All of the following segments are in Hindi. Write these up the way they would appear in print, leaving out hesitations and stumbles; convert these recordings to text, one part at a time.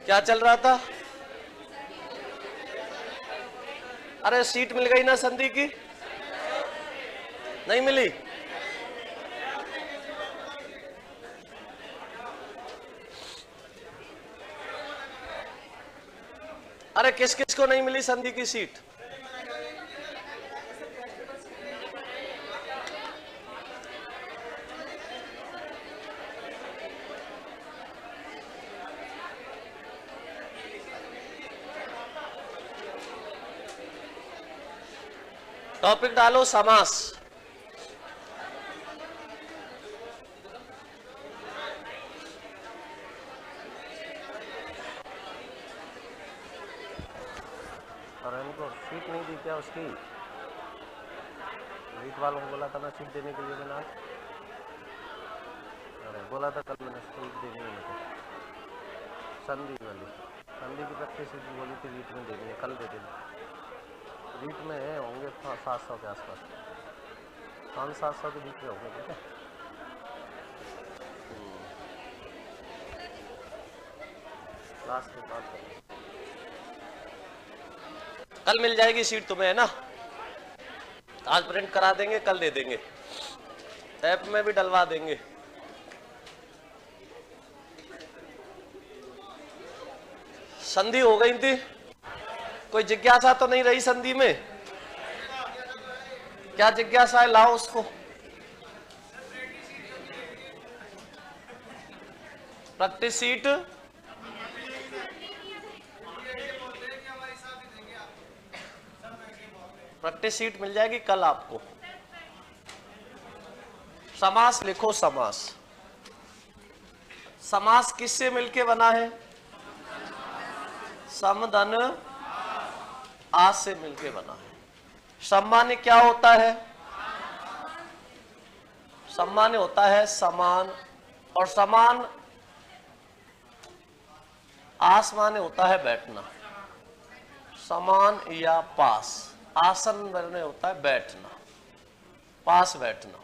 क्या चल रहा था? अरे सीट मिल गई ना संधि की? नहीं मिली? अरे किस किस को नहीं मिली संधि की सीट? टॉपिक डालो समास। और इनको सीट नहीं दी क्या उसकी? रीट वालों को बोला था ना सीट देने के लिए मैंने। अरे बोला था कल मैंने सीट देनी है मुझे, संधि वाली। संधि की प्रैक्टिस बोली थी रीट में देनी है, कल दे देनी। रीट में होंगे 700 के आसपास, 500-700 के बीच में होंगे। ठीक है, लास्ट के बाद कल मिल जाएगी सीट तुम्हें, है ना? आज प्रिंट करा देंगे, कल दे देंगे, ऐप में भी डलवा देंगे। संधि हो गई थी, कोई जिज्ञासा तो नहीं रही संधि में? क्या जिज्ञासा है, लाओ उसको। प्रैक्टिस सीट मिल जाएगी कल आपको। समास लिखो, समास। समास किससे मिलके बना है? सम धन आस से मिलके बना है। सम्मान्य क्या होता है? सम्मान्य होता है समान, और समान आसमान्य होता है बैठना। समान या पास, आसन में होता है बैठना, पास बैठना।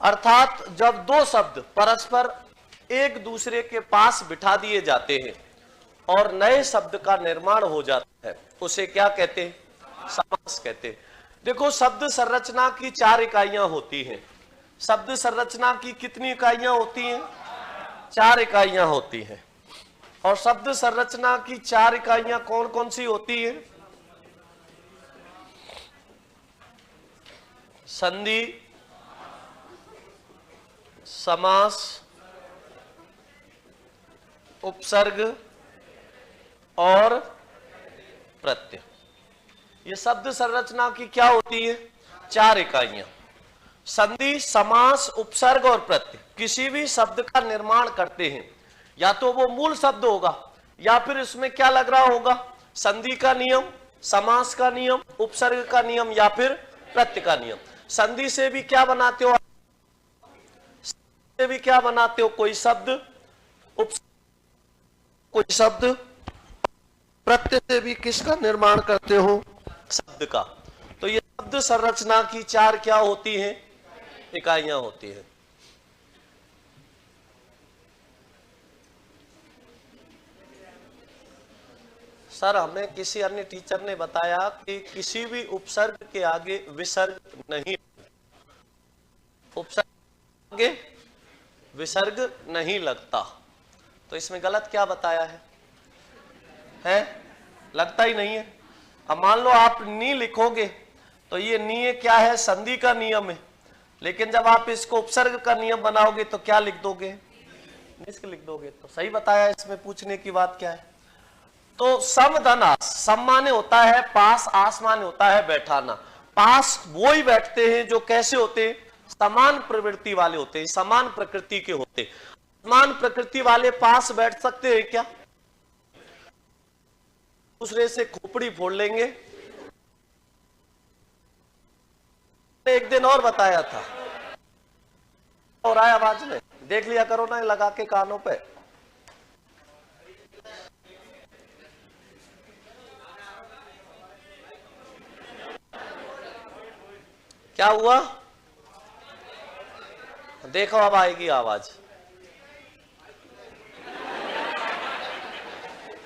अर्थात जब दो शब्द परस्पर एक दूसरे के पास बिठा दिए जाते हैं और नए शब्द का निर्माण हो जाता है, उसे क्या कहते हैं? समास कहते हैं। देखो, शब्द संरचना की 4 इकाइयां होती हैं। शब्द संरचना की कितनी इकाइयां होती हैं? 4 इकाइयां होती हैं। और शब्द संरचना की 4 इकाइयां कौन कौन सी होती हैं? संधि, समास, उपसर्ग और प्रत्यय। ये शब्द संरचना की क्या होती है? 4 इकाइयां। संधि, समास, उपसर्ग और प्रत्यय किसी भी शब्द का निर्माण करते हैं। या तो वो मूल शब्द होगा, या फिर इसमें क्या लग रहा होगा? संधि का नियम, समास का नियम, उपसर्ग का नियम, या फिर प्रत्यय का नियम। संधि से भी क्या बनाते हो? से भी क्या बनाते हो? कोई शब्द, कोई शब्द। प्रत्यय से भी किसका निर्माण करते हो? शब्द का। तो ये शब्द संरचना की 4 क्या होती हैं? इकाइयां होती हैं। सर, हमें किसी अन्य टीचर ने बताया कि किसी भी उपसर्ग के आगे विसर्ग नहीं, उपसर्ग के आगे विसर्ग नहीं लगता। तो इसमें गलत क्या बताया है? लगता ही नहीं है। अब मान लो आप नी लिखोगे तो ये नी क्या है? संधि का नियम है। लेकिन जब आप इसको उपसर्ग का नियम बनाओगे तो क्या लिख दोगे? निष्क लिख दोगे। तो सही बताया। इसमें पूछने की बात क्या है? तो सम धन आस, सम माने होता है पास, आस माने होता है बैठाना। पास वो ही बैठते हैं जो कैसे होते हैं? समान प्रवृत्ति वाले होते हैं, समान प्रकृति के होते हैं। समान प्रकृति वाले पास बैठ सकते हैं क्या? दूसरे से खोपड़ी फोड़ लेंगे। एक दिन और बताया था, और आया आवाज में, देख लिया करो ना लगा के कानों पे। क्या हुआ? देखो अब आएगी आवाज।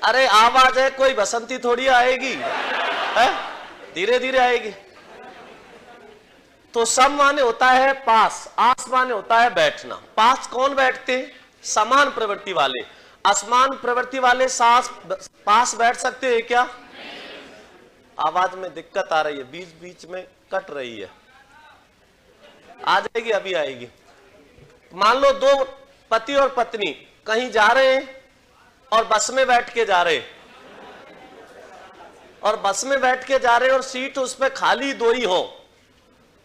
अरे आवाज है, कोई बसंती थोड़ी आएगी, है धीरे धीरे आएगी। तो सम माने होता है पास, आस माने होता है बैठना। पास कौन बैठते हैं? समान प्रवृत्ति वाले। असमान प्रवृत्ति वाले सास पास बैठ सकते हैं क्या? आवाज में दिक्कत आ रही है, बीच बीच में कट रही है, आ जाएगी, अभी आएगी। मान लो दो पति और पत्नी कहीं जा रहे हैं और बस में बैठ के जा रहे, और बस में बैठ के जा रहे और सीट उस पर खाली दो ही हो,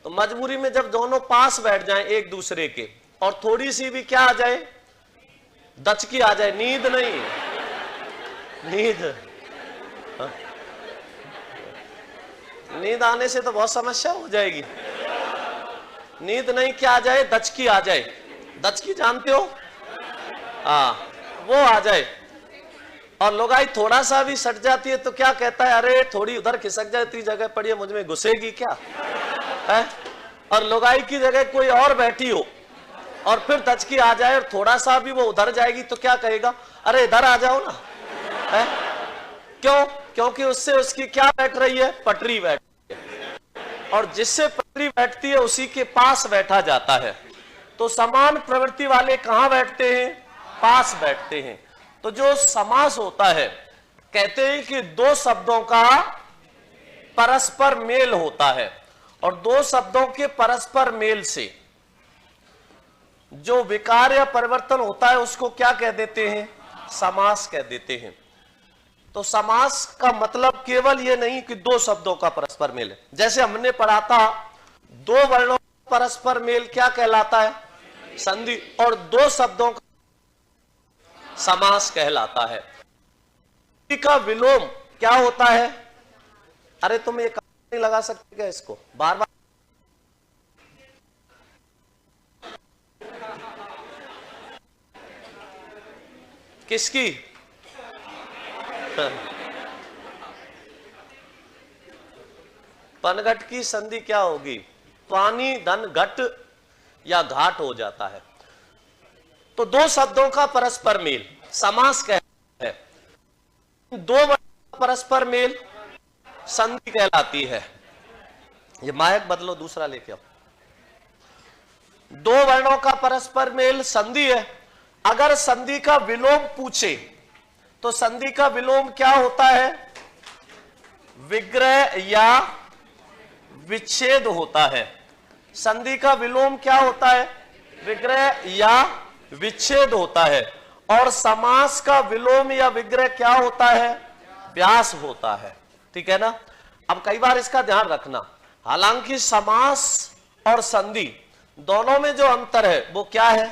तो मजबूरी में जब दोनों पास बैठ जाएं एक दूसरे के और थोड़ी सी भी क्या आ जाए, दचकी आ जाए, नींद नहीं, नींद आने से तो बहुत समस्या हो जाएगी। नींद नहीं, क्या आ जाए, दचकी आ जाए। दचकी जानते हो? हाँ, वो आ जाए और लुगाई थोड़ा सा भी सट जाती है तो क्या कहता है, अरे थोड़ी उधर खिसक जाती जगह पड़ी है, मुझ में घुसेगी क्या है? और लुगाई की जगह कोई और बैठी हो और फिर दचकी आ जाए और थोड़ा सा भी वो उधर जाएगी तो क्या कहेगा, अरे इधर आ जाओ ना, है? क्यों? क्योंकि उससे उसकी क्या बैठ रही है, पटरी बैठ रही है, और जिससे पटरी बैठती है उसी के पास बैठा जाता है। तो समान प्रवृत्ति वाले कहां बैठते हैं? पास बैठते हैं। तो जो समास होता है, कहते हैं कि दो शब्दों का परस्पर मेल होता है, और दो शब्दों के परस्पर मेल से जो विकार या परिवर्तन होता है उसको क्या कह देते हैं? समास कह देते हैं। तो समास का मतलब केवल ये नहीं कि दो शब्दों का परस्पर मेल है। जैसे हमने पढ़ा था, दो वर्णों का परस्पर मेल क्या कहलाता है? संधि। और दो शब्दों का समास कहलाता है। संधि का विलोम क्या होता है? अरे तुम ये नहीं लगा सकते क्या इसको बार बार? किसकी? पनघट की संधि क्या होगी? पानी धन घट या घाट हो जाता है। तो दो शब्दों का परस्पर मेल समास कहलाता है। दो परस्पर मेल संधि कहलाती है। ये माइक बदलो, दूसरा लेके आओ। दो वर्णों का परस्पर मेल संधि है। अगर संधि का विलोम पूछे तो संधि का विलोम क्या होता है? विग्रह या विच्छेद होता है। संधि का विलोम क्या होता है? विग्रह या विच्छेद होता है। और समास का विलोम या विग्रह क्या होता है? व्यास होता है। ठीक है ना? अब कई बार इसका ध्यान रखना, हालांकि समास और संधि दोनों में जो अंतर है वो क्या है?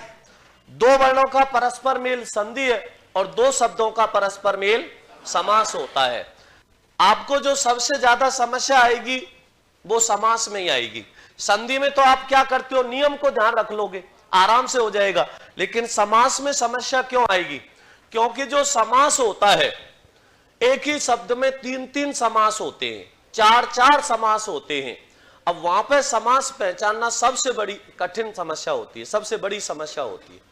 दो वर्णों का परस्पर मेल संधि है और दो शब्दों का परस्पर मेल समास होता है। आपको जो सबसे ज्यादा समस्या आएगी वो समास में ही आएगी। संधि में तो आप क्या करते हो, नियम को ध्यान रख लोगे, आराम से हो जाएगा। लेकिन समास में समस्या क्यों आएगी? क्योंकि जो समास होता है, एक ही शब्द में तीन तीन समास होते हैं, चार चार समास होते हैं। अब वहां पर समास पहचानना सबसे बड़ी कठिन समस्या होती है, सबसे बड़ी समस्या होती है।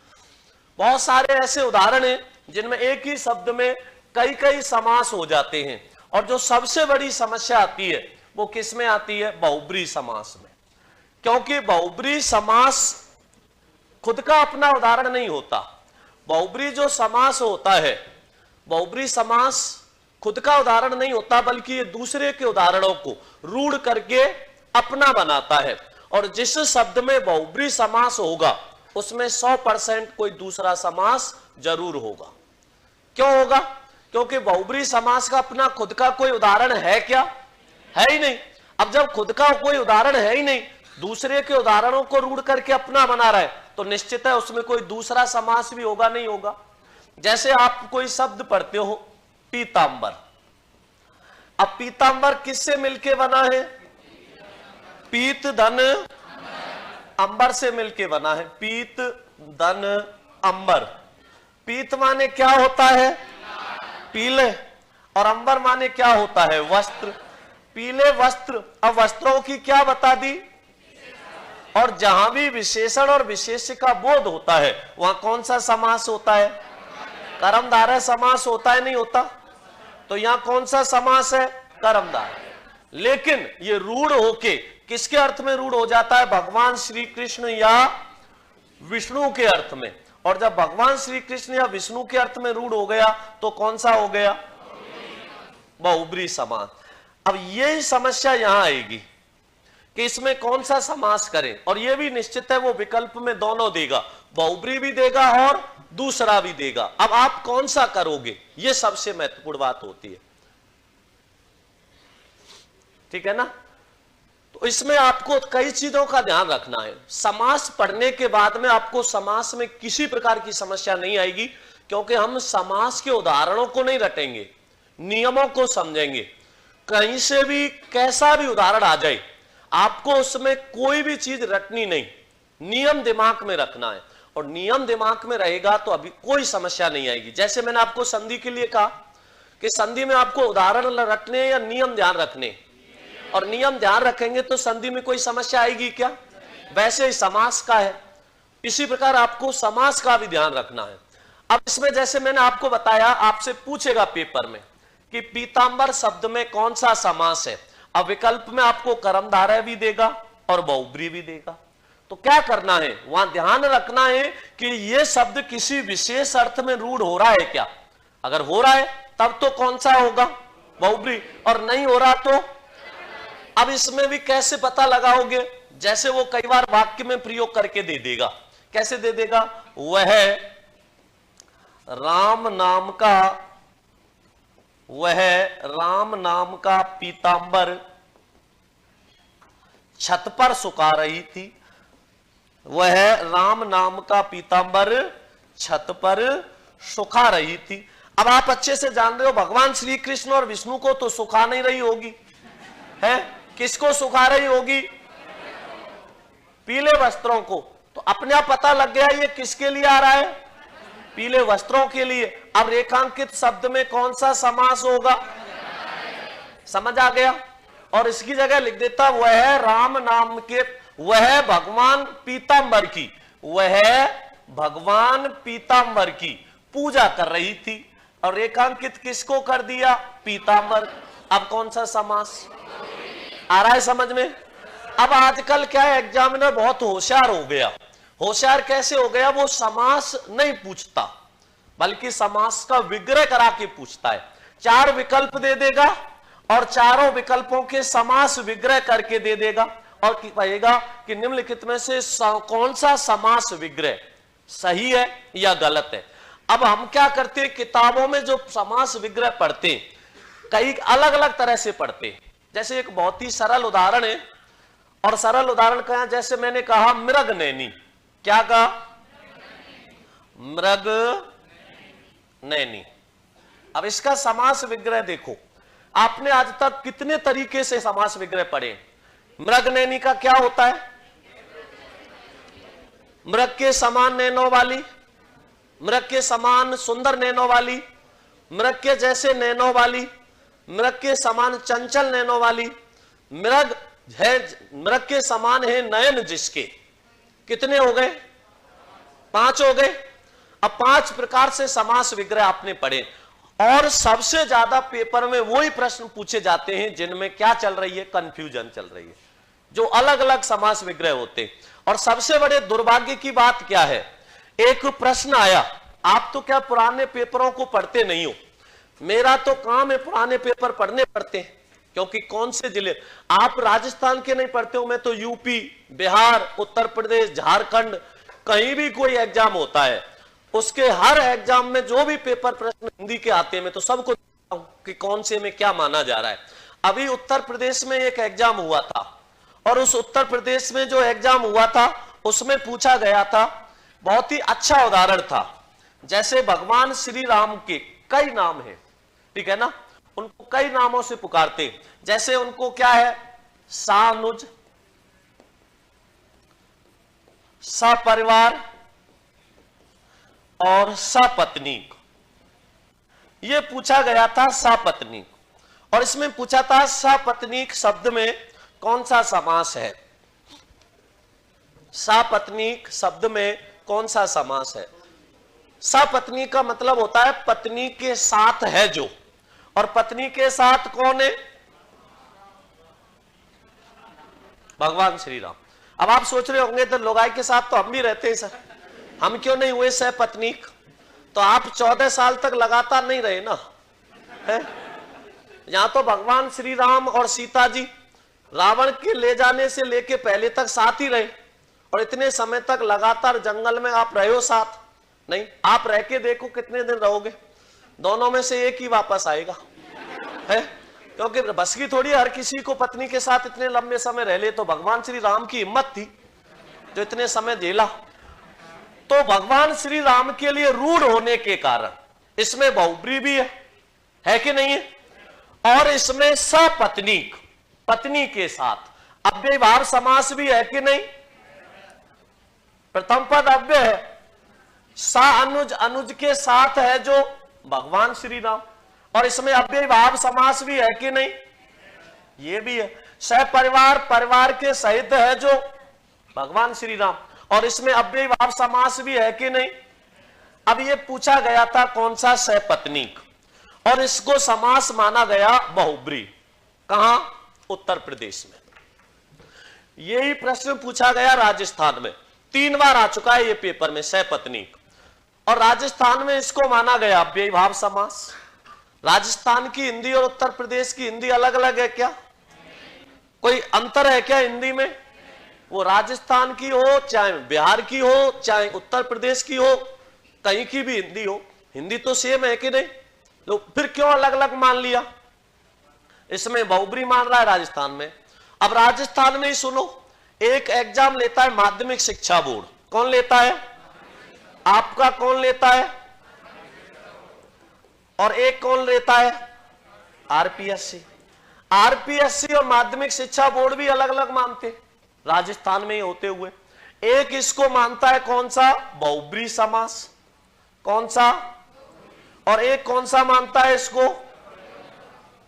बहुत सारे ऐसे उदाहरण हैं जिनमें एक ही शब्द में कई कई समास हो जाते हैं। और जो सबसे बड़ी समस्या आती है वो किस में आती है? बहुब्री समास में। क्योंकि बहुब्री समास खुद का अपना उदाहरण नहीं होता। बहुब्री जो समास होता है, बहुब्री समास खुद का उदाहरण नहीं होता, बल्कि ये दूसरे के उदाहरणों को रूढ़ करके अपना बनाता है। और जिस शब्द में बहुब्री समास होगा उसमें 100% कोई दूसरा समास जरूर होगा। क्यों होगा? क्योंकि बहुब्री समास का अपना खुद का कोई उदाहरण है क्या? है ही नहीं। अब जब खुद का कोई उदाहरण है ही नहीं, दूसरे के उदाहरणों को रूढ़ करके अपना बना रहा है, तो निश्चित है उसमें कोई दूसरा समास भी होगा, नहीं होगा। जैसे आप कोई शब्द पढ़ते हो पीतांबर। अब पीतांबर किससे मिलके बना है? पीत धन अंबर से मिलके बना है। पीत धन अंबर। पीत माने क्या होता है? पीले। और अंबर माने क्या होता है? वस्त्र। पीले वस्त्र। अब वस्त्रों की क्या बता दी? और जहां भी विशेषण और विशेष्य का बोध होता है वहां कौन सा समास होता है? कर्मधारय समास होता है, नहीं होता? तो यहां कौन सा समास है? कर्मधारय। लेकिन ये रूढ़ होके किसके अर्थ में रूढ़ हो जाता है? भगवान श्री कृष्ण या विष्णु के अर्थ में। और जब भगवान श्री कृष्ण या विष्णु के अर्थ में रूढ़ हो गया तो कौन सा हो गया? बहुब्री समास। अब यही समस्या यहां आएगी कि इसमें कौन सा समास करें, और यह भी निश्चित है वो विकल्प में दोनों देगा, बहुब्री भी देगा और दूसरा भी देगा। अब आप कौन सा करोगे, यह सबसे महत्वपूर्ण बात होती है। ठीक है ना? तो इसमें आपको कई चीजों का ध्यान रखना है। समास पढ़ने के बाद में आपको समास में किसी प्रकार की समस्या नहीं आएगी, क्योंकि हम समास के उदाहरणों को नहीं रटेंगे, नियमों को समझेंगे। कहीं से भी कैसा भी उदाहरण आ जाए, आपको उसमें कोई भी चीज रटनी नहीं, नियम दिमाग में रखना है। और नियम दिमाग में रहेगा तो अभी कोई समस्या नहीं आएगी। जैसे मैंने आपको संधि के लिए कहा कि संधि में आपको उदाहरण रटने या नियम ध्यान रखने, और नियम ध्यान रखेंगे तो संधि में कोई समस्या आएगी क्या? वैसे ही समास का है, इसी प्रकार आपको समास का भी ध्यान रखना है। अब इसमें जैसे मैंने आपको बताया, आपसे पूछेगा पेपर में कि पीतांबर शब्द में कौन सा समास है। अब विकल्प में आपको कर्मधारय भी देगा और बहुब्री भी देगा। तो क्या करना है, वहां ध्यान रखना है कि यह शब्द किसी विशेष अर्थ में रूढ़ हो रहा है क्या। अगर हो रहा है तब तो कौन सा होगा? बहुब्री। और नहीं हो रहा तो? अब इसमें भी कैसे पता लगाओगे? जैसे वो कई बार वाक्य में प्रयोग करके दे देगा। कैसे दे देगा? वह राम नाम का पीतांबर छत पर सुखा रही थी। वह राम नाम का पीतांबर छत पर सुखा रही थी। अब आप अच्छे से जान रहे हो भगवान श्री कृष्ण और विष्णु को तो सुखा नहीं रही होगी, है? किसको सुखा रही होगी? पीले वस्त्रों को। तो अपने आप पता लग गया ये किसके लिए आ रहा है? पीले वस्त्रों के लिए। अब रेखांकित शब्द में कौन सा समास होगा? समझ आ गया? और इसकी जगह लिख देता वह राम नाम के, वह भगवान पीतांबर की, वह भगवान पीतांबर की पूजा कर रही थी। और रेखांकित किसको कर दिया? पीतांबर। अब कौन सा समास आ रहा है समझ में? अब आजकल क्या है, एग्जामिनर बहुत होशियार हो गया। होशियार कैसे हो गया? वो समास नहीं पूछता, बल्कि समास का विग्रह करा के पूछता है। 4 विकल्प दे देगा और चारों विकल्पों के समास विग्रह करके दे देगा और कहेगा कि निम्नलिखित में से कौन सा समास विग्रह सही है या गलत है। अब हम क्या करते हैं, किताबों में जो समास विग्रह पढ़ते कई अलग अलग तरह से पढ़ते। जैसे एक बहुत ही सरल उदाहरण है, और सरल उदाहरण कहा, जैसे मैंने कहा मृग नैनी। क्या कहा? मृग नैनी। अब इसका समास विग्रह देखो, आपने आज तक कितने तरीके से समास विग्रह पढ़े। मृग नैनी का क्या होता है? मृग के समान नैनों वाली, मृग के समान सुंदर नैनों वाली, मृग के जैसे नैनों वाली, मृग के समान चंचल नैनों वाली, मृग है, मृग के समान है नयन जिसके। कितने हो गए? 5 हो गए। अब 5 प्रकार से समास विग्रह आपने पढ़े, और सबसे ज्यादा पेपर में वही प्रश्न पूछे जाते हैं जिनमें क्या चल रही है? कंफ्यूजन चल रही है, जो अलग अलग समास विग्रह होते। और सबसे बड़े दुर्भाग्य की बात क्या है, एक प्रश्न आया, आप तो क्या पुराने पेपरों को पढ़ते नहीं हो, मेरा तो काम है पुराने पेपर पढ़ने पड़ते हैं, क्योंकि कौन से जिले, आप राजस्थान के नहीं पढ़ते हो, मैं तो यूपी, बिहार, उत्तर प्रदेश, झारखंड, कहीं भी कोई एग्जाम होता है उसके हर एग्जाम में जो भी पेपर प्रश्न हिंदी के आते हैं मैं तो सबको देखता हूं कि कौन से में क्या माना जा रहा है। अभी उत्तर प्रदेश में एक एग्जाम हुआ था, और उस उत्तर प्रदेश में जो एग्जाम हुआ था उसमें पूछा गया था, बहुत ही अच्छा उदाहरण था। जैसे भगवान श्री राम के कई नाम हैं, ठीक है ना, उनको कई नामों से पुकारते। जैसे उनको क्या है? सानुज, सपरिवार और सपत्नीक। यह पूछा गया था सपत्नीक, और इसमें पूछा था सपत्नीक शब्द में कौन सा समास है? सपत्नीक शब्द में कौन सा समास है? सपत्नी का मतलब होता है पत्नी के साथ है जो, और पत्नी के साथ कौन है? भगवान श्री राम। अब आप सोच रहे होंगे तो लोगाई के साथ तो हम भी रहते हैं सर, हम क्यों नहीं हुए सहपत्नीक? तो आप 14 साल तक लगातार नहीं रहे ना, है? यहां तो भगवान श्री राम और सीता जी रावण के ले जाने से लेके पहले तक साथ ही रहे, और इतने समय तक लगातार जंगल में आप रहे हो साथ? नहीं। आप रह के देखो कितने दिन रहोगे, दोनों में से एक ही वापस आएगा, है? क्योंकि बस की थोड़ी हर किसी को पत्नी के साथ इतने लंबे समय रह ले। तो भगवान श्री राम की हिम्मत थी जो इतने समय झेला। तो भगवान श्री राम के लिए रूढ़ होने के कारण इसमें बहुब्री भी है कि नहीं है? और इसमें सपत्नीक, पत्नी के साथ अव्ययभाव समास भी है कि नहीं? प्रथम पद अव्यय है, सा अनुज, अनुज के साथ है जो भगवान श्री राम, और इसमें अव्ययभाव समास भी है कि नहीं? ये भी है। सपरिवार, परिवार के सहित है जो भगवान श्री राम, और इसमें अव्ययभाव समास भी है कि नहीं? अब ये पूछा गया था कौन सा? सपत्नीक, और इसको समास माना गया बहुब्री। कहां? उत्तर प्रदेश में। यही प्रश्न पूछा गया राजस्थान में, 3 बार आ चुका है ये पेपर में, सपत्नीक। और राजस्थान में इसको माना गया अव्ययभाव समास। राजस्थान की हिंदी और उत्तर प्रदेश की हिंदी अलग अलग है क्या? कोई अंतर है क्या हिंदी में? वो राजस्थान की हो, चाहे बिहार की हो, चाहे उत्तर प्रदेश की हो, कहीं की भी हिंदी हो, हिंदी तो सेम है कि नहीं? तो फिर क्यों अलग अलग मान लिया? इसमें बहुब्री मान रहा है राजस्थान में। अब राजस्थान में ही सुनो, एक एग्जाम लेता है माध्यमिक शिक्षा बोर्ड। कौन लेता है? आपका कौन लेता है? और एक कौन लेता है? आरपीएससी। आरपीएससी और माध्यमिक शिक्षा बोर्ड भी अलग अलग मानते, राजस्थान में ही होते हुए। एक इसको मानता है कौन सा? बहुब्री समास। कौन सा? और एक कौन सा मानता है इसको?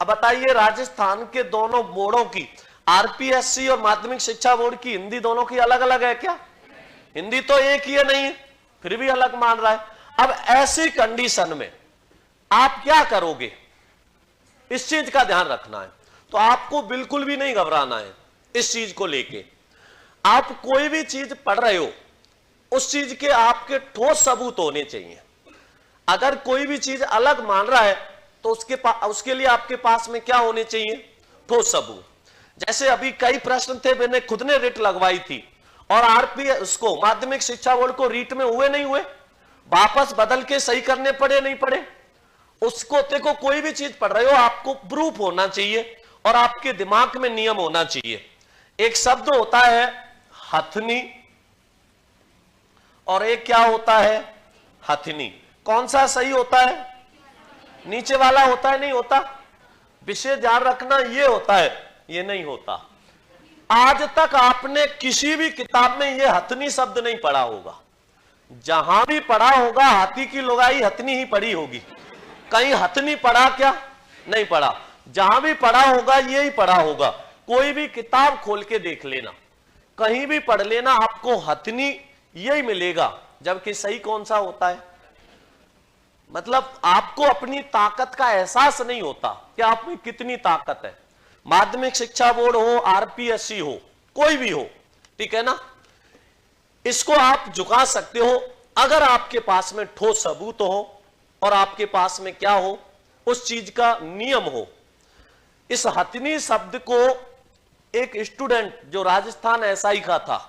अब बताइए, राजस्थान के दोनों बोर्डों की, आरपीएससी और माध्यमिक शिक्षा बोर्ड की हिंदी दोनों की अलग अलग है क्या? हिंदी तो एक ही है, नहीं है, फिर भी अलग मान रहा है। अब ऐसी कंडीशन में आप क्या करोगे? इस चीज का ध्यान रखना है। तो आपको बिल्कुल भी नहीं घबराना है इस चीज को लेके। आप कोई भी चीज पढ़ रहे हो, उस चीज के आपके ठोस सबूत होने चाहिए। अगर कोई भी चीज अलग मान रहा है तो उसके लिए आपके पास में क्या होने चाहिए? ठोस सबूत। जैसे अभी कई प्रश्न थे, मैंने खुद ने रिट लगवाई थी, और उसको माध्यमिक शिक्षा बोर्ड को रीट में हुए नहीं हुए, वापस बदल के सही करने पड़े नहीं पड़े? उसको देखो, कोई भी चीज पढ़ रहे हो आपको प्रूफ होना चाहिए और आपके दिमाग में नियम होना चाहिए। एक शब्द होता है हथनी, और एक क्या होता है? हथनी। कौन सा सही होता है? नीचे वाला होता है, नहीं होता? विशेष ध्यान रखना, ये होता है, ये नहीं होता। आज तक आपने किसी भी किताब में ये हथनी शब्द नहीं पढ़ा होगा। जहां भी पढ़ा होगा हाथी की लुगाई हथनी ही पढ़ी होगी। कहीं हथनी पढ़ा क्या? नहीं पढ़ा। जहां भी पढ़ा होगा ये ही पढ़ा होगा। कोई भी किताब खोल के देख लेना, कहीं भी पढ़ लेना, आपको हथनी यही मिलेगा। जबकि सही कौन सा होता है? मतलब आपको अपनी ताकत का एहसास नहीं होता कि आप में कितनी ताकत है। माध्यमिक शिक्षा बोर्ड हो, आरपीएससी हो, कोई भी हो, ठीक है ना, इसको आप झुका सकते हो अगर आपके पास में ठोस सबूत हो और आपके पास में क्या हो? उस चीज का नियम हो। इस हथनी शब्द को एक स्टूडेंट जो राजस्थान एसआई का था,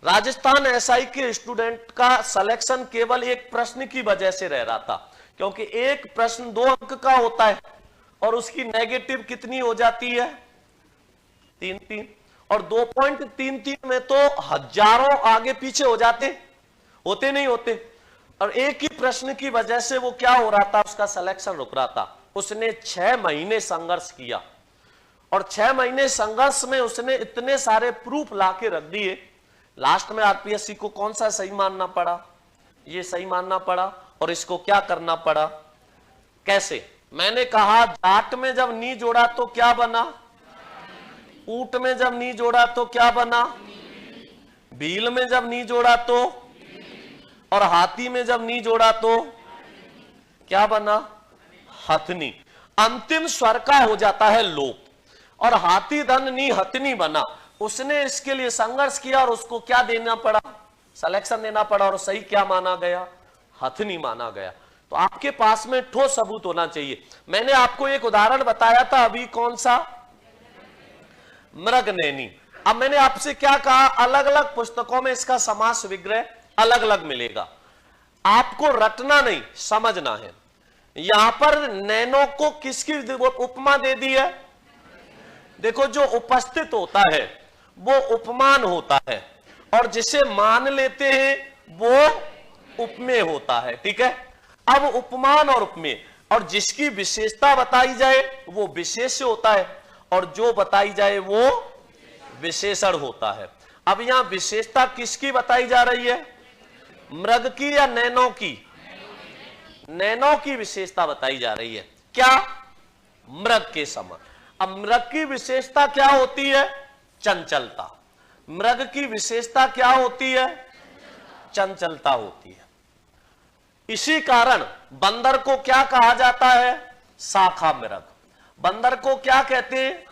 राजस्थान एसआई के स्टूडेंट का सिलेक्शन केवल एक प्रश्न की वजह से रह रहा था, क्योंकि एक प्रश्न 2 अंक का होता है और उसकी नेगेटिव कितनी हो जाती है? 3-3, और 2.33 में तो हजारों आगे पीछे हो जाते, होते नहीं होते। और एक ही प्रश्न की वजह से वो क्या हो रहा था? उसका सिलेक्शन रुक रहा था। उसने 6 महीने संघर्ष किया, और 6 महीने संघर्ष में उसने इतने सारे प्रूफ लाके रख दिए। लास्ट में आरपीएससी को कौन सा सही मानना पड़ा? ये सही मानना पड़ा। और इसको क्या करना पड़ा? कैसे? मैंने कहा जाट में जब नी जोड़ा तो क्या बना? ऊंट में जब नी जोड़ा तो क्या बना? भील में जब नी जोड़ा तो, और हाथी में जब नी जोड़ा तो क्या बना? हथनी। अंतिम स्वर का हो जाता है लोप। और हाथी धन नी हथनी बना, उसने इसके लिए संघर्ष किया और उसको क्या देना पड़ा, सिलेक्शन देना पड़ा, और सही क्या माना गया, हथनी माना गया। तो आपके पास में ठोस सबूत होना चाहिए। मैंने आपको एक उदाहरण बताया था अभी, कौन सा, मृगनैनी। अब मैंने आपसे क्या कहा, अलग अलग पुस्तकों में इसका समास विग्रह अलग अलग मिलेगा, आपको रटना नहीं, समझना है। यहां पर नैनो को किसकी उपमा दे दी है, देखो जो उपस्थित होता है वो उपमान होता है, और जिसे मान लेते हैं वो उपमेय होता है। ठीक है, अब उपमान और उपमेय, और जिसकी विशेषता बताई जाए वो विशेष्य होता है, और जो बताई जाए वो विशेषण होता है। अब यहां विशेषता किसकी बताई जा रही है, मृग की या नैनो की, नैनो की विशेषता बताई जा रही है। क्या, मृग के समान। अब मृग की विशेषता क्या होती है, चंचलता। मृग की विशेषता क्या होती है, चंचलता होती है। इसी कारण बंदर को क्या कहा जाता है, शाखा मृग। बंदर को क्या कहते हैं,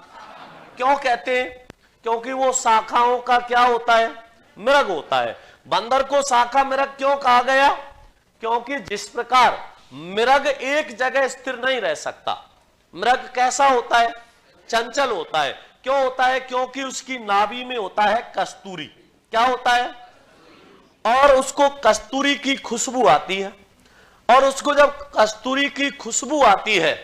क्यों कहते हैं, क्योंकि वो शाखाओं का क्या होता है, मृग होता है। बंदर को शाखा मृग क्यों कहा गया, क्योंकि जिस प्रकार मृग एक जगह स्थिर नहीं रह सकता, मृग कैसा होता है, चंचल होता है। क्यों होता है, क्योंकि उसकी नाभि में होता है कस्तूरी। क्या होता है, और उसको कस्तूरी की खुशबू आती है, और उसको जब कस्तूरी की खुशबू आती है,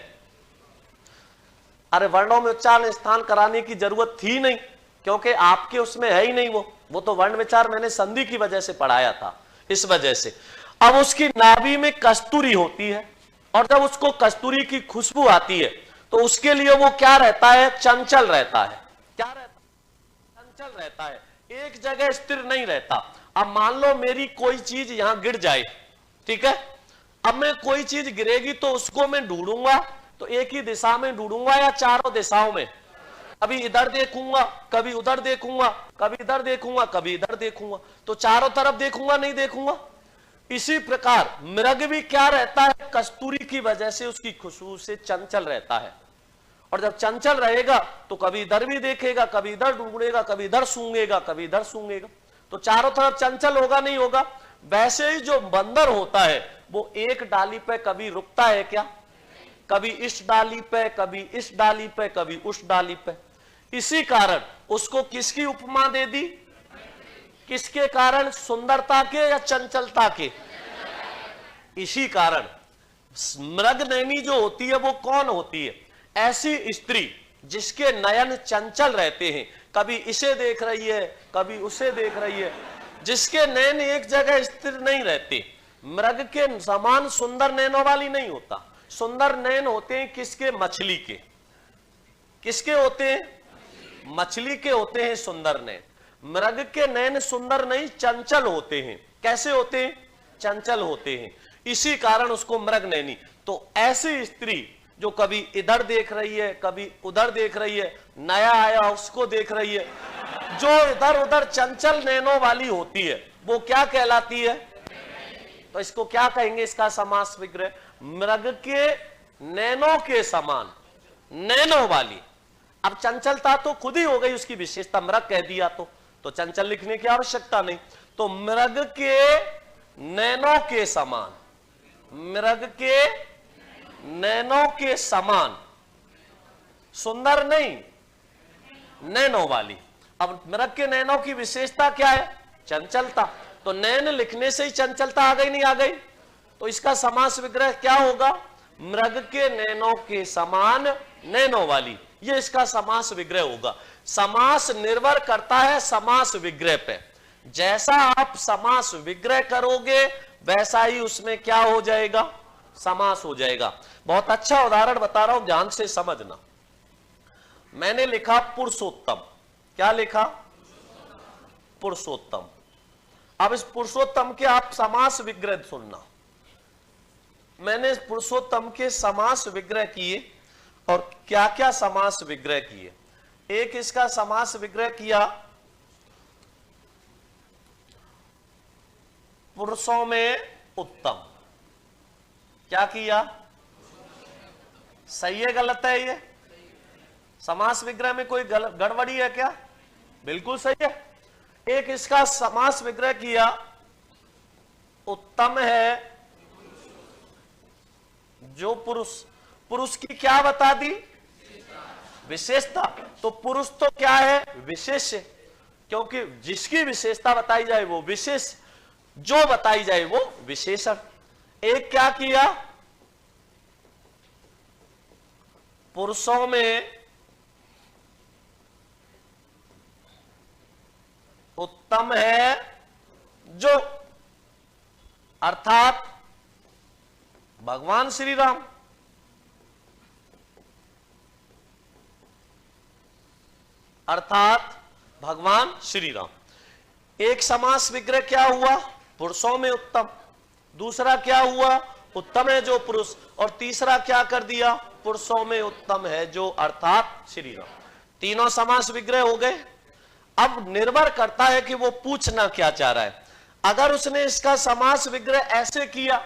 अरे वर्णों में उच्चारण स्थान कराने की जरूरत थी नहीं, क्योंकि आपके उसमें है ही नहीं वो तो वर्ण विचार मैंने संधि की वजह से पढ़ाया था, इस वजह से। अब उसकी नाभि में कस्तूरी होती है, और जब उसको कस्तूरी की खुशबू आती है तो उसके लिए वो क्या रहता है, चंचल रहता है। क्या रहता है, चंचल रहता है, एक जगह स्थिर नहीं रहता। अब मान लो मेरी कोई चीज यहां गिर जाए, ठीक है, अब मैं कोई चीज गिरेगी तो उसको मैं ढूंढूंगा, तो एक ही दिशा में ढूंढूंगा या चारों दिशाओं में, कभी इधर देखूंगा, कभी उधर देखूंगा, कभी इधर देखूंगा, कभी इधर देखूंगा, तो चारों तरफ देखूंगा नहीं देखूंगा। इसी प्रकार मृग भी क्या रहता है, कस्तूरी की वजह से उसकी खुशबू से चंचल रहता है, और जब चंचल रहेगा तो कभी इधर भी देखेगा, कभी इधर ढूंढेगा, कभी इधर सूंघेगा, कभी इधर सूंघेगा, तो चारों तरफ चंचल होगा नहीं होगा। वैसे ही जो बंदर होता है वो एक डाली पे कभी रुकता है क्या, कभी इस डाली पे, कभी इस डाली पे, कभी उस डाली पे। इसी कारण उसको किसकी उपमा दे दी, किसके कारण, सुंदरता के या चंचलता के। इसी कारण मृगनैनी जो होती है वो कौन होती है, ऐसी स्त्री जिसके नयन चंचल रहते हैं, कभी इसे देख रही है, कभी उसे देख रही है, जिसके नैन एक जगह स्थिर नहीं रहते। मृग के समान सुंदर नैनों वाली नहीं होता। सुंदर नैन होते हैं किसके, मछली के। किसके होते हैं, मछली के होते हैं सुंदर नैन। मृग के नैन सुंदर नहीं, चंचल होते हैं। कैसे होते हैं, चंचल होते हैं, इसी कारण उसको मृगनैनी। तो ऐसी स्त्री जो कभी इधर देख रही है, कभी उधर देख रही है, नया आया उसको देख रही है, जो इधर उधर चंचल नैनों वाली होती है, वो क्या कहलाती है, तो इसको क्या कहेंगे, इसका समास विग्रह, मृग के नैनों के समान, नैनों वाली। अब चंचलता तो खुद ही हो गई उसकी विशेषता, मृग कह दिया तो चंचल लिखने की आवश्यकता नहीं। तो मृग के नैनों के समान, मृग के नैनों के समान, सुंदर नहीं, नैनों वाली। अब मृग के नैनों की विशेषता क्या है, चंचलता। तो नैन लिखने से ही चंचलता आ गई, नहीं आ गई, तो इसका समास विग्रह क्या होगा, मृग के नैनों के समान, नैनों वाली, ये इसका समास विग्रह होगा। समास निर्भर करता है समास विग्रह पे। जैसा आप समास विग्रह करोगे वैसा ही उसमें क्या हो जाएगा, समास हो जाएगा। बहुत अच्छा उदाहरण बता रहा हूं, ध्यान से समझना। मैंने लिखा पुरुषोत्तम, क्या लिखा, पुरुषोत्तम। अब इस पुरुषोत्तम के आप समास विग्रह सुनना। मैंने पुरुषोत्तम के समास विग्रह किए, और क्या क्या समास विग्रह किए। एक इसका समास विग्रह किया, पुरुषों में उत्तम। क्या किया, सही है गलत है ये? समास विग्रह में कोई गड़बड़ी है क्या? बिल्कुल सही है। एक इसका समास विग्रह किया, उत्तम है जो पुरुष, पुरुष की क्या बता दी? विशेषता। तो पुरुष तो क्या है? विशेष, क्योंकि जिसकी विशेषता बताई जाए वो विशेष, जो बताई जाए वो विशेषण। एक क्या किया? पुरुषों में उत्तम है जो, अर्थात भगवान श्री राम। अर्थात भगवान श्री राम। एक समास विग्रह क्या हुआ? पुरुषों में उत्तम। दूसरा क्या हुआ? उत्तम है जो पुरुष। और तीसरा क्या कर दिया? पुरुषों में उत्तम है जो, अर्थात श्री राम। तीनों समास विग्रह हो गए। अब निर्भर करता है कि वो पूछना क्या चाह रहा है। अगर उसने इसका समास विग्रह ऐसे किया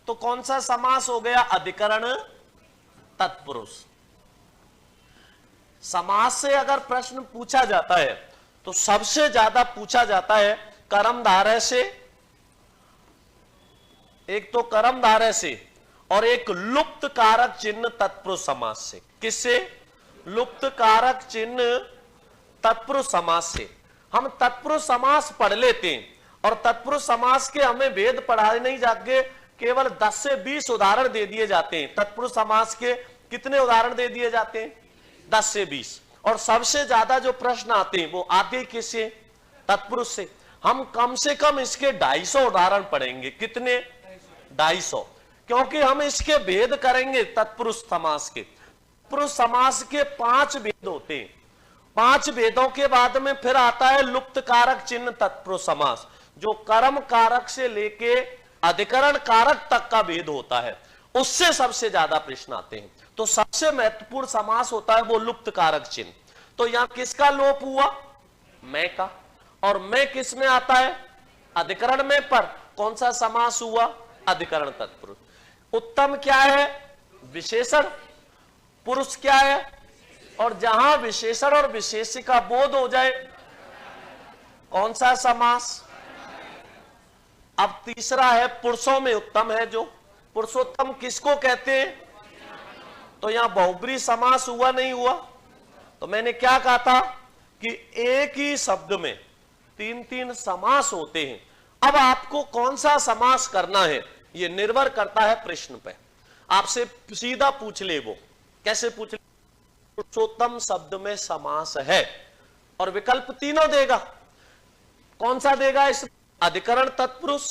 तो कौन सा समास हो गया? अधिकरण तत्पुरुष। समास से अगर प्रश्न पूछा जाता है तो सबसे ज्यादा पूछा जाता है कर्मधारय से, एक तो कर्मधारय से, और एक लुप्त कारक चिन्ह तत्पुरुष समास से। किससे? लुप्त कारक चिन्ह तत्पुरुष समास से। हम तत्पुरुष समास पढ़ लेते हैं और तत्पुरुष समास के हमें वेद पढ़ाए नहीं जाके केवल 10 से 20 उदाहरण दे दिए जाते हैं। तत्पुरुष समास के कितने उदाहरण दे दिए जाते हैं? 10 से 20। और सबसे ज्यादा जो प्रश्न आते हैं वो आते किससे? तत्पुरुष से। हम कम से कम इसके 250 उदाहरण पढ़ेंगे। कितने? 250, क्योंकि हम इसके भेद करेंगे तत्पुरुष समास के। तत्पुरुष समास के 5 भेद होते हैं। 5 भेदों के बाद में फिर आता है लुप्त कारक चिन्ह तत्पुरुष समास, जो कर्म कारक से लेके अधिकरण कारक तक का भेद होता है। उससे सबसे ज्यादा प्रश्न आते हैं। तो सबसे महत्वपूर्ण समास होता है वो लुप्त कारक चिन्ह। तो यहां किसका लोप हुआ? मैं का। और मैं किस में आता है? अधिकरण में। पर कौन सा समास हुआ? अधिकरण तत्पुरुष। उत्तम क्या है? विशेषण। पुरुष क्या है? और जहां विशेषण और विशेष्य का बोध हो जाए कौन सा समास? अब तीसरा है पुरुषों में उत्तम है जो। पुरुषोत्तम किसको कहते हैं? तो यहां बहुब्री समास हुआ नहीं हुआ? तो मैंने क्या कहा था कि एक ही शब्द में 3-3 समास होते हैं। अब आपको कौन सा समास करना है यह निर्भर करता है प्रश्न पे। आपसे सीधा पूछ ले, वो कैसे पूछ ले? पुरुषोत्तम शब्द में समास है, और विकल्प तीनों देगा। कौन सा देगा इसमें? अधिकरण तत्पुरुष।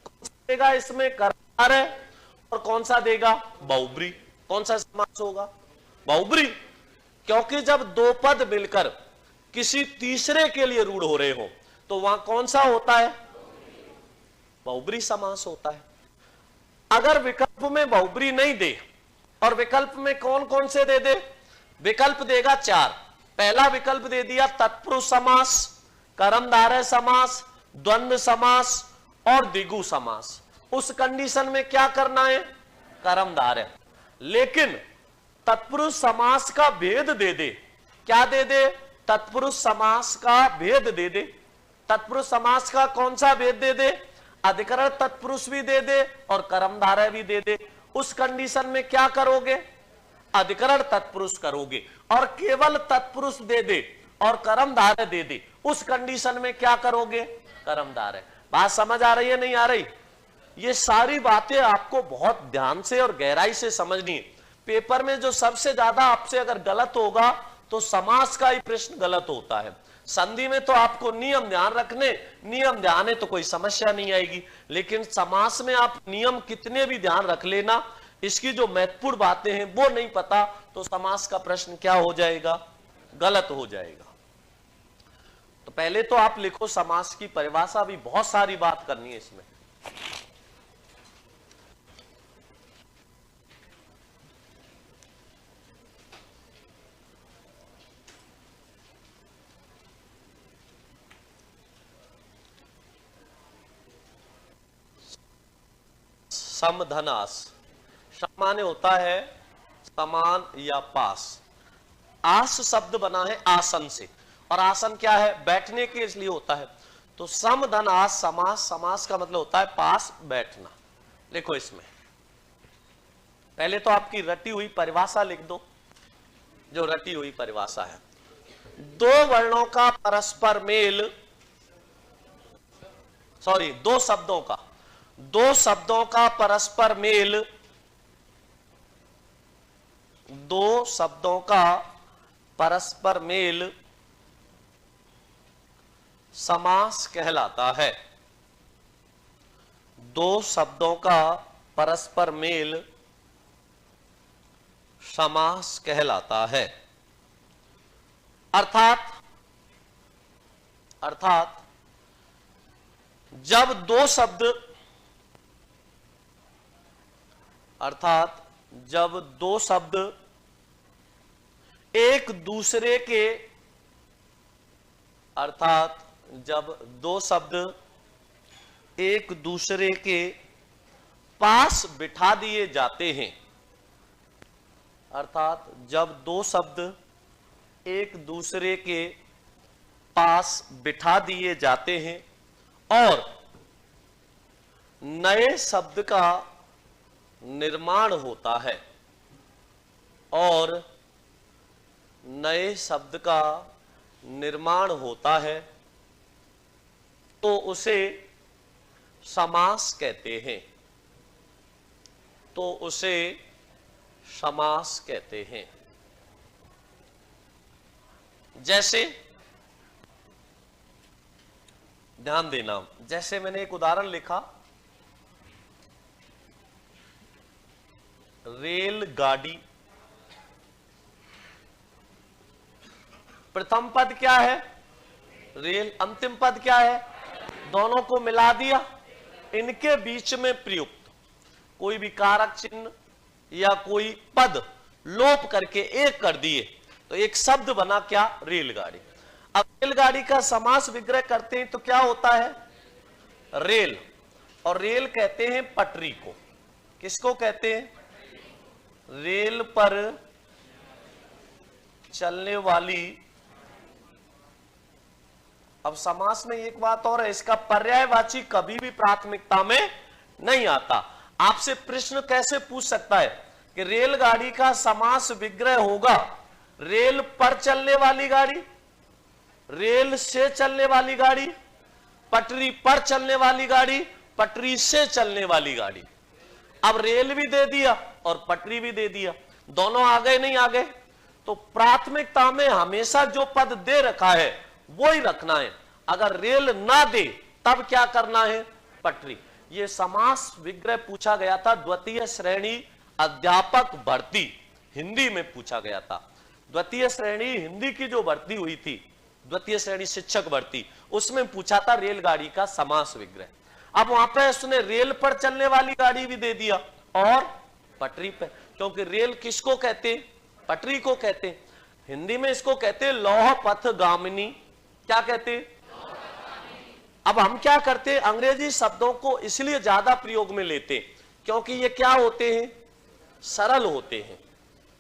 कौन सा देगा इसमें? कर्मधारय। और कौन सा देगा? बहुब्री। कौन सा समास होगा? बहुब्री। क्योंकि जब दो पद मिलकर किसी तीसरे के लिए रूढ़ हो रहे हो तो वहां कौन सा होता है? बहुब्री समास होता है। अगर विकल्प में बहुब्री नहीं दे, और विकल्प में कौन कौन से दे दे? विकल्प देगा 4। पहला विकल्प दे दिया तत्पुरुष समास, कर्मधारय समास, द्वंद्व समास और द्विगु समास। उस कंडीशन में क्या करना है? कर्मधारय। लेकिन तत्पुरुष समास का भेद दे दे। क्या दे दे? तत्पुरुष समास का भेद दे दे। तत्पुरुष समास का कौन सा भेद दे दे? अधिकरण तत्पुरुष भी दे दे और कर्मधारय भी दे दे। उस कंडीशन में क्या करोगे? अधिकरण तत्पुरुष करोगे। और केवल तत्पुरुष दे दे और कर्मधारय दे दे, उस कंडीशन में क्या करोगे? कर्मधारय। बात समझ आ रही है नहीं आ रही? ये सारी बातें आपको बहुत ध्यान से और गहराई से समझनी है। पेपर में जो सबसे ज्यादा आपसे अगर गलत होगा तो समास का ही प्रश्न गलत होता है। संधि में तो आपको नियम ध्यान रखने, नियम ध्यान है तो कोई समस्या नहीं आएगी। लेकिन समास में आप नियम कितने भी ध्यान रख लेना, इसकी जो महत्वपूर्ण बातें हैं वो नहीं पता तो समास का प्रश्न क्या हो जाएगा? गलत हो जाएगा। तो पहले तो आप लिखो समास की परिभाषा, भी बहुत सारी बात करनी है इसमें। समधनास। सम माने होता है समान या पास। आस शब्द बना है आसन से, और आसन क्या है? बैठने के इसलिए होता है। तो सम धन आस समास, समास का मतलब होता है पास बैठना। देखो इसमें पहले तो आपकी रटी हुई परिभाषा लिख दो, जो रटी हुई परिभाषा है, दो वर्णों का परस्पर मेल, सॉरी दो शब्दों का परस्पर मेल, दो शब्दों का परस्पर मेल समास कहलाता है। दो शब्दों का परस्पर मेल समास कहलाता है। अर्थात जब दो शब्द एक दूसरे के, अर्थात जब दो शब्द एक दूसरे के पास बिठा दिए जाते हैं, अर्थात जब दो शब्द एक दूसरे के पास बिठा दिए जाते हैं और नए शब्द का निर्माण होता है, और नए शब्द का निर्माण होता है, तो उसे समास कहते हैं। तो उसे समास कहते हैं। जैसे, ध्यान देना, जैसे मैंने एक उदाहरण लिखा, रेलगाड़ी। प्रथम पद क्या है? रेल। अंतिम पद क्या है? दोनों को मिला दिया। इनके बीच में प्रयुक्त कोई भी कारक चिन्ह या कोई पद लोप करके एक कर दिए, तो एक शब्द बना क्या? रेलगाड़ी। अब रेलगाड़ी का समास विग्रह करते हैं तो क्या होता है? रेल। और रेल कहते हैं पटरी को। किसको कहते हैं? रेल पर चलने वाली। अब समास में एक बात और है, इसका पर्यायवाची कभी भी प्राथमिकता में नहीं आता। आपसे प्रश्न कैसे पूछ सकता है कि रेलगाड़ी का समास विग्रह होगा रेल पर चलने वाली गाड़ी, रेल से चलने वाली गाड़ी, पटरी पर चलने वाली गाड़ी, पटरी से चलने वाली गाड़ी। अब रेल भी दे दिया और पटरी भी दे दिया, दोनों आ गए नहीं आ गए? तो प्राथमिकता में हमेशा जो पद दे रखा है वो ही रखना है। अगर रेल ना दे तब क्या करना है? पटरी। ये समास विग्रह पूछा गया था द्वितीय श्रेणी अध्यापक भर्ती, हिंदी में पूछा गया था। द्वितीय श्रेणी हिंदी की जो भर्ती हुई थी, द्वितीय श्रेणी शिक्षक भर्ती, उसमें पूछा था रेलगाड़ी का समास विग्रह। अब वहां पे उसने रेल पर चलने वाली गाड़ी भी दे दिया और पटरी पे, क्योंकि रेल किसको कहते हैं? पटरी को कहते हैं। हिंदी में इसको कहते हैं लौह पथ गामिनी। क्या कहते हैं? अब हम क्या करते हैं? अंग्रेजी शब्दों को इसलिए ज्यादा प्रयोग में लेते हैं क्योंकि ये क्या होते हैं? सरल होते हैं,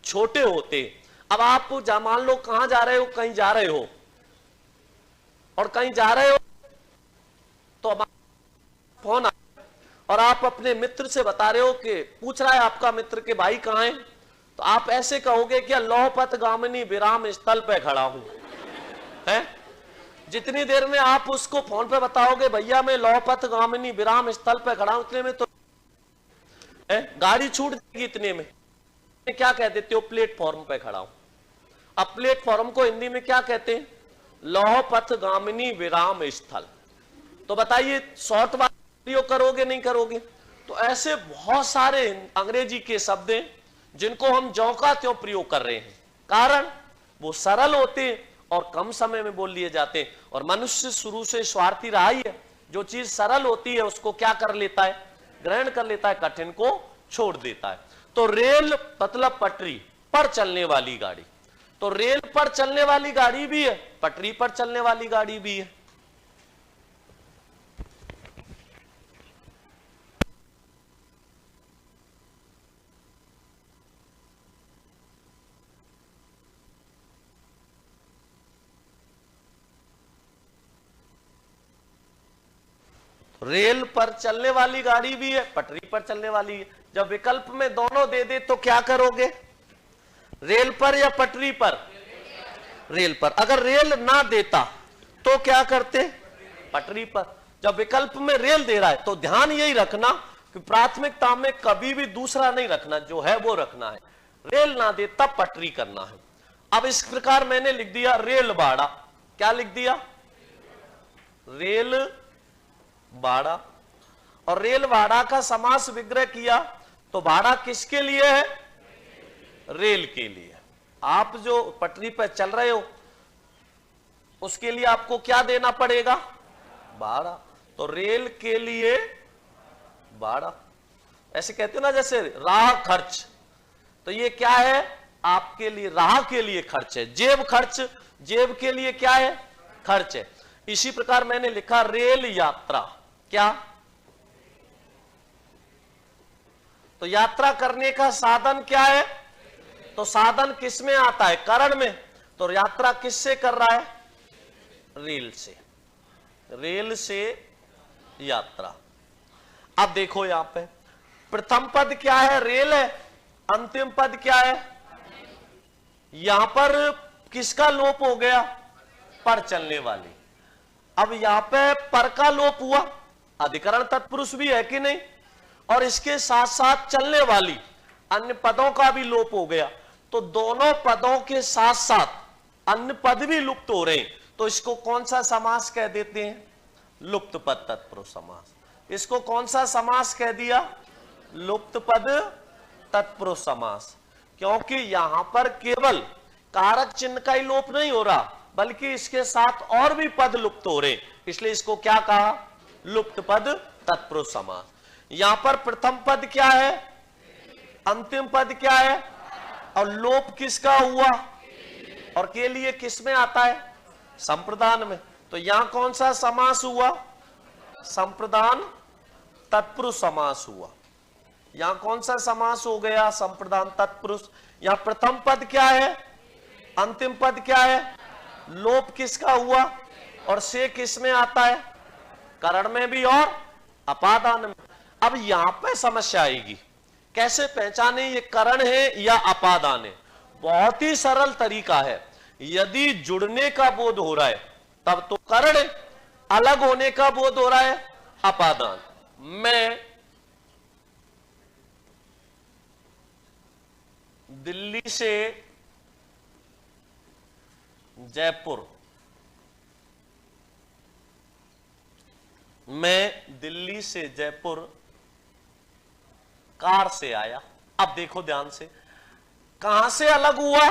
छोटे होते हैं। अब आप मान लो कहां जा रहे हो, कहीं जा रहे हो, और कहीं जा रहे हो तो फोन और आप अपने मित्र से बता रहे हो कि पूछ रहा है आपका मित्र के भाई कहां है, तो आप ऐसे कहोगे कि लौहपथ गामिनी विराम स्थल पे खड़ा हूं, है? जितनी देर में आप उसको फोन पे बताओगे भैया मैं लौहपथ गामिनी विराम स्थल पे खड़ा हूं, इतने में तो गाड़ी छूट जाएगी। इतने में क्या कह देते हो? प्लेटफॉर्म पे खड़ा हूं। अब प्लेटफॉर्म को हिंदी में क्या कहते हैं? लौहपथ गामिनी विराम स्थल। तो बताइए शॉर्ट वाला प्रयोग करोगे नहीं करोगे? तो ऐसे बहुत सारे अंग्रेजी के शब्द हैं जिनको हम ज्यों का त्यों प्रयोग कर रहे हैं, कारण वो सरल होते हैं और कम समय में बोल लिए जाते हैं। और मनुष्य शुरू से स्वार्थी रहा ही है, जो चीज सरल होती है उसको क्या कर लेता है? ग्रहण कर लेता है, कठिन को छोड़ देता है। तो रेल मतलब पटरी पर चलने वाली गाड़ी। तो रेल पर चलने वाली गाड़ी भी है, पटरी पर चलने वाली गाड़ी भी है। रेल पर चलने वाली गाड़ी भी है, पटरी पर चलने वाली है। जब विकल्प में दोनों दे दे तो क्या करोगे? रेल पर या पटरी पर? रेल पर। अगर रेल ना देता तो क्या करते? पटरी पर। जब विकल्प में रेल दे रहा है तो ध्यान यही रखना कि प्राथमिकता में कभी भी दूसरा नहीं रखना, जो है वो रखना है। रेल ना दे तब पटरी करना है। अब इस प्रकार मैंने लिख दिया रेल बाड़ा। क्या लिख दिया? रेल बाड़ा। और रेल बाड़ा का समास विग्रह किया तो बाड़ा किसके लिए है? रेल के लिए। आप जो पटरी पर चल रहे हो उसके लिए आपको क्या देना पड़ेगा? बाड़ा। तो रेल के लिए बाड़ा। ऐसे कहते हो ना, जैसे राह खर्च, तो ये क्या है? आपके लिए राह के लिए खर्च है। जेब खर्च, जेब के लिए क्या है? खर्च है। इसी प्रकार मैंने लिखा रेल यात्रा। क्या? तो यात्रा करने का साधन क्या है? तो साधन किस में आता है? करण में। तो यात्रा किससे कर रहा है? रेल से। रेल से यात्रा। अब देखो यहां पे प्रथम पद क्या है? रेल है। अंतिम पद क्या है? यहां पर किसका लोप हो गया? पर चलने वाली। अब यहां पे पर का लोप हुआ, अधिकरण तत्पुरुष भी है कि नहीं, और इसके साथ साथ चलने वाली अन्य पदों का भी लोप हो गया। तो दोनों पदों के साथ साथ अन्य पद भी लुप्त हो रहे हैं। तो इसको कौन सा समास कह देते हैं? लुप्त पद तत्पुरुष समास। इसको कौन सा समास कह दिया? लुप्त पद तत्पुरुष समास। क्योंकि यहां पर केवल कारक चिन्ह का ही लोप नहीं हो रहा, बल्कि इसके साथ और भी पद लुप्त हो रहे, इसलिए इसको क्या कहा? लुप्त पद तत्पुरुष समास। यहां पर प्रथम पद क्या है? अंतिम पद क्या है? और लोप किसका हुआ? और के लिए किस में आता है? संप्रदान में। तो यहां कौन सा समास हुआ? संप्रदान तत्पुरुष समास हुआ। यहां कौन सा समास हो गया? संप्रदान तत्पुरुष। यहां प्रथम पद क्या है? अंतिम पद क्या है? लोप किसका हुआ? और से किस में आता है? करण में भी और अपादान में। अब यहां पे समस्या आएगी, कैसे पहचाने ये करण है या अपादान है? बहुत ही सरल तरीका है। यदि जुड़ने का बोध हो रहा है तब तो करण है, अलग होने का बोध हो रहा है अपादान। मैं दिल्ली से जयपुर, मैं दिल्ली से जयपुर कार से आया। अब देखो ध्यान से, कहां से अलग हुआ?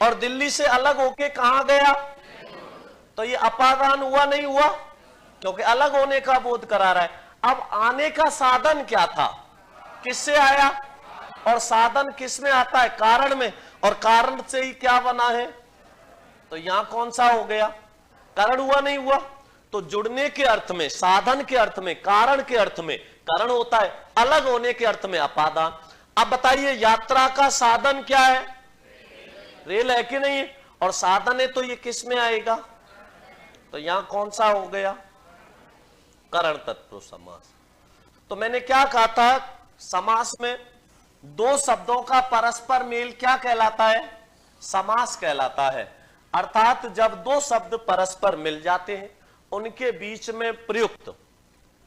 और दिल्ली से अलग होके कहां गया? तो ये अपादान हुआ नहीं हुआ? क्योंकि अलग होने का बोध करा रहा है। अब आने का साधन क्या था? किससे आया? और साधन किस में आता है? कारण में। और कारण से ही क्या बना है? तो यहां कौन सा हो गया? कारण हुआ नहीं हुआ? तो जुड़ने के अर्थ में, साधन के अर्थ में, कारण के अर्थ में कारण होता है, अलग होने के अर्थ में अपादान। अब बताइए यात्रा का साधन क्या है? रेल है कि नहीं है? और साधन है तो ये किस में आएगा? तो यहां कौन सा हो गया? करण तत्पुरुष समास। तो मैंने क्या कहा था, समास में दो शब्दों का परस्पर मेल क्या कहलाता है? समास कहलाता है। अर्थात जब दो शब्द परस्पर मिल जाते हैं, उनके बीच में प्रयुक्त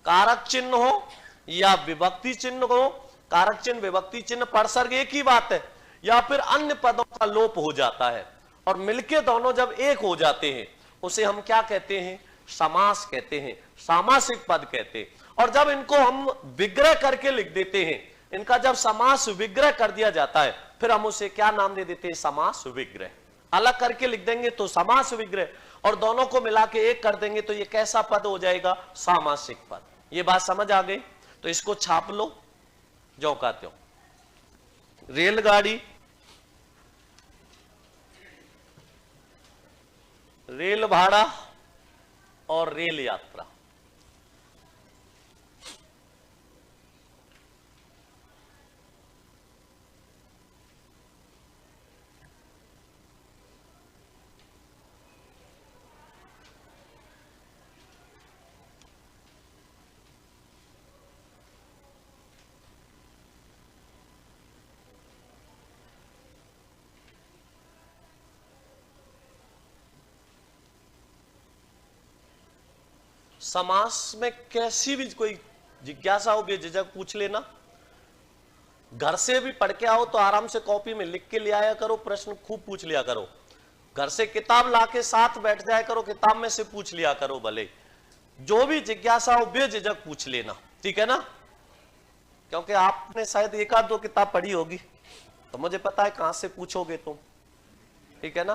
कारक चिन्ह हो या विभक्ति चिन्ह हो, कारक चिन्ह विभक्ति चिन्ह परसर्ग एक ही बात है, या फिर अन्य पदों का लोप हो जाता है और मिलके दोनों जब एक हो जाते हैं, उसे हम क्या कहते हैं? समास कहते हैं, सामासिक पद कहते हैं। और जब इनको हम विग्रह करके लिख देते हैं, इनका जब समास विग्रह कर दिया जाता है, फिर हम उसे क्या नाम दे देते हैं? समास विग्रह। अलग करके लिख देंगे तो समास विग्रह, और दोनों को मिला के एक कर देंगे तो ये कैसा पद हो जाएगा? सामासिक पद। ये बात समझ आ गई? तो इसको छाप लो जो का त्यों। रेलगाड़ी, रेल भाड़ा और रेल यात्रा। समास में कैसी भी कोई जिज्ञासा हो बेझिझक पूछ लेना। घर से भी पढ़ के आओ तो आराम से कॉपी में लिख के ले आया करो, प्रश्न खूब पूछ लिया करो। घर से किताब लाके साथ बैठ जाया करो, किताब में से पूछ लिया करो, भले जो भी जिज्ञासा हो बेझिझक पूछ लेना, ठीक है ना। क्योंकि आपने शायद एक आध दो किताब पढ़ी होगी, तो मुझे पता है कहां से पूछोगे तुम, ठीक है ना।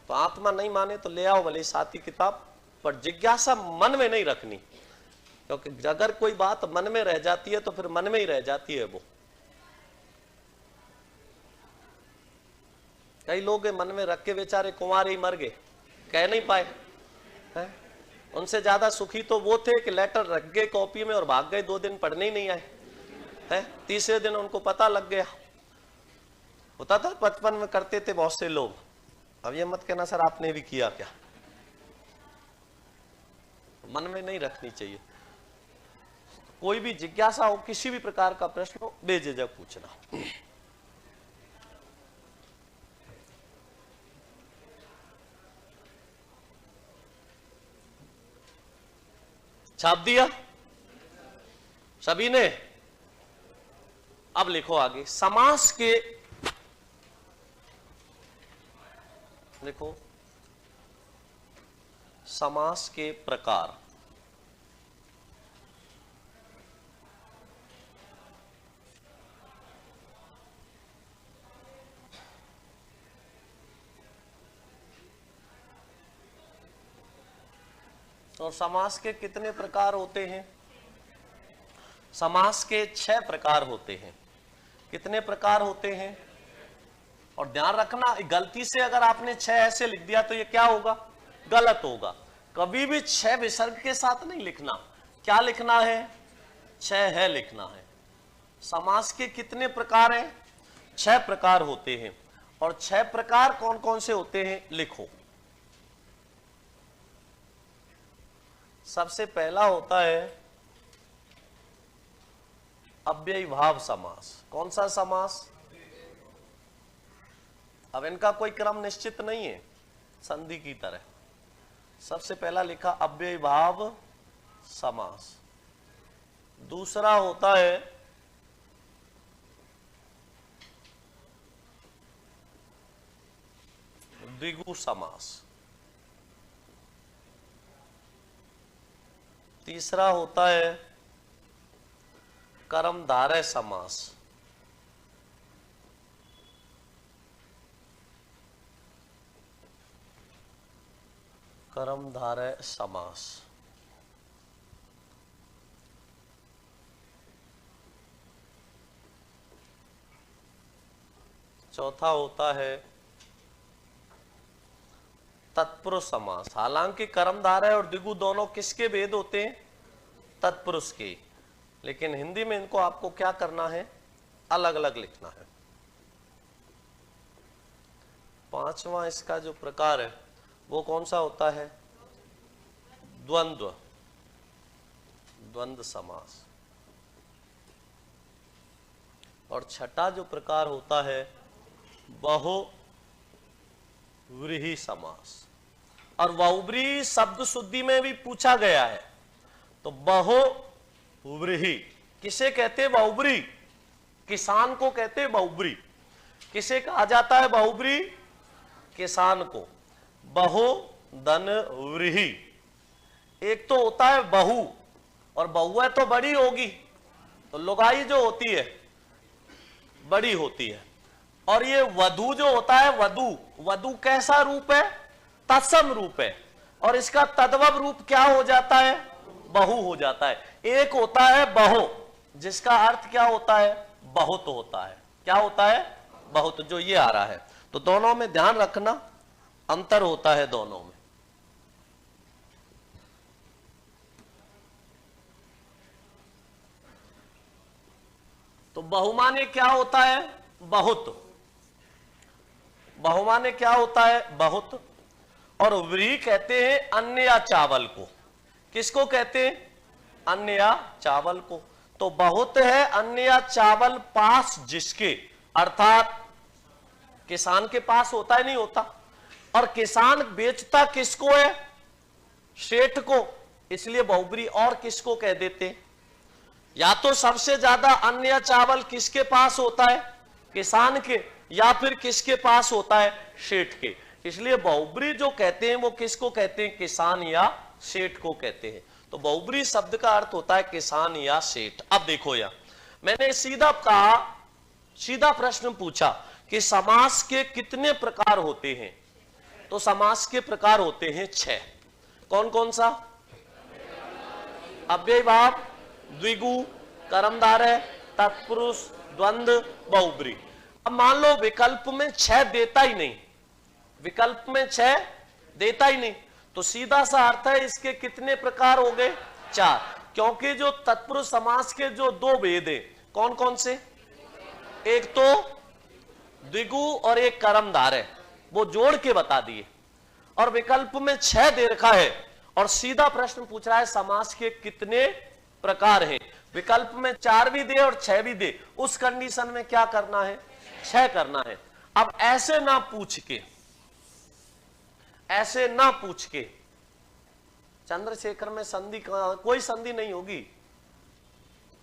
तो आत्मा नहीं माने तो ले आओ भले साथ ही किताब, पर जिज्ञासा मन में नहीं रखनी, क्योंकि अगर कोई बात मन में रह जाती है तो फिर मन में ही रह जाती है वो। कई लोग मन में रख के बेचारे कुंवारे ही मर गए, कह नहीं पाए हैं। उनसे ज्यादा सुखी तो वो थे कि लेटर रख गए कॉपी में और भाग गए, 2 दिन पढ़ने ही नहीं आए हैं। तीसरे दिन उनको पता लग गया। होता था बचपन में, करते थे बहुत से लोग। अब ये मत कहना सर आपने भी किया क्या, मन में नहीं रखनी चाहिए। कोई भी जिज्ञासा हो, किसी भी प्रकार का प्रश्न हो, बेझिझक पूछना। छाप दिया सभी ने। अब लिखो आगे, समास के, देखो समास के प्रकार। और समास के कितने प्रकार होते हैं? समास के 6 प्रकार होते हैं। कितने प्रकार होते हैं? और ध्यान रखना, गलती से अगर आपने 6 ऐसे लिख दिया तो ये क्या होगा? गलत होगा। कभी भी 6 विसर्ग के साथ नहीं लिखना। क्या लिखना है? 6 है लिखना है। समास के कितने प्रकार हैं? 6 प्रकार होते हैं। और 6 प्रकार कौन कौन से होते हैं लिखो। सबसे पहला होता है अव्ययीभाव समास। कौन सा समास? अब इनका कोई क्रम निश्चित नहीं है, संधि की तरह। सबसे पहला लिखा अव्ययीभाव समास। दूसरा होता है द्विगु समास। तीसरा होता है कर्मधारय समास। कर्मधारय समास। चौथा होता है तत्पुरुष समास। हालांकि कर्मधारय और द्विगु दोनों किसके भेद होते हैं? तत्पुरुष के। लेकिन हिंदी में इनको आपको क्या करना है? अलग अलग लिखना है। पांचवा इसका जो प्रकार है वो कौन सा होता है? द्वंद्व। द्वंद्व समास। और छठा जो प्रकार होता है बहुव्रीहि समास। और बहुव्रीहि शब्द शुद्धि में भी पूछा गया है। तो बहुव्रीहि किसे कहते? बहुव्रीहि। किसान को कहते बहुव्रीहि। किसे कहा जाता है बहुव्रीहि? किसान को। बहुधनव्रीहि। एक तो होता है बहु, और बहु तो बड़ी होगी, तो लुगाई जो होती है बड़ी होती है। और ये वधु जो होता है, वधु, वधु कैसा रूप है? तत्सम रूप है। और इसका तद्भव रूप क्या हो जाता है? बहु हो जाता है। एक होता है बहु, जिसका अर्थ क्या होता है? बहुत होता है। क्या होता है? बहुत, जो ये आ रहा है। तो दोनों में ध्यान रखना, अंतर होता है दोनों में। तो बहुमाने क्या होता है? बहुत। बहुमाने क्या होता है? बहुत। और व्रीहि कहते हैं अन्न या चावल को। किसको कहते हैं? अन्न या चावल को। तो बहुत है अन्न या चावल पास जिसके, अर्थात किसान के पास होता है, नहीं होता। और किसान बेचता किसको है? सेठ को। इसलिए बहुब्री। और किसको कह देते, या तो सबसे ज्यादा अन्न या चावल किसके पास होता है, किसान के, या फिर किसके पास होता है, सेठ के। इसलिए बहुब्री जो कहते हैं वो किसको कहते हैं, किसान या सेठ को कहते हैं। तो बहुब्री शब्द का अर्थ होता है किसान या सेठ। अब देखो यहां मैंने सीधा कहा, सीधा प्रश्न पूछा कि समास के कितने प्रकार होते हैं, तो समास के प्रकार होते हैं 6। कौन कौन सा, अव्ययीभाव, द्विगु, कर्मधारय, तत्पुरुष, द्वंद्व, बहुब्री। अब मान लो विकल्प में 6 देता ही नहीं, विकल्प में 6 देता ही नहीं, तो सीधा सा अर्थ है इसके कितने प्रकार हो गए, 4। क्योंकि जो तत्पुरुष समास के जो 2 भेद हैं, कौन कौन से, एक तो द्विगु और एक कर्मधारय, वो जोड़ के बता दिए, और विकल्प में 6 दे रखा है, और सीधा प्रश्न पूछ रहा है समास के कितने प्रकार हैं। विकल्प में 4 भी दे और 6 भी दे, उस कंडीशन में क्या करना है, 6 करना है। अब ऐसे ना पूछ के, ऐसे ना पूछ के, चंद्रशेखर में संधि कोई संधि नहीं होगी,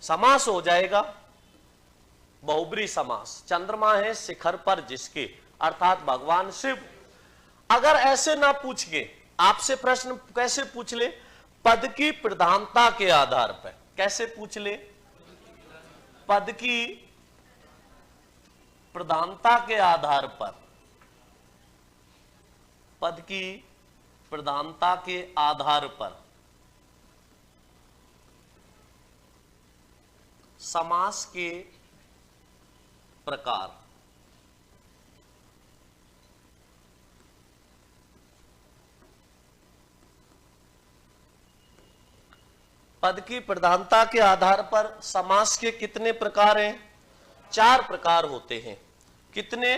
समास हो जाएगा बहुब्री समास। चंद्रमा है शिखर पर जिसके, अर्थात भगवान शिव। अगर ऐसे ना पूछ के आपसे प्रश्न कैसे पूछ ले, पद की प्रधानता के आधार पर कैसे पूछ ले, पद की प्रधानता के आधार पर, पद की प्रधानता के आधार पर समास के प्रकार, पद की प्रधानता के आधार पर समास के कितने प्रकार हैं, 4 प्रकार होते हैं। कितने,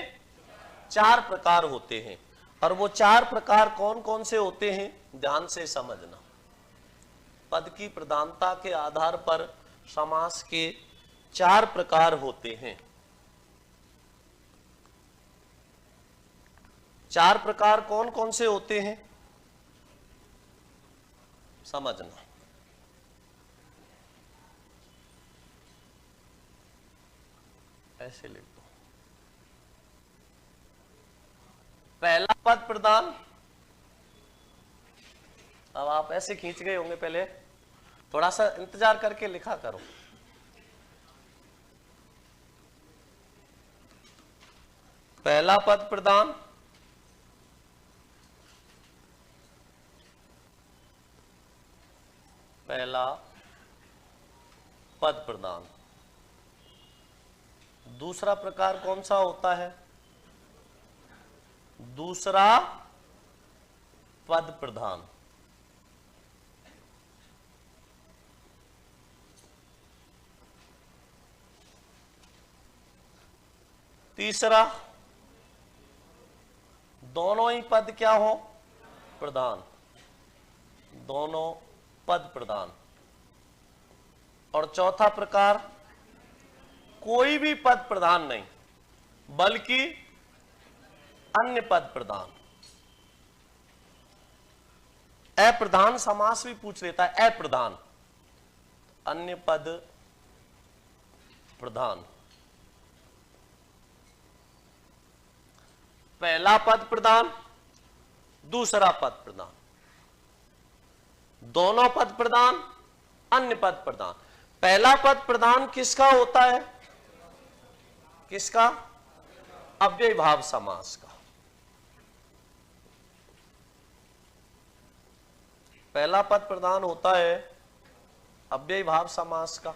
4 प्रकार होते हैं। और वो 4 प्रकार कौन कौन से होते हैं, ध्यान से समझना। पद की प्रधानता के आधार पर समास के 4 प्रकार होते हैं। 4 प्रकार कौन कौन से होते हैं, समझना। ऐसे लिख दो। पहला पद प्रधान, अब आप ऐसे खींच गए होंगे, पहले थोड़ा सा इंतजार करके लिखा करो। पहला पद प्रधान, पहला पद प्रधान। दूसरा प्रकार कौन सा होता है, दूसरा पद प्रधान। तीसरा, दोनों ही पद क्या हो, प्रधान, दोनों पद प्रधान। और चौथा प्रकार, कोई भी पद प्रधान नहीं बल्कि अन्य पद प्रधान। अप्रधान समास भी पूछ लेता है, अप्रधान, अन्य पद प्रधान। पहला पद प्रधान, दूसरा पद प्रधान, दोनों पद प्रधान, अन्य पद प्रधान। पहला पद प्रधान किसका होता है, किसका, अव्ययीभाव समास का। पहला पद प्रधान होता है अव्ययीभाव समास का।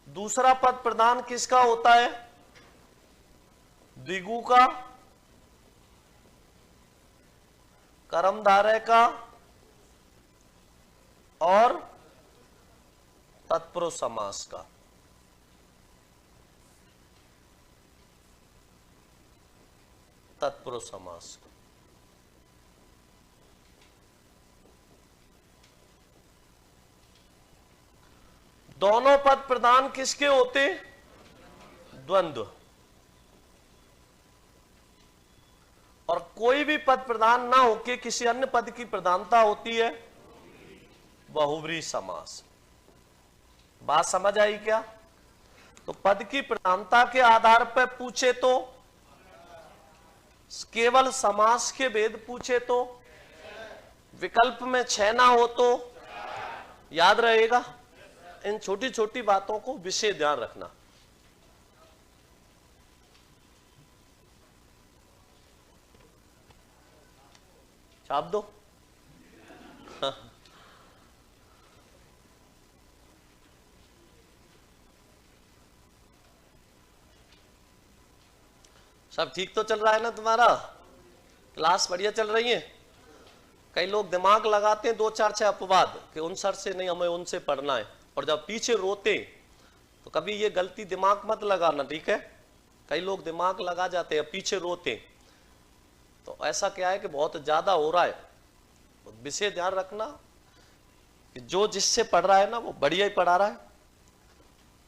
दूसरा पद प्रधान किसका होता है, द्विगु का, कर्मधारय का और तत्पुरुष समास का। तत्पुरुष समास का। दोनों पद प्रधान किसके होते, द्वंद्व। और कोई भी पद प्रधान ना होके किसी अन्य पद की प्रधानता होती है बहुव्रीहि समास। बात समझ आई क्या? तो पद की प्रधानता के आधार पर पूछे तो, केवल समास के भेद पूछे तो, विकल्प में 6 ना हो तो, याद रहेगा। इन छोटी छोटी बातों को विशेष ध्यान रखना। छाप दो। सब ठीक तो चल रहा है ना तुम्हारा? क्लास बढ़िया चल रही है? कई लोग दिमाग लगाते हैं 2-4-6 अपवाद कि उन सर से नहीं, हमें उनसे पढ़ना है, और जब पीछे रोते तो कभी ये गलती दिमाग मत लगाना, ठीक है? कई लोग दिमाग लगा जाते हैं, पीछे रोते, तो ऐसा क्या है कि बहुत ज्यादा हो रहा है। विशेष ध्यान रखना कि जो जिससे पढ़ रहा है ना वो बढ़िया ही पढ़ा रहा है।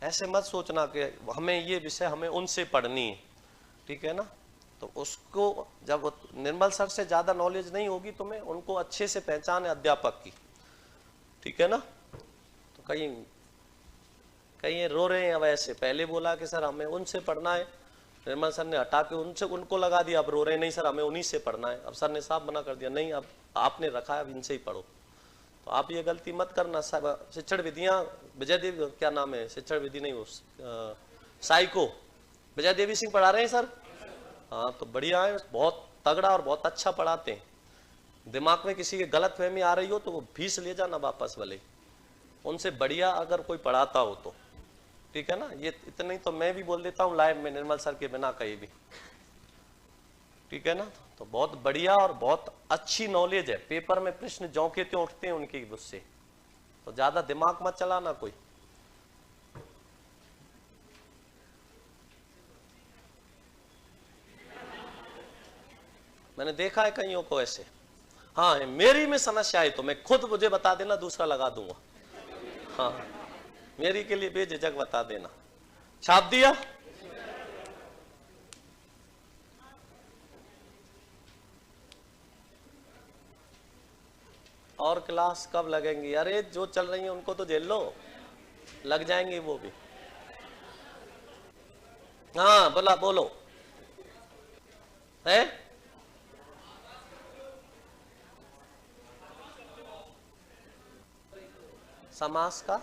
ऐसे मत सोचना कि हमें ये विषय हमें उनसे पढ़नी है, ठीक है ना? तो उसको जब निर्मल सर से ज्यादा नॉलेज नहीं होगी तुम्हें, उनको अच्छे से पहचान है अध्यापक की, ठीक है ना? तो कहीं रो रहे हैं। अब ऐसे पहले बोला कि सर हमें उनसे पढ़ना है, निर्मल सर ने हटा के उनसे उनको लगा दिया, अब रो रहे नहीं सर हमें उन्हीं से पढ़ना है। अब सर ने साफ मना कर दिया, नहीं अब आपने रखा है, अब इनसे ही पढ़ो। तो आप ये गलती मत करना। शिक्षण विधियां, विजय देवी, क्या नाम है, शिक्षण विधि नहीं हो, साइको विजय देवी सिंह पढ़ा रहे हैं सर। हाँ तो बढ़िया है, बहुत तगड़ा और बहुत अच्छा पढ़ाते हैं। दिमाग में किसी की गलत फहमी आ रही हो तो वो फीस ले जाना वापस, भले उनसे बढ़िया अगर कोई पढ़ाता हो तो, ठीक है ना? ये इतना ही तो मैं भी बोल देता हूँ लाइव में निर्मल सर के बिना कहीं भी, ठीक है ना? तो बहुत बढ़िया और बहुत अच्छी नॉलेज है। पेपर में प्रश्न जौके त्यों उठते हैं उनकी उससे, तो ज्यादा दिमाग मत चलाना कोई। मैंने देखा है कईयों को ऐसे। हाँ है, मेरी में समस्या है तो मैं खुद, मुझे बता देना, दूसरा लगा दूंगा। हाँ मेरी के लिए बेझिझक बता देना। छाप दिया? और क्लास कब लगेंगी? अरे जो चल रही है उनको तो झेल लो, लग जाएंगी वो भी। हाँ बोला, बोलो है। समास का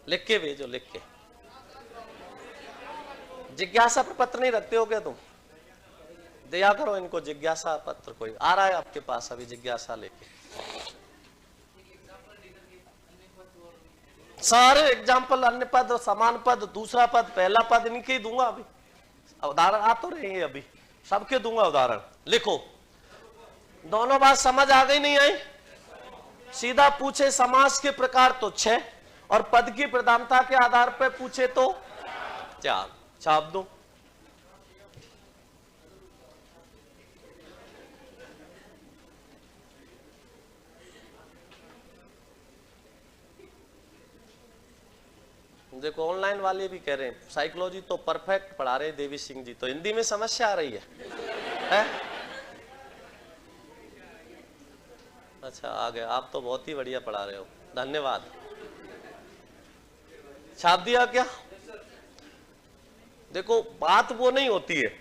लिख के भेजो, लिख के। जिज्ञासा पत्र नहीं रखते हो क्या तुम? दिया करो इनको जिज्ञासा पत्र। कोई आ रहा है आपके पास अभी जिज्ञासा लेके? सारे एग्जाम्पल, अन्य पद, समान पद, दूसरा पद, पहला पद, इनके दूंगा अभी। उदाहरण आ तो रहे हैं अभी, सबके दूंगा उदाहरण। लिखो। दोनों बात समझ आ गई नहीं आई? सीधा पूछे समास के प्रकार तो 6 और पद की प्रधानता के आधार पर पूछे तो 4। छाप दो। देखो ऑनलाइन वाले भी कह रहे हैं साइकोलॉजी तो परफेक्ट पढ़ा रहे हैं देवी सिंह जी, तो हिंदी में समस्या आ रही है? अच्छा आ गया, आप तो बहुत ही बढ़िया पढ़ा रहे हो, धन्यवाद। छाप दिया क्या? देखो बात वो नहीं होती है,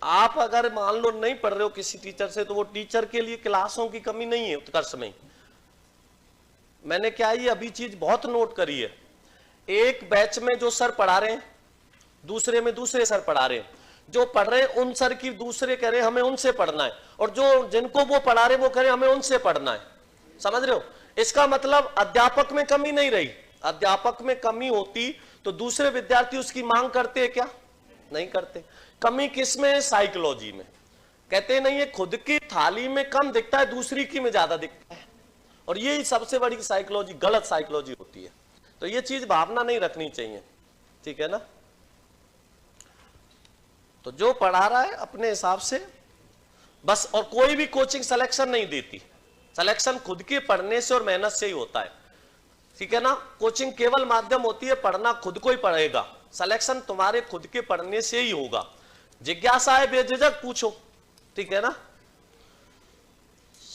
आप अगर मान लो नहीं पढ़ रहे हो किसी टीचर से, तो वो टीचर के लिए क्लासों की कमी नहीं है उत्कर्ष में। मैंने क्या ये अभी चीज बहुत नोट करी है, एक बैच में जो सर पढ़ा रहे हैं, दूसरे में दूसरे सर पढ़ा रहे हैं, जो पढ़ रहे हैं उन सर की दूसरे कह रहे हैं हमें उनसे पढ़ना है, और जो जिनको वो पढ़ा रहे हैं वो कह रहे हैं हमें उनसे पढ़ना है। समझ रहे हो? इसका मतलब अध्यापक में कमी नहीं रही। अध्यापक में कमी होती तो दूसरे विद्यार्थी उसकी मांग करते हैं क्या? नहीं करते। कमी किसमें है? साइकोलॉजी में। कहते नहीं है खुद की थाली में कम दिखता है, दूसरी की में ज्यादा दिखता है, और ये सबसे बड़ी साइकोलॉजी, गलत साइकोलॉजी होती है। तो ये चीज भावना नहीं रखनी चाहिए, ठीक है ना? तो जो पढ़ा रहा है अपने हिसाब से बस, और कोई भी कोचिंग सिलेक्शन नहीं देती। सिलेक्शन खुद के पढ़ने से और मेहनत से ही होता है, ठीक है ना? कोचिंग केवल माध्यम होती है, पढ़ना खुद को ही पढ़ेगा। सिलेक्शन तुम्हारे खुद के पढ़ने से ही होगा। जिज्ञासा है, बेझिझक पूछो, ठीक है ना?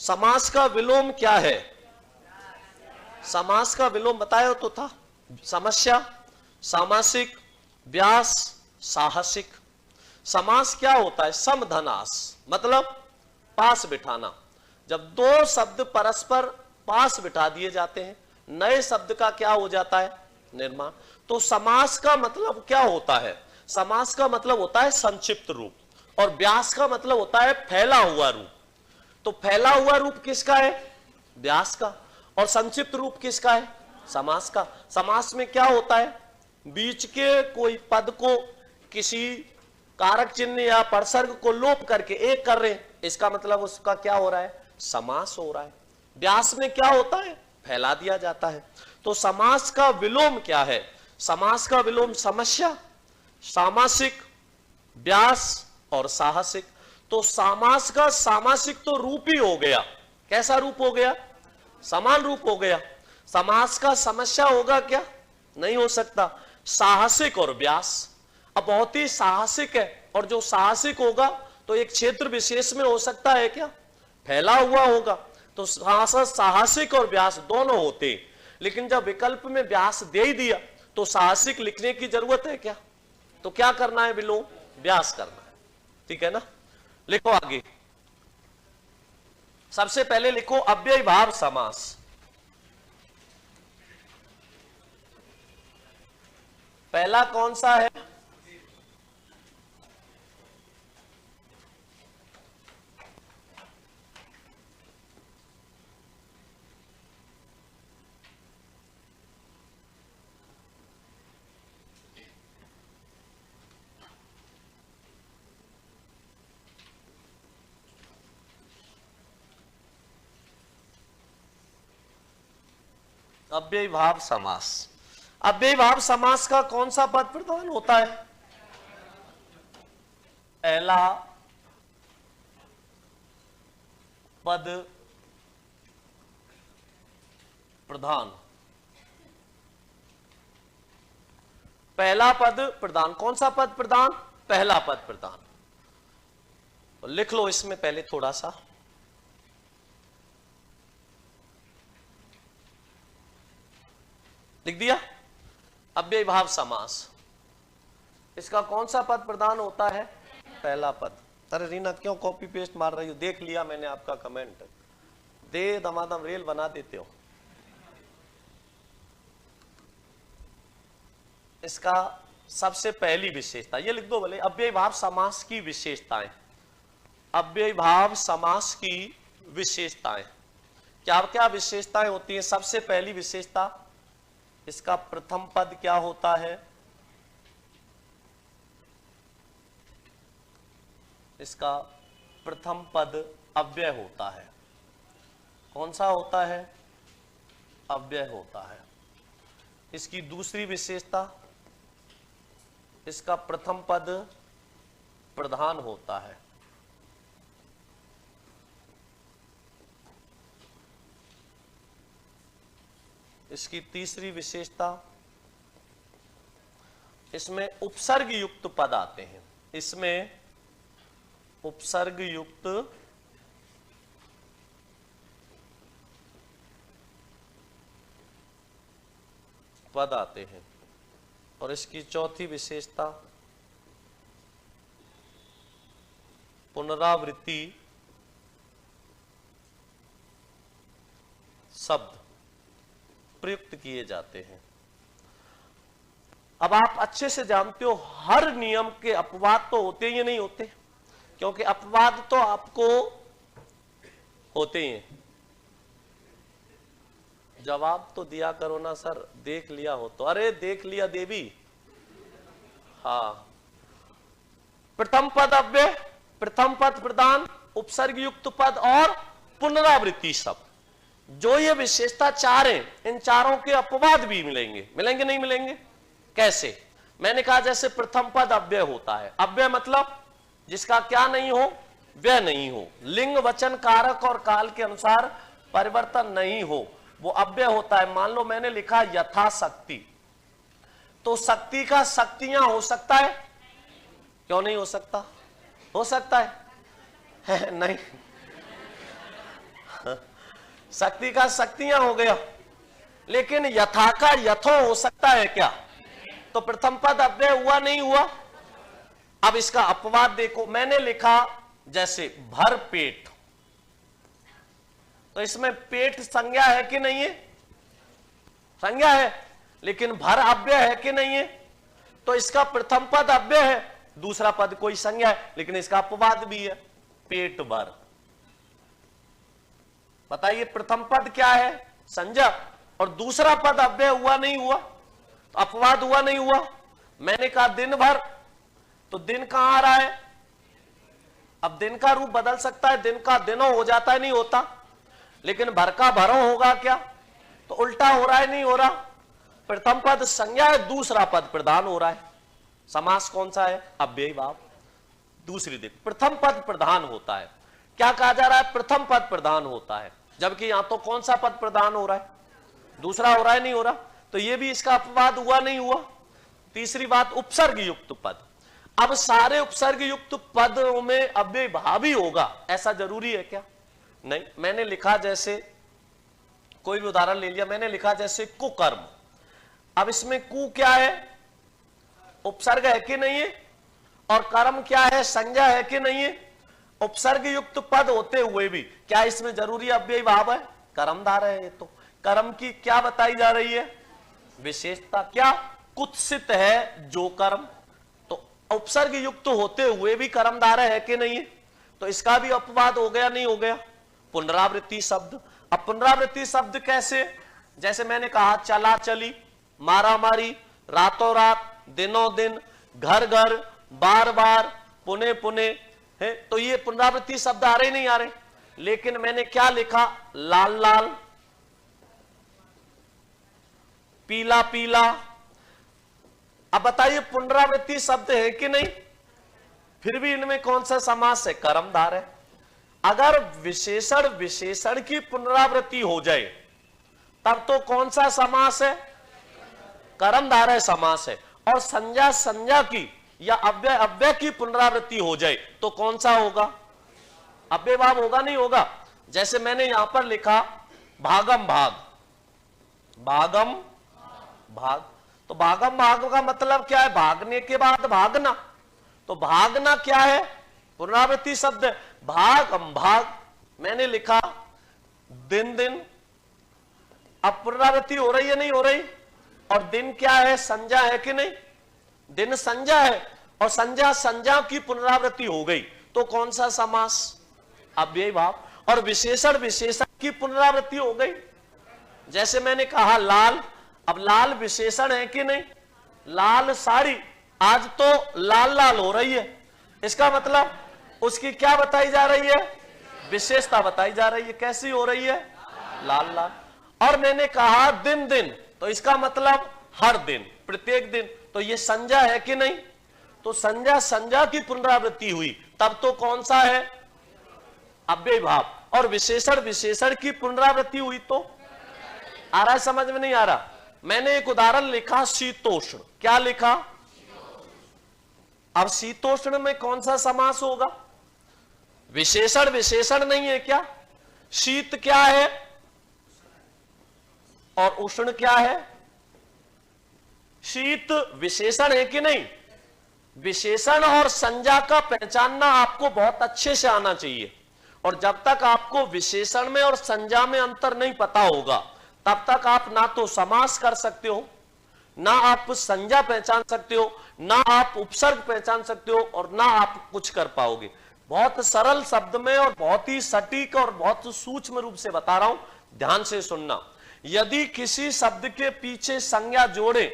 समास का विलोम क्या है? समास का विलोम बताया तो था, समस्या, सामासिक, व्यास, साहसिक। समास क्या होता है? समधनास, मतलब पास बिठाना। जब दो शब्द परस्पर पास बिठा दिए जाते हैं, नए शब्द का क्या हो जाता है? निर्माण। तो समास का मतलब क्या होता है? समास का मतलब होता है संक्षिप्त रूप, और व्यास का मतलब होता है फैला हुआ रूप। तो फैला हुआ रूप किसका है? व्यास का। और संक्षिप्त रूप किसका है? समास का। समास में क्या होता है? बीच के कोई पद को किसी कारक चिन्ह या परसर्ग को लोप करके एक कर रहे हैं, इसका मतलब उसका क्या हो रहा है? समास हो रहा है। व्यास में क्या होता है? फैला दिया जाता है। तो समास का विलोम क्या है? समास का विलोम समस्या, सामासिक, व्यास और साहसिक। तो समास का सामासिक तो रूप ही हो गया। कैसा रूप हो गया? समान रूप हो गया। समास का समस्या होगा क्या? नहीं हो सकता। साहसिक और व्यास, अब बहुत ही साहसिक है, और जो साहसिक होगा तो एक क्षेत्र विशेष में हो सकता है क्या? फैला हुआ होगा। तो साहसिक और व्यास दोनों होते, लेकिन जब विकल्प में व्यास दे ही दिया तो साहसिक लिखने की जरूरत है क्या? तो क्या करना है? विलोम, व्यास करना है। ठीक है ना? लिखो आगे। सबसे पहले लिखो अव्ययी भाव समास। पहला कौन सा है? अव्ययी भाव समास। अव्ययी भाव समास का कौन सा पद प्रधान होता है? पहला पद प्रधान। पहला पद प्रधान। कौन सा पद प्रधान? पहला पद प्रधान। तो लिख लो इसमें पहले थोड़ा सा। लिख दिया? अव्ययी भाव समास, इसका कौन सा पद प्रधान होता है? पहला पद। अरे रीना क्यों कॉपी पेस्ट मार रही हो? देख लिया मैंने आपका कमेंट, दे दमादम रेल बना देते हो। इसका सबसे पहली विशेषता ये लिख दो भले, अव्ययी भाव समास की विशेषताएं। अव्ययी भाव समास की विशेषताएं क्या क्या विशेषताएं होती हैं? सबसे पहली विशेषता, इसका प्रथम पद क्या होता है? इसका प्रथम पद अव्यय होता है। कौन सा होता है? अव्यय होता है। इसकी दूसरी विशेषता, इसका प्रथम पद प्रधान होता है। इसकी तीसरी विशेषता, इसमें उपसर्ग युक्त पद आते हैं। इसमें उपसर्ग युक्त पद आते हैं। और इसकी चौथी विशेषता, पुनरावृत्ति शब्द प्रयुक्त किए जाते हैं। अब आप अच्छे से जानते हो हर नियम के अपवाद तो होते ही नहीं होते, क्योंकि अपवाद तो आपको होते ही हैं। जवाब तो दिया करो ना सर, देख लिया हो तो। अरे देख लिया देवी। हाँ, प्रथम पद अव्यय, प्रथम पद प्रधान, उपसर्ग युक्त पद और पुनरावृत्ति शब्द, जो ये विशेषता चार हैं, इन चारों के अपवाद भी मिलेंगे। मिलेंगे नहीं मिलेंगे? कैसे? मैंने कहा जैसे प्रथम पद अव्यय होता है। अव्यय मतलब जिसका क्या नहीं हो? व्यय नहीं हो, लिंग वचन कारक और काल के अनुसार परिवर्तन नहीं हो, वो अव्यय होता है। मान लो मैंने लिखा यथाशक्ति, तो शक्ति का शक्तियां हो सकता है? क्यों नहीं हो सकता? हो सकता है नहीं? शक्ति का शक्तियां हो गया, लेकिन यथा का यथो हो सकता है क्या? तो प्रथम पद अव्यय हुआ नहीं हुआ। अब इसका अपवाद देखो, मैंने लिखा जैसे भर पेट, तो इसमें पेट संज्ञा है कि नहीं है? संज्ञा है, लेकिन भर अव्यय है कि नहीं है? तो इसका प्रथम पद अव्यय है, दूसरा पद कोई संज्ञा है, लेकिन इसका अपवाद भी है, पेट भर। बताइए प्रथम पद क्या है? संज्ञा, और दूसरा पद अव्यय हुआ नहीं हुआ? तो अपवाद हुआ नहीं हुआ। मैंने कहा दिन भर, तो दिन कहां आ रहा है? अब दिन का रूप बदल सकता है, दिन का दिनों हो जाता है, नहीं होता, लेकिन भर का भरों होगा क्या? तो उल्टा हो रहा है, नहीं हो रहा। प्रथम पद संज्ञा है, दूसरा पद प्रधान हो रहा है। समास कौन सा है? अव्ययी भाव। दूसरी देख, प्रथम पद प्रधान होता है। क्या कहा जा रहा है? प्रथम पद प्रधान होता है, जबकि यहां तो कौन सा पद प्रधान हो रहा है? दूसरा हो रहा है, नहीं हो रहा। तो ये भी इसका अपवाद हुआ नहीं हुआ। तीसरी बात, उपसर्ग युक्त पद। अब सारे उपसर्ग युक्त पदों में अव्ययी भाव ही होगा, ऐसा जरूरी है क्या? नहीं। मैंने लिखा जैसे, कोई भी उदाहरण ले लिया, मैंने लिखा जैसे कुकर्म। अब इसमें कु क्या है? उपसर्ग है कि नहीं है? और कर्म क्या है? संज्ञा है कि नहीं है? उपसर्ग युक्त पद होते हुए भी क्या इसमें जरूरी अव्ययी भाव है? कर्मधारय है। ये तो कर्म की क्या बताई जा रही है? विशेषता। क्या? कुत्सित है जो कर्म, तो उपसर्ग युक्त होते हुए भी कर्मधारय है कि नहीं है? तो इसका भी अपवाद हो गया, नहीं हो गया? पुनरावृत्ति शब्द। अब पुनरावृत्ति शब्द कैसे? जैसे मैंने कहा चला चली, मारा मारी, रातों रात, दिनों दिन, घर घर, बार बार, पुणे पुणे है। तो ये पुनरावृत्ति शब्द आ रहे नहीं आ रहे? लेकिन मैंने क्या लिखा? लाल लाल, पीला पीला। अब बताइए पुनरावृत्ति शब्द है कि नहीं? फिर भी इनमें कौन सा समास है? कर्मधार है। अगर विशेषण विशेषण की पुनरावृत्ति हो जाए तब तो कौन सा समास है? कर्मधारय समास है। और संज्ञा संज्ञा की या अव्यय अव्यय की पुनरावृत्ति हो जाए तो कौन सा होगा? अव्यय भाव होगा, नहीं होगा? जैसे मैंने यहां पर लिखा भागम भाग, भागम भाग, तो भागम भाग का मतलब क्या है? भागने के बाद भागना। तो भागना क्या है? पुनरावृत्ति शब्द है। भागम भाग, मैंने लिखा दिन दिन। अब पुनरावृत्ति हो रही है, नहीं हो रही? और दिन क्या है? संज्ञा है कि नहीं? दिन संज्ञा है, और संज्ञा संज्ञा की पुनरावृत्ति हो गई तो कौन सा समास? अव्ययी भाव। और विशेषण विशेषण की पुनरावृत्ति हो गई, जैसे मैंने कहा लाल। अब लाल विशेषण है कि नहीं? लाल साड़ी, आज तो लाल लाल हो रही है, इसका मतलब उसकी क्या बताई जा रही है? विशेषता बताई जा रही है। कैसी हो रही है? लाल लाल। और मैंने कहा दिन दिन, तो इसका मतलब हर दिन, प्रत्येक दिन, तो ये संज्ञा है कि नहीं? तो संज्ञा संज्ञा की पुनरावृत्ति हुई, तब तो कौन सा है? अव्ययी भाव। और विशेषण विशेषण की पुनरावृत्ति हुई तो आ रहा है? समझ में नहीं आ रहा? मैंने एक उदाहरण लिखा शीतोष्ण। क्या लिखा? अब शीतोष्ण में कौन सा समास होगा? विशेषण विशेषण नहीं है क्या? शीत क्या है और उष्ण क्या है? शीत विशेषण है कि नहीं? विशेषण और संज्ञा का पहचानना आपको बहुत अच्छे से आना चाहिए। और जब तक आपको विशेषण में और संज्ञा में अंतर नहीं पता होगा तब तक आप ना तो समास कर सकते हो, ना आप संज्ञा पहचान सकते हो, ना आप उपसर्ग पहचान सकते हो, और ना आप कुछ कर पाओगे। बहुत सरल शब्द में और बहुत ही सटीक और बहुत सूक्ष्म रूप से बता रहा हूं, ध्यान से सुनना। यदि किसी शब्द के पीछे संज्ञा जोड़े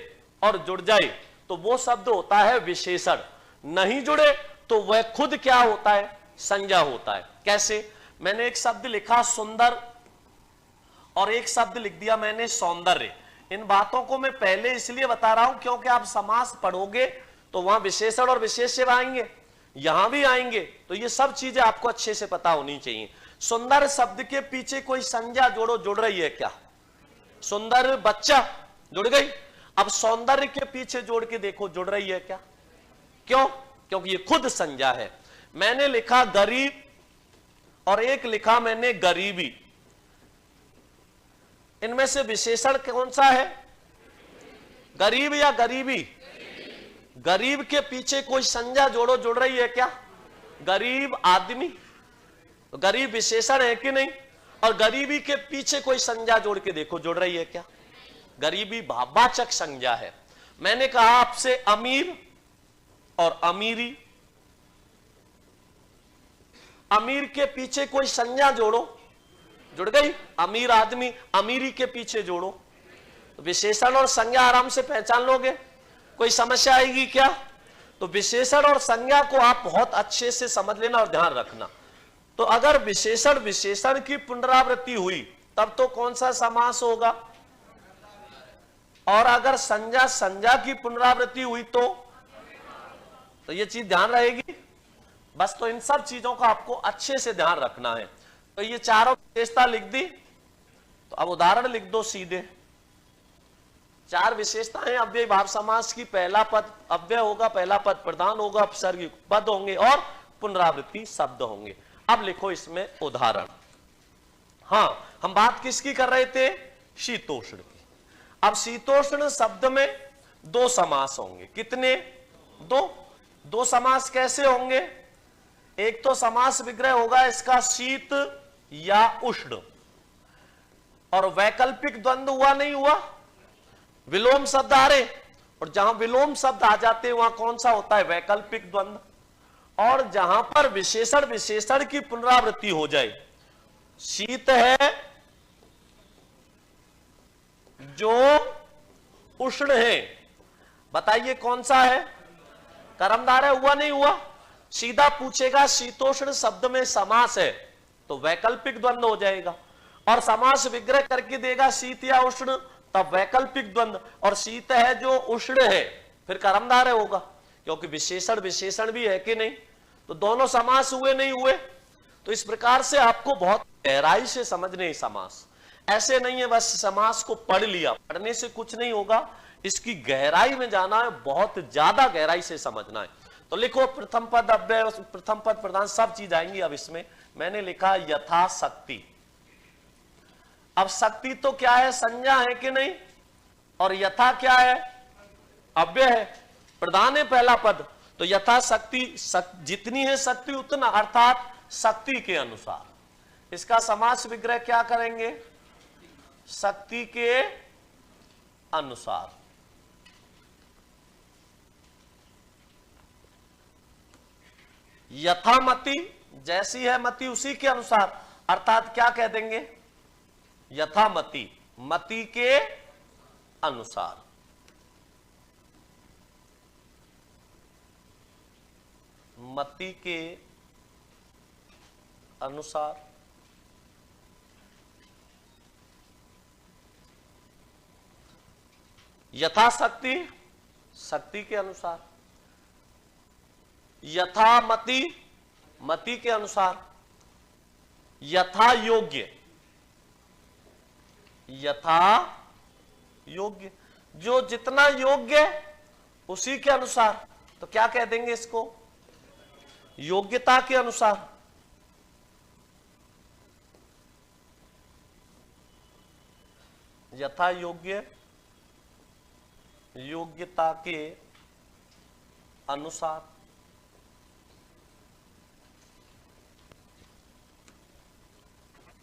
और जुड़ जाए तो वो शब्द होता है विशेषण, नहीं जुड़े तो वह खुद क्या होता है? संज्ञा होता है। कैसे? मैंने एक शब्द लिखा सुंदर और एक शब्द लिख दिया मैंने सौंदर्य। इन बातों को मैं पहले इसलिए बता रहा हूं क्योंकि आप समास पढ़ोगे तो वहां विशेषण और विशेष्य आएंगे, यहां भी आएंगे, तो ये सब चीजें आपको अच्छे से पता होनी चाहिए। सुंदर शब्द के पीछे कोई संज्ञा जोड़ो, जुड़ रही है क्या? सुंदर बच्चा जुड़ गई। अब सौंदर्य के पीछे जोड़ के देखो, जुड़ रही है क्या? क्यों? क्योंकि ये खुद संज्ञा है। मैंने लिखा गरीब और एक लिखा मैंने गरीबी, इनमें से विशेषण कौन सा है? गरीब या गरीबी? गरीब के पीछे कोई संज्ञा जोड़ो, जुड़ रही है क्या? गरीब आदमी, गरीब विशेषण है कि नहीं? और गरीबी के पीछे कोई संज्ञा जोड़ के देखो, जुड़ रही है क्या? गरीबी भाववाचक संज्ञा है। मैंने कहा आपसे अमीर और अमीरी, अमीर के पीछे कोई संज्ञा जोड़ो, जुड़ गई। अमीर आदमी, अमीरी के पीछे जोड़ो, विशेषण और संज्ञा आराम से पहचान लोगे। कोई समस्या आएगी क्या? तो विशेषण और संज्ञा को आप बहुत अच्छे से समझ लेना और ध्यान रखना। तो अगर विशेषण विशेषण की पुनरावृत्ति हुई तब तो कौन सा समास होगा? और अगर संज्ञा संज्ञा की पुनरावृत्ति हुई तो ये चीज ध्यान रहेगी बस। तो इन सब चीजों का आपको अच्छे से ध्यान रखना है। तो ये चारों विशेषता लिख दी, तो अब उदाहरण लिख दो सीधे। चार विशेषताएं अव्ययी भाव समास की। पहला पद अव्यय होगा, पहला पद प्रधान होगा, उपसर्ग पद होंगे और पुनरावृत्ति शब्द होंगे। अब लिखो इसमें उदाहरण। हां, हम बात किसकी कर रहे थे? शीतोष्ण की। अब शीतोष्ण शब्द में दो समास होंगे। कितने? दो समास कैसे होंगे? एक तो समास विग्रह होगा इसका शीत या उष्ण, और वैकल्पिक द्वंद्व हुआ नहीं हुआ, विलोम शब्द आ रहे, और जहां विलोम शब्द आ जाते हैं वहां कौन सा होता है? वैकल्पिक द्वंद्व। और जहां पर विशेषण विशेषण की पुनरावृत्ति हो जाए, शीत है जो उष्ण है, बताइए कौन सा है? कर्मधारय हुआ नहीं हुआ? सीधा पूछेगा शीतोष्ण शब्द में समास है तो वैकल्पिक द्वंद्व हो जाएगा, और समास विग्रह करके देगा शीत या उष्ण तब वैकल्पिक द्वंद्व, और शीत है जो उष्ण है फिर कर्मधारय होगा, क्योंकि विशेषण विशेषण भी है कि नहीं। तो दोनों समास हुए नहीं हुए? तो इस प्रकार से आपको बहुत गहराई से समझने समास, ऐसे नहीं है बस समास को पढ़ लिया, पढ़ने से कुछ नहीं होगा, इसकी गहराई में जाना है, बहुत ज्यादा गहराई से समझना है। तो लिखो प्रथम पद अव्यय, प्रथम पद प्रधान, सब चीज आएंगी। अब इसमें मैंने लिखा यथाशक्ति। अब शक्ति तो क्या है? संज्ञा है कि नहीं? और यथा क्या है? अव्यय है। प्रधान है पहला पद, तो यथाशक्ति, जितनी है शक्ति उतना, अर्थात शक्ति के अनुसार। इसका समास विग्रह क्या करेंगे? शक्ति के अनुसार। यथामति, जैसी है मति उसी के अनुसार, अर्थात क्या कह देंगे? यथामति, मति के अनुसार। मति के अनुसार। यथाशक्ति, शक्ति के अनुसार। यथामति, मति के अनुसार। यथा योग्य, यथा योग्य, जो जितना योग्य उसी के अनुसार, तो क्या कह देंगे इसको? योग्यता के अनुसार। यथा योग्य, योग्यता के अनुसार।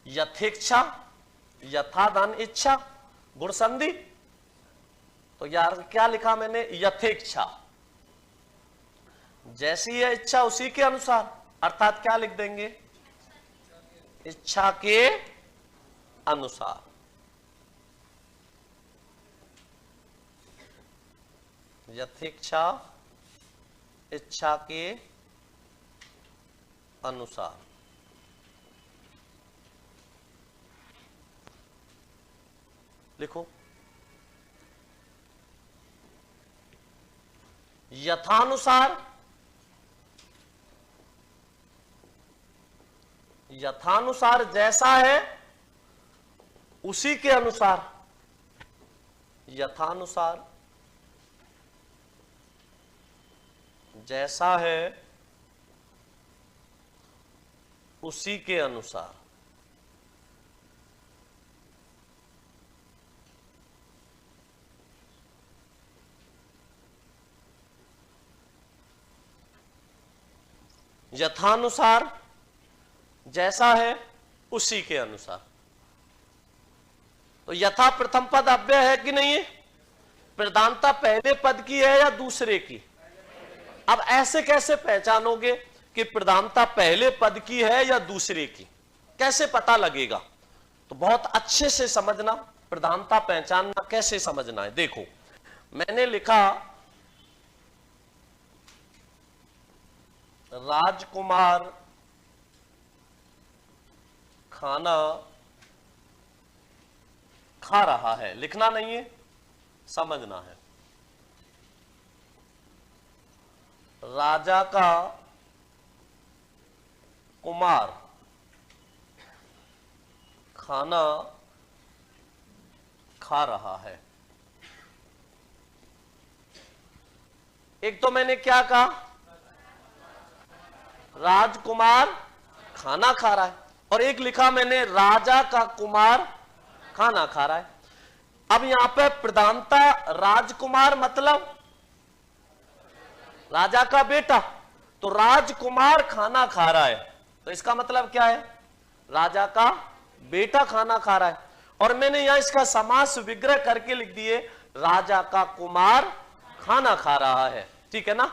यथेच्छा, यथा धन इच्छा, गुण संधि। तो यार क्या लिखा मैंने? यथेच्छा, जैसी है इच्छा उसी के अनुसार, अर्थात क्या लिख देंगे? इच्छा के अनुसार। यथेच्छा, इच्छा के अनुसार। लिखो यथानुसार, यथानुसार जैसा है उसी के अनुसार। यथानुसार जैसा है उसी के अनुसार। यथानुसार, जैसा है उसी के अनुसार। तो यथा प्रथम पद अव्यय है कि नहीं है? प्रधानता पहले पद की है या दूसरे की? अब ऐसे कैसे पहचानोगे कि प्रधानता पहले पद की है या दूसरे की? कैसे पता लगेगा? तो बहुत अच्छे से समझना, प्रधानता पहचानना कैसे समझना है। देखो, मैंने लिखा राजकुमार खाना खा रहा है, लिखना नहीं है, समझना है। राजा का कुमार खाना खा रहा है। एक तो मैंने क्या कहा, राजकुमार खाना खा रहा है, और एक लिखा मैंने राजा का कुमार खाना खा रहा है। अब यहां पे प्रधानता राजकुमार मतलब राजा का बेटा, तो राजकुमार खाना खा रहा है, तो इसका मतलब क्या है? राजा का बेटा खाना खा रहा है। और मैंने यहां इसका समास विग्रह करके लिख दिए, राजा का कुमार खाना खा रहा है, ठीक है ना?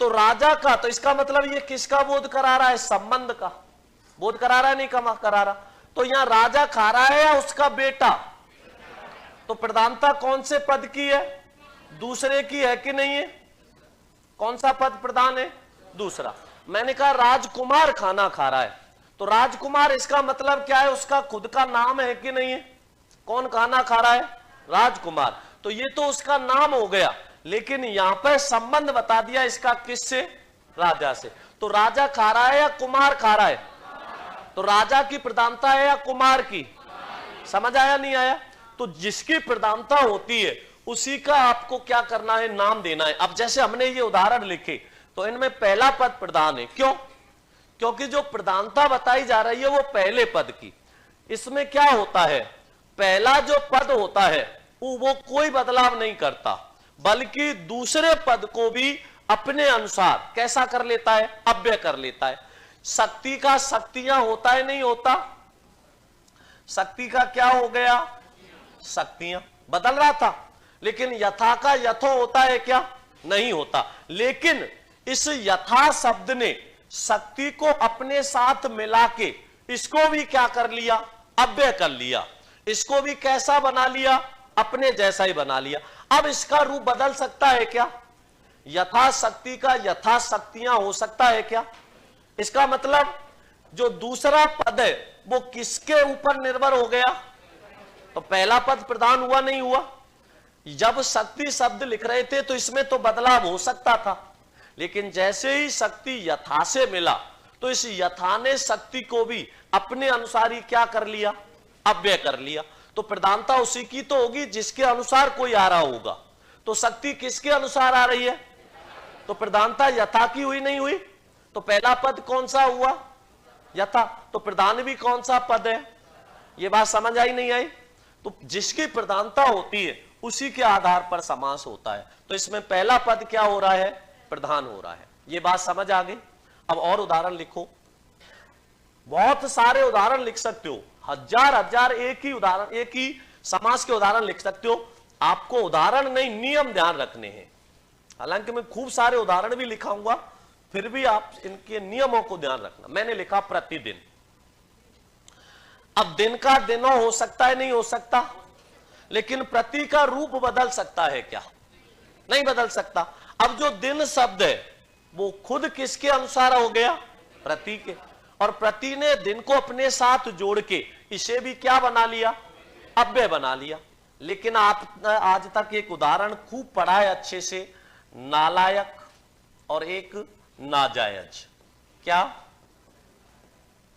तो राजा का, तो इसका मतलब ये किसका बोध करा रहा है? संबंध का बोध करा रहा है, नहीं करा रहा? तो यहां राजा खा रहा है या उसका बेटा? तो प्रधानता कौन से पद की है? दूसरे की है कि नहीं है? कौन सा पद प्रधान है? दूसरा। मैंने कहा राजकुमार खाना खा रहा है, तो राजकुमार इसका मतलब क्या है? उसका खुद का नाम है कि नहीं है? कौन खाना खा रहा है? राजकुमार। तो ये तो उसका नाम हो गया, लेकिन यहां पर संबंध बता दिया इसका किससे? राजा से। तो राजा खा रहा है या कुमार खा रहा है? तो राजा की प्रधानता है या कुमार की? समझ आया नहीं आया? तो जिसकी प्रधानता होती है उसी का आपको क्या करना है? नाम देना है। अब जैसे हमने ये उदाहरण लिखे, तो इनमें पहला पद प्रधान है। क्यों? क्योंकि जो प्रधानता बताई जा रही है वो पहले पद की। इसमें क्या होता है? पहला जो पद होता है वो कोई बदलाव नहीं करता, बल्कि दूसरे पद को भी अपने अनुसार कैसा कर लेता है? अव्यय कर लेता है। शक्ति का शक्तियां होता है, नहीं होता? शक्ति का क्या हो गया? शक्तियां बदल रहा था, लेकिन यथा का यथो होता है क्या? नहीं होता। लेकिन इस यथा शब्द ने शक्ति को अपने साथ मिला के इसको भी क्या कर लिया? अव्यय कर लिया। इसको भी कैसा बना लिया? अपने जैसा ही बना लिया। अब इसका रूप बदल सकता है क्या? यथा शक्ति का यथा शक्तियां हो सकता है क्या? इसका मतलब जो दूसरा पद है वो किसके ऊपर निर्भर हो गया? तो पहला पद प्रधान हुआ, नहीं हुआ? जब शक्ति शब्द लिख रहे थे तो इसमें तो बदलाव हो सकता था, लेकिन जैसे ही शक्ति यथा से मिला तो इस यथा ने शक्ति को भी अपने अनुसार ही क्या कर लिया? अव्यय कर लिया। तो प्रधानता उसी की तो होगी जिसके अनुसार कोई आ रहा होगा। तो शक्ति किसके अनुसार आ रही है? तो प्रधानता यथा की हुई, नहीं हुई? तो पहला पद कौन सा हुआ? यथा। तो प्रधान भी कौन सा पद है? ये बात समझ आई नहीं आई? तो जिसकी प्रधानता होती है उसी के आधार पर समास होता है। तो इसमें पहला पद क्या हो रहा है? प्रधान हो रहा है। ये बात समझ आ गई? अब और उदाहरण लिखो। बहुत सारे उदाहरण लिख सकते हो, हजार एक ही उदाहरण, एक ही समास के उदाहरण लिख सकते हो। आपको उदाहरण नहीं, नियम ध्यान रखने हैं। हालांकि मैं खूब सारे उदाहरण भी लिखाऊंगा, फिर भी आप इनके नियमों को ध्यान रखना। मैंने लिखा प्रतिदिन। अब दिन का दिनों हो सकता है, नहीं हो सकता? लेकिन प्रति का रूप बदल सकता है क्या? नहीं बदल सकता। अब जो दिन शब्द है वो खुद किसके अनुसार हो गया? प्रति के। और प्रति ने दिन को अपने साथ जोड़ के इसे भी क्या बना लिया? अव्यय बना लिया। लेकिन आप आज तक एक उदाहरण खूब पढ़ा है अच्छे से, नालायक और एक नाजायज। क्या?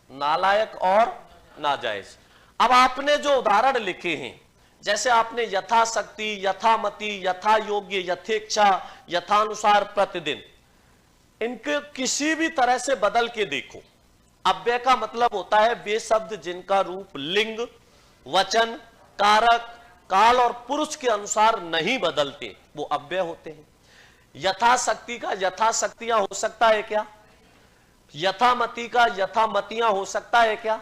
नालायक और नाजायज। अब आपने जो उदाहरण लिखे हैं, जैसे आपने यथाशक्ति, यथामति, यथा योग्य, यथेच्छा, यथानुसार, प्रतिदिन, इनके किसी भी तरह से बदल के देखो। अव्यय का मतलब होता है वे शब्द जिनका रूप लिंग, वचन, कारक, काल और पुरुष के अनुसार नहीं बदलते, वो अव्यय होते हैं। यथाशक्ति का यथाशक्तियां हो सकता है क्या? यथामति का यथामतियां हो सकता है क्या?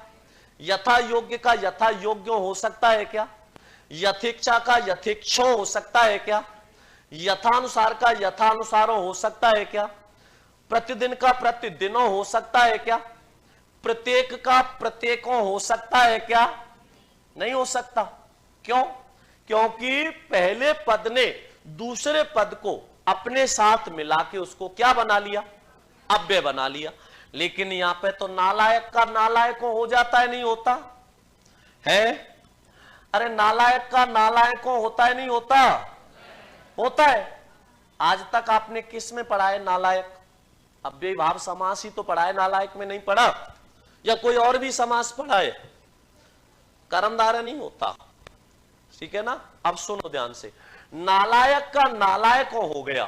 यथा योग्य का यथा योग्य हो सकता है क्या? यथेच्छा का यथेच्छो हो सकता है क्या? यथानुसार का यथानुसारो हो सकता है क्या? प्रतिदिन का प्रतिदिनों हो सकता है क्या? प्रत्येक का प्रत्येकों हो सकता है क्या? नहीं हो सकता। क्यों? क्योंकि पहले पद ने दूसरे पद को अपने साथ मिला के उसको क्या बना लिया? अव्यय बना लिया। लेकिन यहां पे तो नालायक का नालायकों हो जाता है, नहीं होता है? अरे नालायक का नालायकों होता है, नहीं होता? होता है। आज तक आपने किस में पढ़ा है नालायक? अव्यय भाव समास ही तो पढ़ा है, नालायक में नहीं पढ़ा। या कोई और भी समास पढ़ा है? कर्मधारय नहीं होता, ठीक है ना? अब सुनो ध्यान से, नालायक का नालायक हो गया।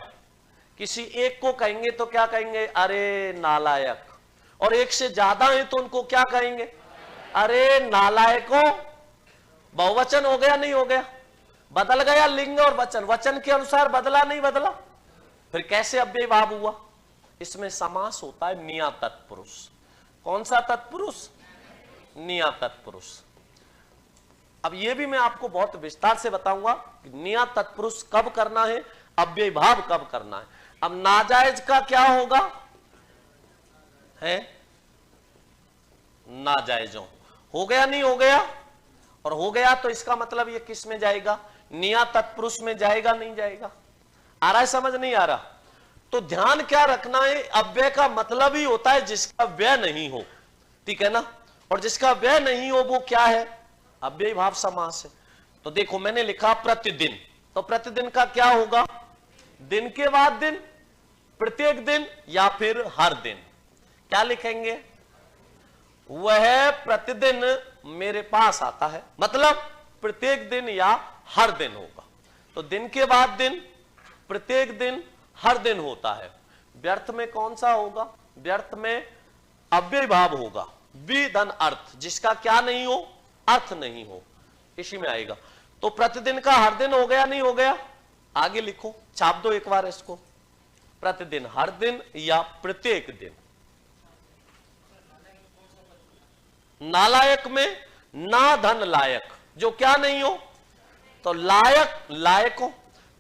किसी एक को कहेंगे तो क्या कहेंगे? अरे नालायक। और एक से ज्यादा है तो उनको क्या कहेंगे? अरे नालायकों। बहुवचन हो गया, नहीं हो गया? बदल गया लिंग और वचन, वचन के अनुसार बदला, नहीं बदला? फिर कैसे अव्यय भाव हुआ? इसमें समास होता है निया तत्पुरुष। कौन सा तत्पुरुष? निया तत्पुरुष। अब यह भी मैं आपको बहुत विस्तार से बताऊंगा कि निया तत्पुरुष कब करना है, अव्यय भाव कब करना है। अब नाजायज का क्या होगा? है नाजायजों। हो गया, नहीं हो गया? और हो गया तो इसका मतलब ये किस में जाएगा? निया तत्पुरुष में जाएगा, नहीं जाएगा? आ रहा है समझ? नहीं आ रहा? तो ध्यान क्या रखना है, अव्यय का मतलब ही होता है जिसका व्यय नहीं हो, ठीक है ना? और जिसका व्यय नहीं हो वो क्या है? अव्यय भाव समास है। तो देखो मैंने लिखा प्रतिदिन, तो प्रतिदिन का क्या होगा? दिन के बाद दिन, प्रत्येक दिन, या फिर हर दिन। क्या लिखेंगे? वह प्रतिदिन मेरे पास आता है, मतलब प्रत्येक दिन या हर दिन होगा। तो दिन के बाद दिन, प्रत्येक दिन, हर दिन होता है। व्यर्थ में कौन सा होगा? व्यर्थ में अव्यय भाव होगा, विधन अर्थ, जिसका क्या नहीं हो? अर्थ नहीं हो, इसी में आएगा। तो प्रतिदिन का हर दिन हो गया, नहीं हो गया? आगे लिखो, छाप दो एक बार इसको। प्रतिदिन, हर दिन या प्रत्येक दिन। नालायक में ना धन लायक, जो क्या नहीं हो? तो लायक लायक हो।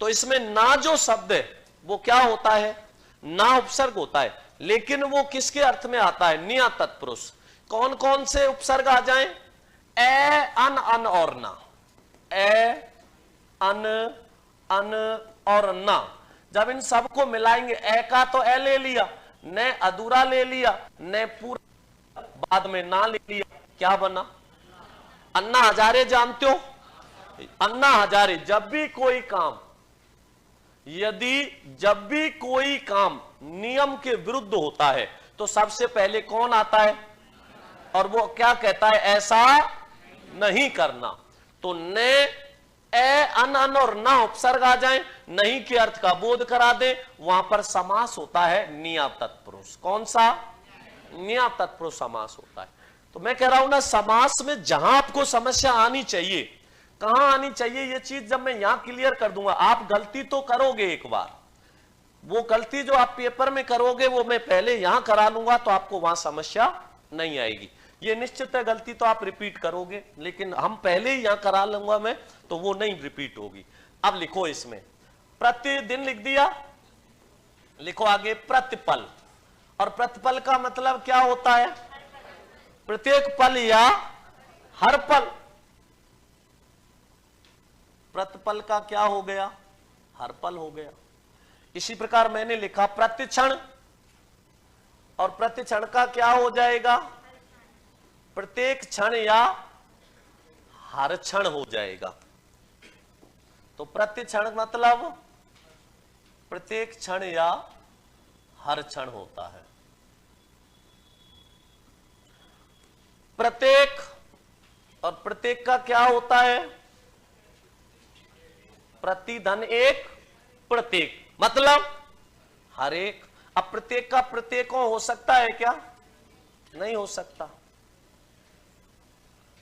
तो इसमें ना जो शब्द है वो क्या होता है? ना उपसर्ग होता है, लेकिन वो किसके अर्थ में आता है? निया तत्पुरुष। कौन कौन से उपसर्ग आ जाएं? ए, अन, अन और ना। ए, अन, अन और ना। जब इन सबको मिलाएंगे, ए का तो ए ले लिया, ने अधूरा ले लिया, ने पूरा, बाद में ना ले लिया, क्या बना? अन्ना हजारे। जानते हो अन्ना हजारे? जब भी कोई काम, जब भी कोई काम नियम के विरुद्ध होता है तो सबसे पहले कौन आता है? और वो क्या कहता है? ऐसा नहीं करना। तो ने, ए, अन, अन और ना उपसर्ग आ जाए, नहीं के अर्थ का बोध करा दे, वहां पर समास होता है निया तत्पुरुष। कौन सा? निया तत्पुरुष समास होता है। तो मैं कह रहा हूं ना, समास में जहां आपको समस्या आनी चाहिए, कहां आनी चाहिए, ये चीज जब मैं यहां क्लियर कर दूंगा, आप गलती तो करोगे एक बार, वो गलती जो आप पेपर में करोगे वो मैं पहले यहां करा लूंगा, तो आपको वहां समस्या नहीं आएगी। ये निश्चित है, गलती तो आप रिपीट करोगे, लेकिन हम पहले ही यहां करा लूंगा मैं, तो वो नहीं रिपीट होगी। अब लिखो इसमें प्रतिदिन लिख दिया, लिखो आगे प्रतिपल। और प्रतिपल का मतलब क्या होता है? प्रत्येक पल या हर पल। प्रतिपल का क्या हो गया? हर पल हो गया। इसी प्रकार मैंने लिखा प्रतिक्षण, और प्रतिक्षण का क्या हो जाएगा? प्रत्येक क्षण या हर क्षण हो जाएगा। तो प्रतिक्षण मतलब प्रत्येक क्षण या हर क्षण होता है। प्रत्येक, और प्रत्येक का क्या होता है? प्रतिधन एक, प्रत्येक मतलब हर एक। अब प्रत्येक का प्रत्येकों हो सकता है क्या? नहीं हो सकता।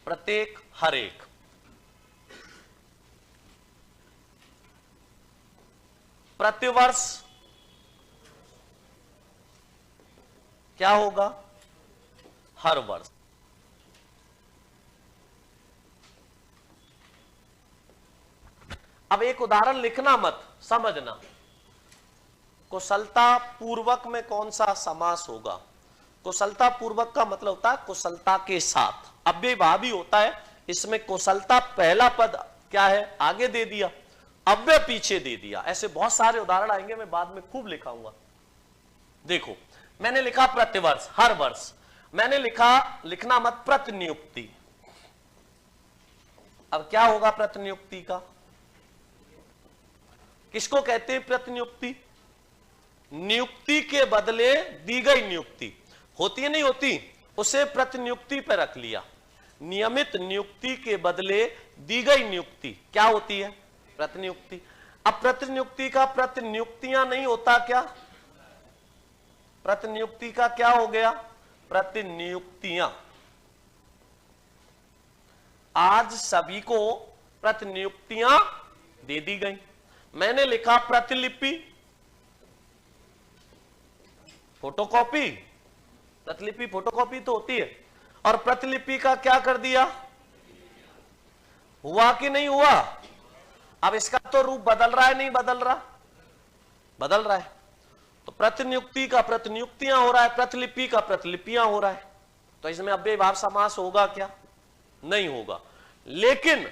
प्रत्येक, हर एक। प्रतिवर्ष क्या होगा? हर वर्ष। अब एक उदाहरण लिखना मत, समझना। कुशलता पूर्वक में कौन सा समास होगा? कुशलता पूर्वक का मतलब होता है कुशलता के साथ, अव्ययभावी होता है। इसमें कुशलता पहला पद क्या है? आगे दे दिया, अव्यय पीछे दे दिया। ऐसे बहुत सारे उदाहरण आएंगे, मैं बाद में खूब लिखाऊंगा। देखो, मैंने लिखा प्रतिवर्ष, हर वर्ष। मैंने लिखना मत प्रतिनियुक्ति। अब क्या होगा प्रतिनियुक्ति का? किसको कहते हैं प्रतिनियुक्ति? नियुक्ति के बदले दी गई नियुक्ति होती है, नहीं होती, उसे प्रतिनियुक्ति पर रख लिया। नियमित नियुक्ति के बदले दी गई नियुक्ति क्या होती है? प्रतिनियुक्ति। अब प्रतिनियुक्ति का प्रतिनियुक्तियां नहीं होता क्या? प्रतिनियुक्ति का क्या हो गया? प्रतिनियुक्तियां। आज सभी को प्रतिनियुक्तियां दे दी गई। मैंने लिखा प्रतिलिपि, फोटोकॉपी। प्रतिलिपि फोटोकॉपी तो होती है, और प्रतिलिपि का क्या कर दिया? हुआ कि नहीं हुआ? अब इसका तो रूप बदल रहा है, नहीं बदल रहा? बदल रहा है। तो प्रतिनियुक्ति का प्रतिनियुक्तियां हो रहा है, प्रतिलिपि का प्रतिलिपियां हो रहा है। तो इसमें अव्ययभाव समास होगा क्या? नहीं होगा। लेकिन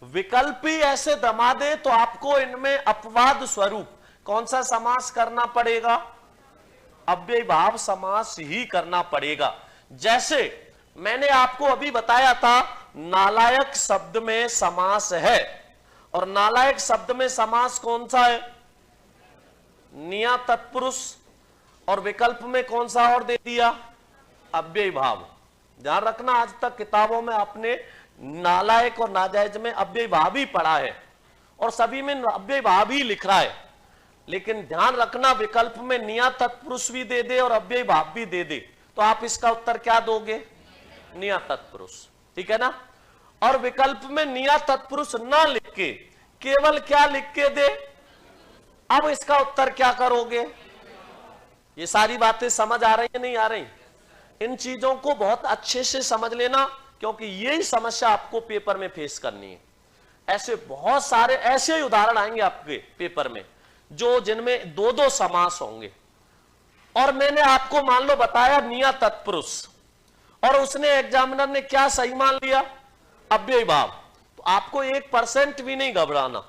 विकल्पी ऐसे दमा दे तो आपको इनमें अपवाद स्वरूप कौन सा समास करना पड़ेगा? अव्ययभाव समास ही करना पड़ेगा। जैसे मैंने आपको अभी बताया था, नालायक शब्द में समास है, और नालायक शब्द में समास कौन सा है? निया तत्पुरुष। और विकल्प में कौन सा और दे दिया? अव्ययभाव। ध्यान रखना, आज तक किताबों में आपने नालायक और नाजायज में अव्ययभाव ही पढ़ा है, और सभी में अव्ययभाव ही लिख रहा है। लेकिन ध्यान रखना, विकल्प में निया तत्पुरुष भी दे दे और अव्ययभाव भी दे दे, तो आप इसका उत्तर क्या दोगे? निया तत्पुरुष। ठीक है ना? और विकल्प में निया तत्पुरुष ना लिख के केवल क्या लिख के दे, अब इसका उत्तर क्या करोगे? ये सारी बातें समझ आ रही है, नहीं आ रही? इन चीजों को बहुत अच्छे से समझ लेना, क्योंकि यही समस्या आपको पेपर में फेस करनी है। ऐसे बहुत सारे ऐसे ही उदाहरण आएंगे आपके पेपर में, जो जिनमें दो दो समास होंगे। और मैंने आपको मान लो बताया निया तत्पुरुष, और उसने एग्जामिनर ने क्या सही मान लिया? अव्ययभाव। तो आपको 1% भी नहीं घबराना।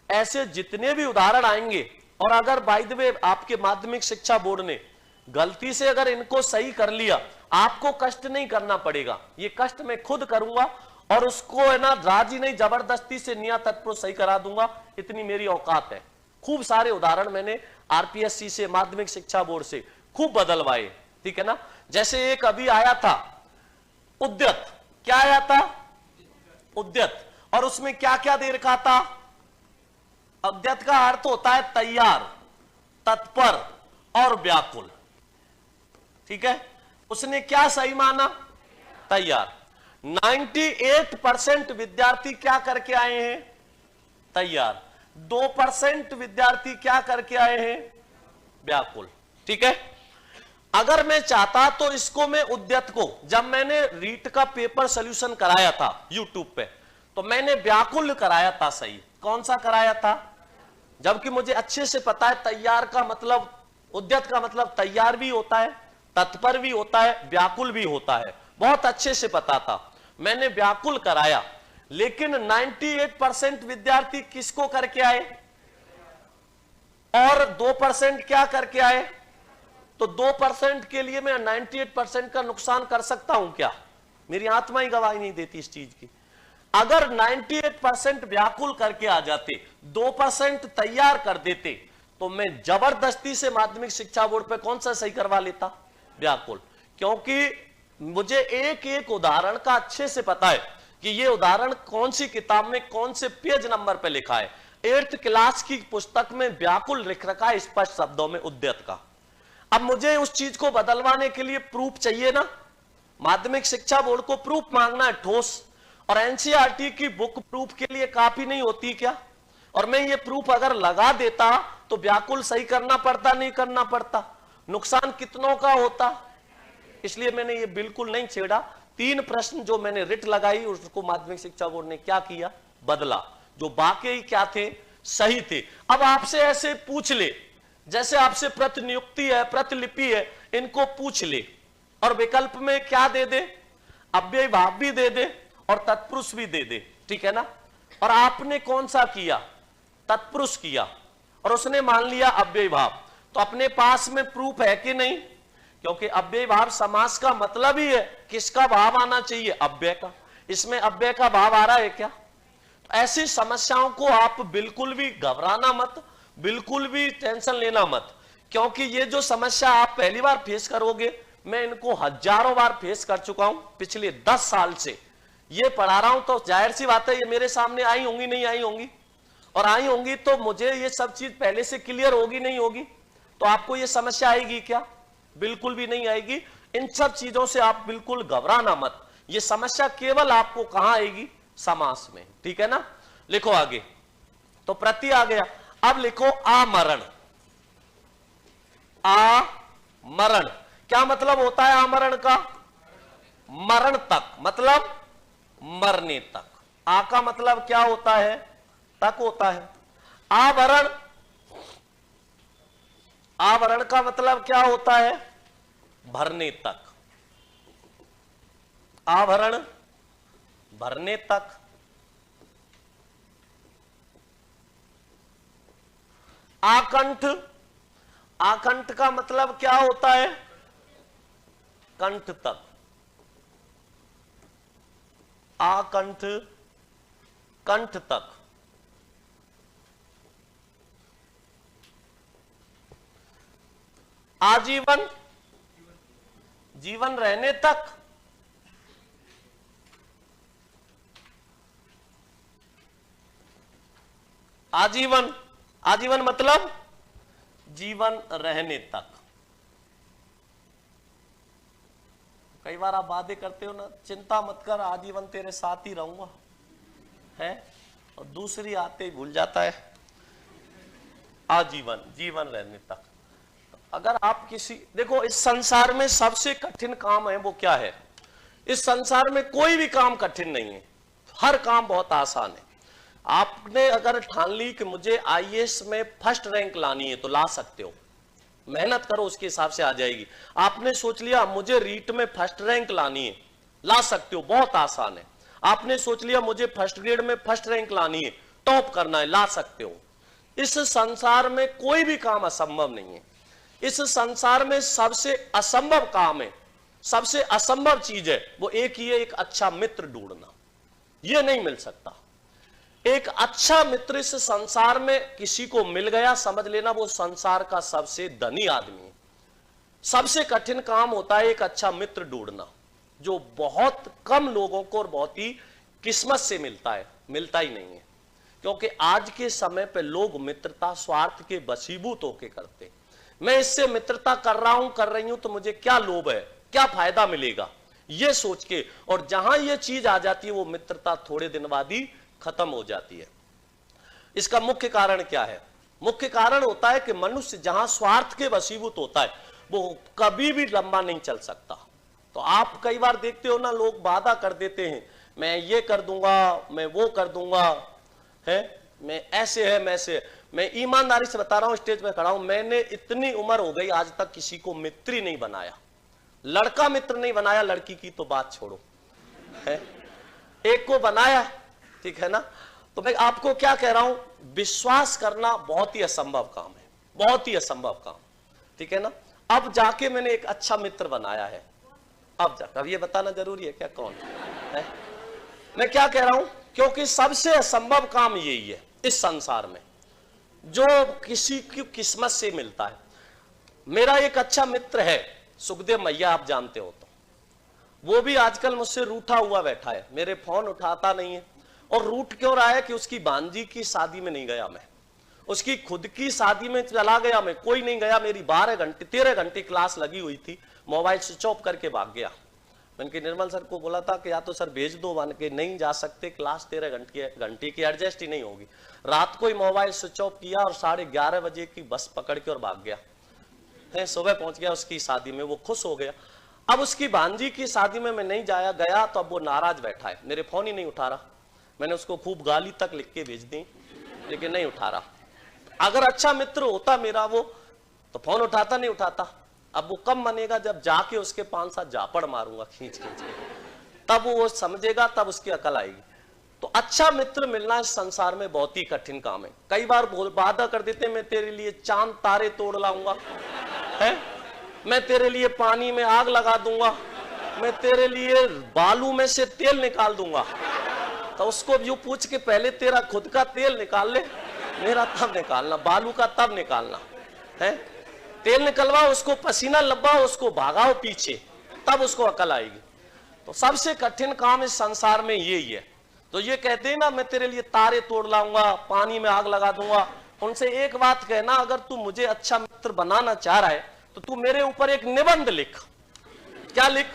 ऐसे जितने भी उदाहरण आएंगे, और अगर बाय द वे आपके माध्यमिक शिक्षा बोर्ड ने गलती से अगर इनको सही कर लिया, आपको कष्ट नहीं करना पड़ेगा। ये कष्ट मैं खुद करूंगा, और उसको है ना राजी नहीं, जबरदस्ती से निया तत्पुरुष सही करा दूंगा, इतनी मेरी औकात है। खूब सारे उदाहरण मैंने आरपीएससी से, माध्यमिक शिक्षा बोर्ड से खूब बदलवाए। ठीक है ना? जैसे एक अभी आया था उद्यत। क्या आया था? उद्यत। और उसमें क्या क्या दे रखा था? उद्यत का अर्थ होता है तैयार, तत्पर और व्याकुल। ठीक है? उसने क्या सही माना? तैयार। 98% विद्यार्थी क्या करके आए हैं? तैयार। 2% विद्यार्थी क्या करके आए हैं? व्याकुल। ठीक है? अगर मैं चाहता तो इसको मैं उद्यत को, जब मैंने रीट का पेपर सॉल्यूशन कराया था यूट्यूब पे, तो मैंने व्याकुल कराया था सही। कौन सा कराया था? जबकि मुझे अच्छे से पता है तैयार का मतलब, उद्यत का मतलब तैयार भी होता है, तत्पर भी होता है, व्याकुल भी होता है। बहुत अच्छे से पता था, मैंने व्याकुल कराया। लेकिन 98% विद्यार्थी किसको करके आए? और 2% क्या करके आए? तो 2% के लिए मैं 98% का नुकसान कर सकता हूं क्या? मेरी आत्मा ही गवाही नहीं देती इस चीज की। अगर 98% व्याकुल करके आ जाते, 2% तैयार कर देते, तो मैं जबरदस्ती से माध्यमिक शिक्षा बोर्ड पे कौन सा सही करवा लेता? व्याकुल। क्योंकि मुझे एक एक उदाहरण का अच्छे से पता है कि ये उदाहरण कौन सी किताब में कौन से पेज नंबर पे लिखा है। 8th क्लास की पुस्तक में व्याकुल लिख रखा है स्पष्ट शब्दों में उद्यत का। अब मुझे उस चीज को बदलवाने के लिए प्रूफ चाहिए ना। माध्यमिक शिक्षा बोर्ड को प्रूफ मांगना है ठोस, और एनसीईआरटी की बुक प्रूफ के लिए काफी नहीं होती क्या? और मैं ये प्रूफ अगर लगा देता तो व्याकुल सही करना पड़ता, नहीं करना पड़ता? नुकसान कितनों का होता? इसलिए मैंने ये बिल्कुल नहीं छेड़ा। 3 प्रश्न जो मैंने रिट लगाई उसको माध्यमिक शिक्षा बोर्ड ने क्या किया, बदला, जो वाकई क्या थे, सही थे। अब आपसे ऐसे पूछ ले, जैसे आपसे प्रतिनियुक्ति है, प्रतिलिपि है, इनको पूछ ले और विकल्प में क्या दे दे, अव्ययी भाव भी दे दे और तत्पुरुष भी दे दे, ठीक है ना। और आपने कौन सा किया, तत्पुरुष किया, और उसने मान लिया अव्ययी भाव। तो अपने पास में प्रूफ है कि नहीं, क्योंकि अव्ययी भाव समास का मतलब ही है किसका भाव आना चाहिए, अव्यय का। इसमें अव्यय का भाव आ रहा है क्या। तो ऐसी समस्याओं को आप बिल्कुल भी घबराना मत, बिल्कुल भी टेंशन लेना मत, क्योंकि ये जो समस्या आप पहली बार फेस करोगे, मैं इनको हजारों बार फेस कर चुका हूं पिछले 10 साल से ये पढ़ा रहा हूं। तो जाहिर सी बात है ये मेरे सामने आई होंगी, नहीं आई होंगी, और आई होंगी तो मुझे ये सब चीज पहले से क्लियर होगी, नहीं होगी। तो आपको ये समस्या आएगी क्या, बिल्कुल भी नहीं आएगी। इन सब चीजों से आप बिल्कुल घबराना मत, ये समस्या केवल आपको कहां आएगी, समास में, ठीक है ना। लिखो आगे, तो प्रति आ गया। अब लिखो आमरण। आमरण क्या मतलब होता है, आमरण का, मरण तक, मतलब मरने तक। आ का मतलब क्या होता है, तक होता है। आवरण, आवरण का मतलब क्या होता है, भरने तक। आवरण भरने तक। आकंठ, आकंठ का मतलब क्या होता है, कंठ तक। आकंठ, कंठ तक। आजीवन, जीवन रहने तक। आजीवन, आजीवन मतलब जीवन रहने तक। कई बार आप वादे करते हो ना, चिंता मत कर आजीवन तेरे साथ ही रहूंगा, है, और दूसरी आते ही भूल जाता है। आजीवन, जीवन रहने तक। अगर आप किसी, देखो इस संसार में सबसे कठिन काम है वो क्या है, इस संसार में कोई भी काम कठिन नहीं है, हर काम बहुत आसान है। आपने अगर ठान ली कि मुझे आईएएस में फर्स्ट रैंक लानी है तो ला सकते हो, मेहनत करो उसके हिसाब से आ जाएगी। आपने सोच लिया मुझे रीट में फर्स्ट रैंक लानी है, ला सकते हो, बहुत आसान है। आपने सोच लिया मुझे फर्स्ट ग्रेड में फर्स्ट रैंक लानी है, टॉप करना है, ला सकते हो। इस संसार में कोई भी काम असंभव नहीं है। इस संसार में सबसे असंभव काम है, सबसे असंभव चीज है वो एक ही है, एक अच्छा मित्र ढूंढना। यह नहीं मिल सकता। एक अच्छा मित्र इस संसार में किसी को मिल गया, समझ लेना वो संसार का सबसे धनी आदमी है। सबसे कठिन काम होता है एक अच्छा मित्र ढूंढना, जो बहुत कम लोगों को और बहुत ही किस्मत से मिलता है, मिलता ही नहीं है। क्योंकि आज के समय पे लोग मित्रता स्वार्थ के वशीभूत होके करते। मैं इससे मित्रता कर रहा हूं, कर रही हूं तो मुझे क्या लोभ है, क्या फायदा मिलेगा, ये सोच के, और जहां ये चीज आ जाती है वो मित्रता थोड़े दिन बाद ही खत्म हो जाती है। इसका मुख्य कारण क्या है, मुख्य कारण होता है कि मनुष्य जहां स्वार्थ के वशीभूत होता है वो कभी भी लंबा नहीं चल सकता। तो आप कई बार देखते हो ना, लोग वादा कर देते हैं, मैं ये कर दूंगा, मैं वो कर दूंगा, है, मैं ऐसे है, मैं ऐसे। मैं ईमानदारी से बता रहा हूं, स्टेज पे खड़ा हूं, मैंने इतनी उम्र हो गई आज तक किसी को मित्र ही नहीं बनाया, लड़का मित्र नहीं बनाया, लड़की की तो बात छोड़ो, है, एक को बनाया, ठीक है ना। तो मैं आपको क्या कह रहा हूं, विश्वास करना बहुत ही असंभव काम है, बहुत ही असंभव काम, ठीक है ना। अब जाके मैंने एक अच्छा मित्र बनाया है, अब जाकर, अब ये बताना जरूरी है क्या कौन है। मैं क्या कह रहा हूं, क्योंकि सबसे असंभव काम यही है इस संसार में, जो किसी की किस्मत से मिलता है। मेरा एक अच्छा मित्र है सुखदेव मैया, आप जानते हो तो, वो भी आजकल मुझसे रूठा हुआ बैठा है, मेरे फोन उठाता नहीं है। और रूठ क्यों रहा है कि उसकी भांजी की शादी में नहीं गया मैं, उसकी खुद की शादी में चला गया मैं, कोई नहीं गया। मेरी 13 घंटे क्लास लगी हुई थी, मोबाइल स्विच ऑफ करके भाग गया। मैंने निर्मल सर को बोला था कि या तो सर भेज दो, मान के नहीं जा सकते, क्लास 13 घंटे की एडजस्ट ही नहीं होगी। रात को ही मोबाइल स्विच ऑफ किया और 11:30 बजे की बस पकड़ के और भाग गया है, सुबह पहुंच गया उसकी शादी में, वो खुश हो गया। अब उसकी भांजी की शादी में मैं नहीं जाया गया तो अब वो नाराज बैठा है, मेरे फोन ही नहीं उठा रहा। मैंने उसको खूब गाली तक लिख के भेज दी, लेकिन नहीं उठा रहा। अगर अच्छा मित्र होता मेरा वो, तो फोन उठाता, नहीं उठाता। अब वो कब मानेगा जब जाके उसके 5-7 झापड़ मारूंगा खींच खींच के, तब वो समझेगा, तब उसकी अकल आएगी। तो अच्छा मित्र मिलना इस संसार में बहुत ही कठिन काम है। कई बार वादा कर देते मैं तेरे लिए चांद तारे तोड़ लाऊंगा, है, मैं तेरे लिए पानी में आग लगा दूंगा, मैं तेरे लिए बालू में से तेल निकाल दूंगा। तो उसको यूं पूछ के पहले तेरा खुद का तेल निकाल ले, मेरा तब निकालना, बालू का तब निकालना है। तेल निकलवा, उसको पसीना लब्बाओ, उसको भागाओ पीछे, तब उसको अकल आएगी। तो सबसे कठिन काम इस संसार में यही है। तो ये कहते हैं ना मैं तेरे लिए तारे तोड़ लाऊंगा, पानी में आग लगा दूंगा, उनसे एक बात कहना, अगर तू मुझे अच्छा मित्र बनाना चाह रहा है तो तू मेरे ऊपर एक निबंध लिख। क्या लिख?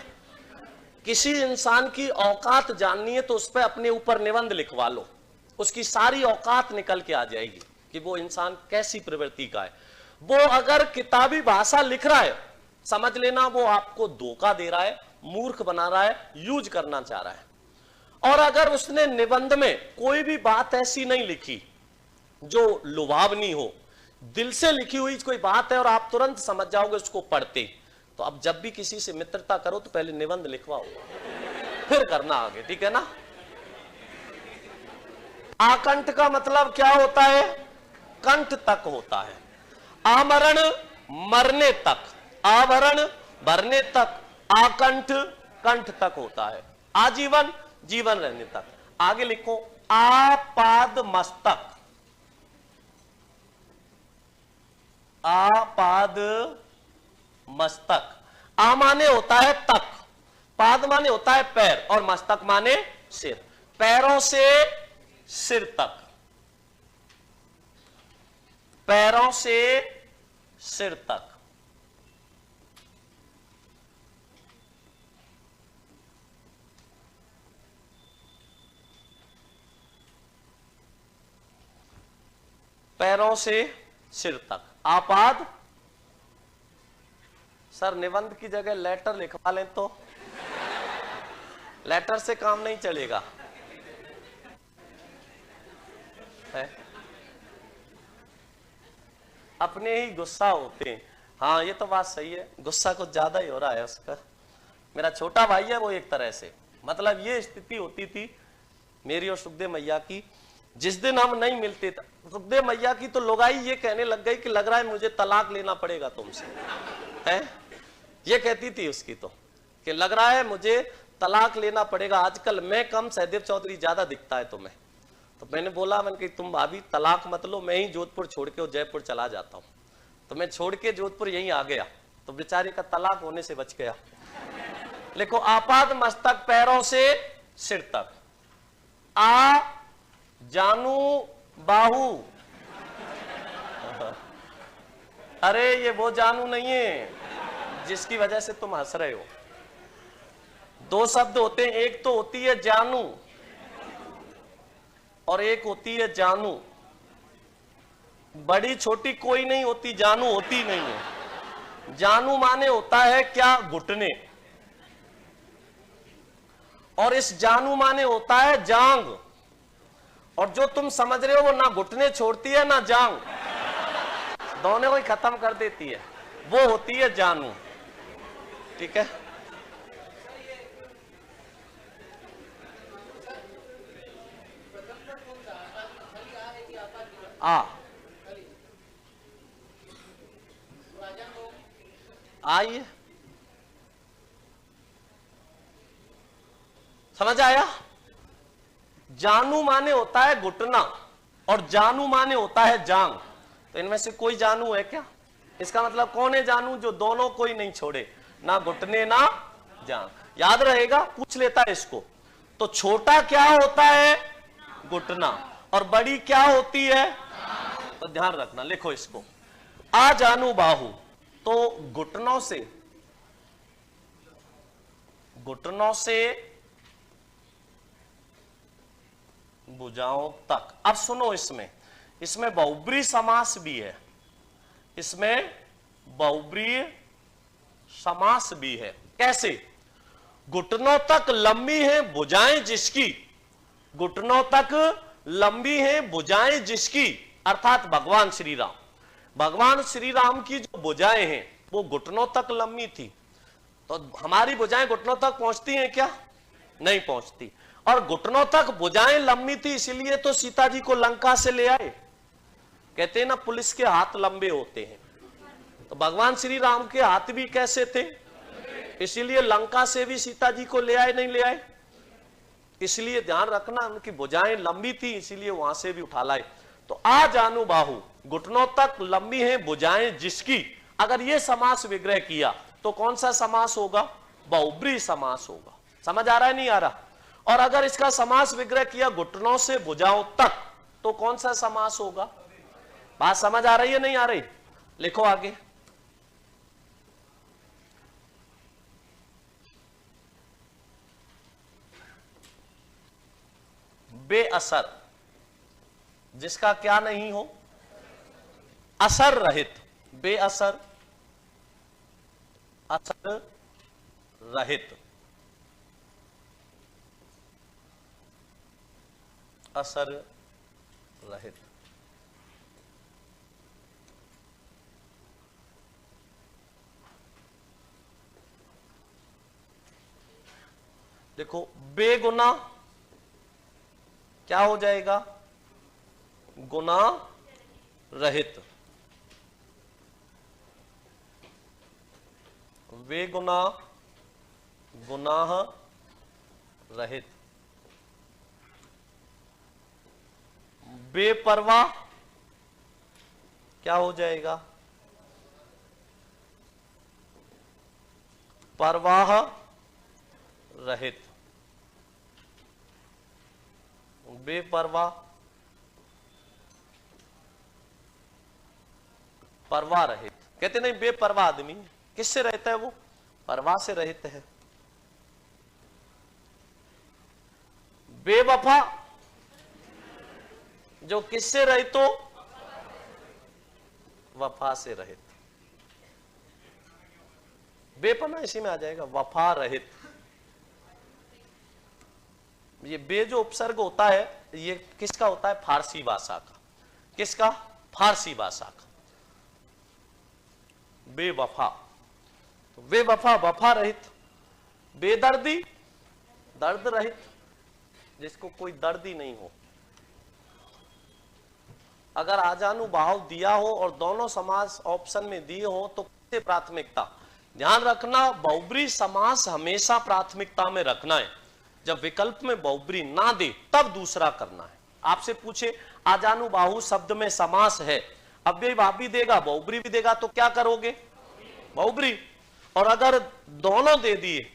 किसी इंसान की औकात जाननी है तो उस पर अपने ऊपर निबंध लिखवा लो, उसकी सारी औकात निकल के आ जाएगी कि वो इंसान कैसी प्रवृत्ति का है। वो अगर किताबी भाषा लिख रहा है, समझ लेना वो आपको धोखा दे रहा है, मूर्ख बना रहा है, यूज करना चाह रहा है। और अगर उसने निबंध में कोई भी बात ऐसी नहीं लिखी जो लुभावनी हो, दिल से लिखी हुई कोई बात है और आप तुरंत समझ जाओगे उसको पढ़ते, तो अब जब भी किसी से मित्रता करो तो पहले निबंध लिखवाओ, फिर करना आगे, ठीक है ना। आकंठ का मतलब क्या होता है? कंठ तक होता है। आमरण मरने तक, आवरण भरने तक, आकंठ कंठ तक होता है। आजीवन जीवन रहने तक। आगे लिखो, आपाद मस्तक, आपाद मस्तक। आ माने होता है तक, पाद माने होता है पैर, और मस्तक माने सिर। पैरों से सिर तक, पैरों से सिर तक। पैरों से सिर तक आपाद। सर निबंध की जगह लेटर लिखवा लें तो? लेटर से काम नहीं चलेगा है? अपने ही गुस्सा होते हैं। हाँ ये तो बात सही है, गुस्सा कुछ ज्यादा ही हो रहा है उसका। मेरा छोटा भाई है वो, एक तरह से मतलब ये स्थिति होती थी मेरी और सुखदेव मैया की। जिस दिन हम नहीं मिलते थे, सुखदेव मैया की तो लोगाई ये कहने लग गई कि लग रहा है मुझे तलाक लेना पड़ेगा तुमसे, है? ये कहती थी उसकी तो, कि लग रहा है मुझे तलाक लेना पड़ेगा, आजकल मैं कम सहदेव चौधरी ज्यादा दिखता है तुम्हें। तो मैंने बोला, मैंने कहा तुम भाभी तलाक मत लो, मैं ही जोधपुर छोड़ के जयपुर चला जाता हूँ। तो मैं छोड़ के जोधपुर यहीं आ गया, तो बेचारे का तलाक होने से बच गया। लिखो, आपाद मस्तक पैरों से सिर तक। आ जानू बाहू। अरे ये वो जानू नहीं है जिसकी वजह से तुम हंस रहे हो। दो शब्द होते हैं, एक तो होती है जानू और एक होती है जानू। बड़ी छोटी कोई नहीं होती, जानू होती नहीं है। जानू माने होता है क्या? घुटने। और इस जानू माने होता है जांग। और जो तुम समझ रहे हो वो ना घुटने छोड़ती है ना जांग, दोनों को ही खत्म कर देती है, वो होती है जानू। ठीक है, आइए समझ आया। जानू माने होता है घुटना और जानू माने होता है जांग। तो इनमें से कोई जानू है क्या? इसका मतलब कौन है जानू? जो दोनों को ही नहीं छोड़े, ना घुटने ना जांग। याद रहेगा, पूछ लेता है इसको। तो छोटा क्या होता है? घुटना। और बड़ी क्या होती है? तो ध्यान रखना, लिखो इसको। आ जानू बाहू, तो घुटनों से भुजाओं तक। अब सुनो, इसमें बहुब्रीहि समास भी है, इसमें बहुब्रीहि समास भी है। कैसे? घुटनों तक लंबी है भुजाएं जिसकी, घुटनों तक लंबी है भुजाएं जिसकी, अर्थात भगवान श्री राम। भगवान श्री राम की जो भुजाएं हैं वो घुटनों तक लंबी थी। तो हमारी भुजाएं घुटनों तक पहुंचती हैं क्या? नहीं पहुंचती। और घुटनों तक भुजाएं लंबी थी, इसीलिए तो सीता जी को लंका से ले आए। कहते हैं ना पुलिस के हाथ लंबे होते हैं, तो भगवान श्री राम के हाथ भी कैसे थे? इसीलिए लंका से भी सीता जी को ले आए, नहीं ले आए? इसलिए ध्यान रखना, उनकी भुजाएं लंबी थी, इसीलिए वहां से भी उठा लाए। तो आ जानू बाहु, घुटनों तक लंबी है भुजाएं जिसकी, अगर ये समास विग्रह किया तो कौन सा समास होगा? बहुब्री समास होगा। समझ आ रहा है नहीं आ रहा? और अगर इसका समास विग्रह किया घुटनों से भुजाओं तक तो कौन सा समास होगा? बात समझ आ रही है नहीं आ रही? लिखो आगे। बेअसर, जिसका क्या नहीं हो? असर रहित। बेअसर, असर रहित, असर रहित। देखो बेगुना क्या हो जाएगा? गुना रहित। बेगुना गुनाह रहित। बेपरवाह क्या हो जाएगा? परवाह रहित। बेपरवाह, परवाह रहित। कहते नहीं बेपरवाह आदमी किससे रहता है? वो परवाह से रहित है। बेवफा, जो किससे रहित हो? वफा से रहित। बेपना इसी में आ जाएगा, वफा रहित। ये बे जो उपसर्ग होता है ये किसका होता है? फारसी भाषा का। किसका? फारसी भाषा का। बेवफा, तो बेवफा वफा रहित। बेदर्दी, दर्द रहित, जिसको कोई दर्द ही नहीं हो। अगर आजानुभाव दिया हो और दोनों समास ऑप्शन में दिए हो तो किससे प्राथमिकता? ध्यान रखना, बहुब्री समास हमेशा प्राथमिकता में रखना है। जब विकल्प में बहुब्री ना दे तब दूसरा करना है। आपसे पूछे आजानुबाहु शब्द में समास है, अव्ययी भाव भी देगा बहुब्री भी देगा, तो क्या करोगे? बहुब्री। और अगर दोनों दे दिए,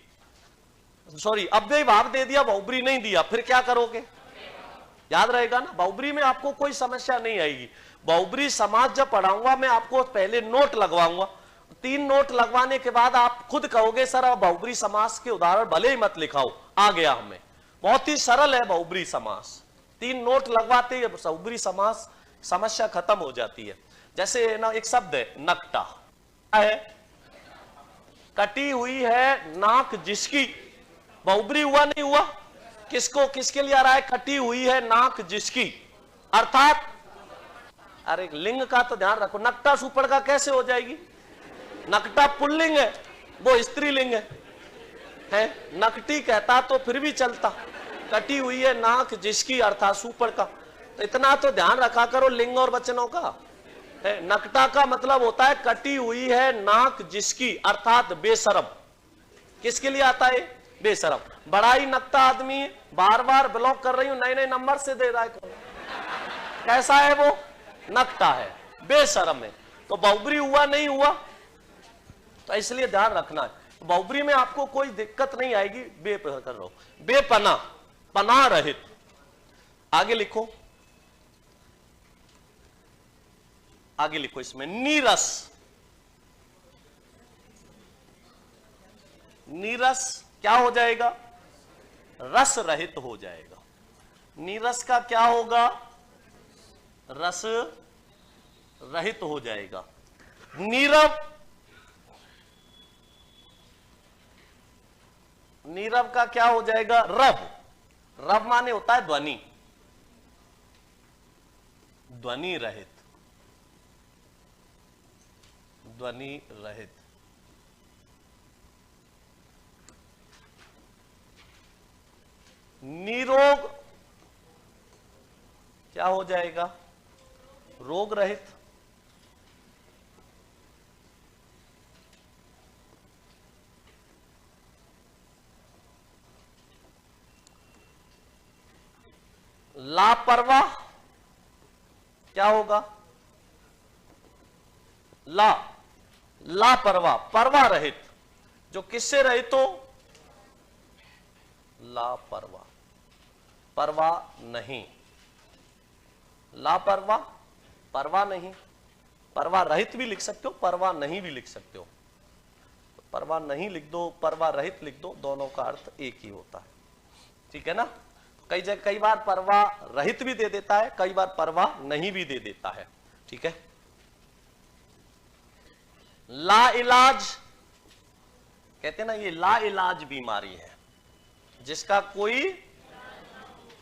सॉरी अव्ययी भाव दे दिया बहुब्री नहीं दिया, फिर क्या करोगे? याद रहेगा ना, बहुब्री में आपको कोई समस्या नहीं आएगी। बहुब्री समास जब पढ़ाऊंगा मैं आपको पहले नोट लगवाऊंगा, 3 नोट लगवाने के बाद आप खुद कहोगे सर अब बहुब्री समास के उदाहरण भले ही मत लिखाओ, आ गया हमें। बहुत ही सरल है बहुब्री समास, 3 नोट लगवाते ही बहुब्री समास समस्या खत्म हो जाती है। जैसे ना एक शब्द है नकटा, है कटी हुई है नाक जिसकी, बहुब्री हुआ नहीं हुआ? किसको किसके लिए आ रहा है? कटी हुई है नाक जिसकी, अर्थात अरे लिंग का तो ध्यान रखो। नकटा सुपड़ का कैसे हो जाएगी? नकटा पुल्लिंग है, वो स्त्रीलिंग है। नकटी कहता तो फिर भी चलता, कटी हुई है नाक जिसकी अर्थात सुपड़ का। तो इतना तो ध्यान रखा करो लिंग और वचनों का। नकटा का मतलब होता है कटी हुई है नाक जिसकी अर्थात बेशरम। किसके लिए आता है? बेशरम। बड़ा ही नकटा आदमी है, बार बार ब्लॉक कर रही हूं, नए नए नंबर से दे रहा है। कैसा है वो? नकटा है, बेशरम है। तो बहुब्री हुआ नहीं हुआ? तो इसलिए ध्यान रखना है, बहुब्री में आपको कोई दिक्कत नहीं आएगी। कर रहो बेपना, पनाह रहित। आगे लिखो, आगे लिखो इसमें नीरस। नीरस क्या हो जाएगा? रस रहित हो जाएगा। नीरस का क्या होगा? रस रहित हो जाएगा। नीरव, नीरव का क्या हो जाएगा? रव। रव माने होता है ध्वनि, ध्वनि रहित, ध्वनि रहित। निरोग क्या हो जाएगा? रोग रहित। लापरवाह क्या होगा? लापरवाह, परवाह रहित, जो किससे रहित हो? लापरवाह, परवाह नहीं। लापरवाह, परवाह नहीं। परवाह रहित भी लिख सकते हो, परवाह नहीं भी लिख सकते हो। परवाह नहीं लिख दो, परवाह रहित लिख दो, दोनों का अर्थ एक ही होता है। ठीक है ना? कई बार परवाह रहित भी दे देता है, कई बार परवाह नहीं भी दे देता है। ठीक है। लाइलाज कहते हैं ना, ये लाइलाज बीमारी है जिसका कोई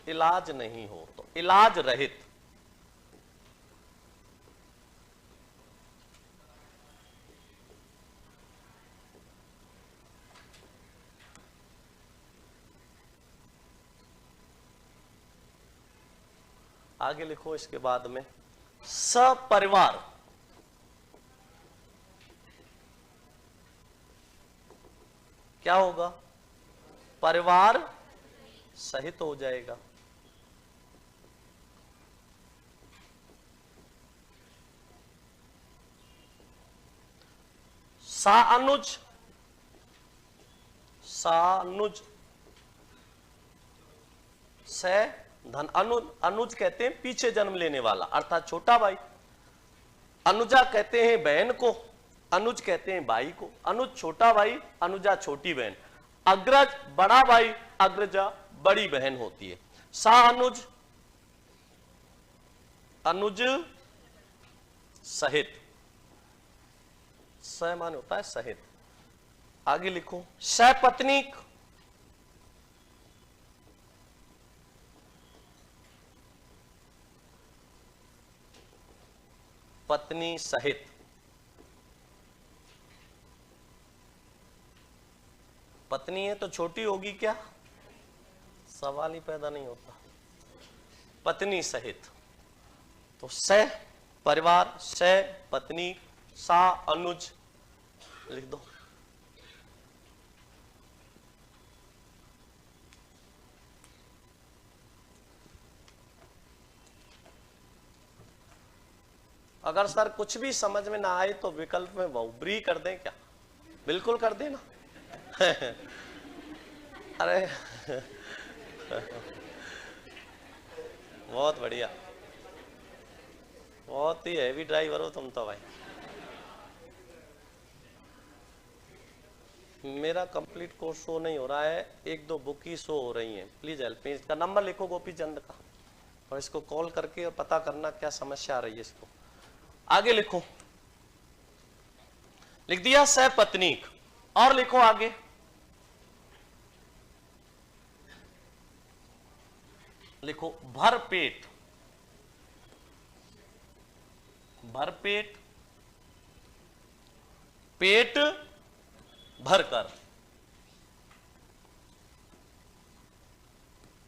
इलाज नहीं हो, तो इलाज रहित। आगे लिखो इसके बाद में, सपरिवार क्या होगा? परिवार सहित हो जाएगा। सानुज, सानुज से धन। अनुज कहते हैं पीछे जन्म लेने वाला, अर्थात छोटा भाई। अनुजा कहते हैं बहन को, अनुज कहते हैं भाई को। अनुज छोटा भाई, अनुजा छोटी बहन। अग्रज बड़ा भाई, अग्रजा बड़ी बहन होती है। सानुज, अनुज सहित, स मान होता है सहित। आगे लिखो, सपत्नीक पत्नी सहित। पत्नी है तो छोटी होगी क्या? सवाल ही पैदा नहीं होता। पत्नी सहित, तो स परिवार, स पत्नी, सा अनुज लिख दो। अगर सर कुछ भी समझ में ना आए तो विकल्प में बहुब्री कर दें क्या? बिल्कुल कर देना। अरे बहुत बढ़िया, बहुत ही हैवी ड्राइवर हो तुम तो भाई। मेरा कंप्लीट कोर्स शो नहीं हो रहा है, एक दो बुक ही शो हो रही हैं। Please help me. इसका नंबर लिखो गोपी चंद का, और इसको कॉल करके और पता करना क्या समस्या आ रही है इसको। आगे लिखो, लिख दिया सपत्नीक, और लिखो आगे, लिखो भरपेट। भरपेट, पेट भरकर।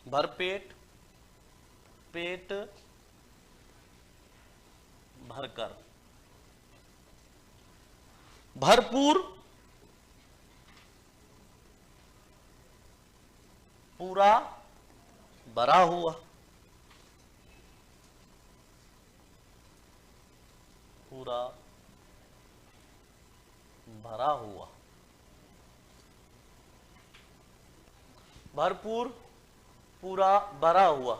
भरपेट, पेट भरकर। भरपूर, पूरा भरा हुआ। पूरा भरा हुआ। भरपूर, पूरा भरा हुआ।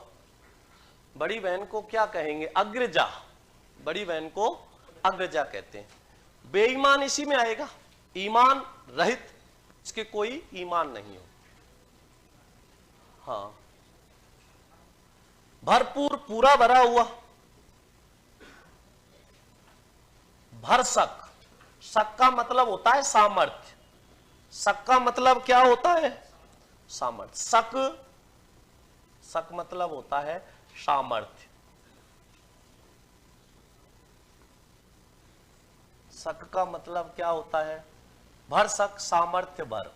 बड़ी बहन को क्या कहेंगे? अग्रजा। बड़ी बहन को अग्रजा कहते हैं। बेईमान इसी में आएगा, ईमान रहित, इसके कोई ईमान नहीं हो। हाँ, भरपूर, पूरा भरा हुआ। भरसक, सक का मतलब होता है सामर्थ्य। सक का मतलब क्या होता है? सामर्थ्य। शक, शक मतलब होता है सामर्थ्य। शक का मतलब क्या होता है? भर शक, सामर्थ्य भर।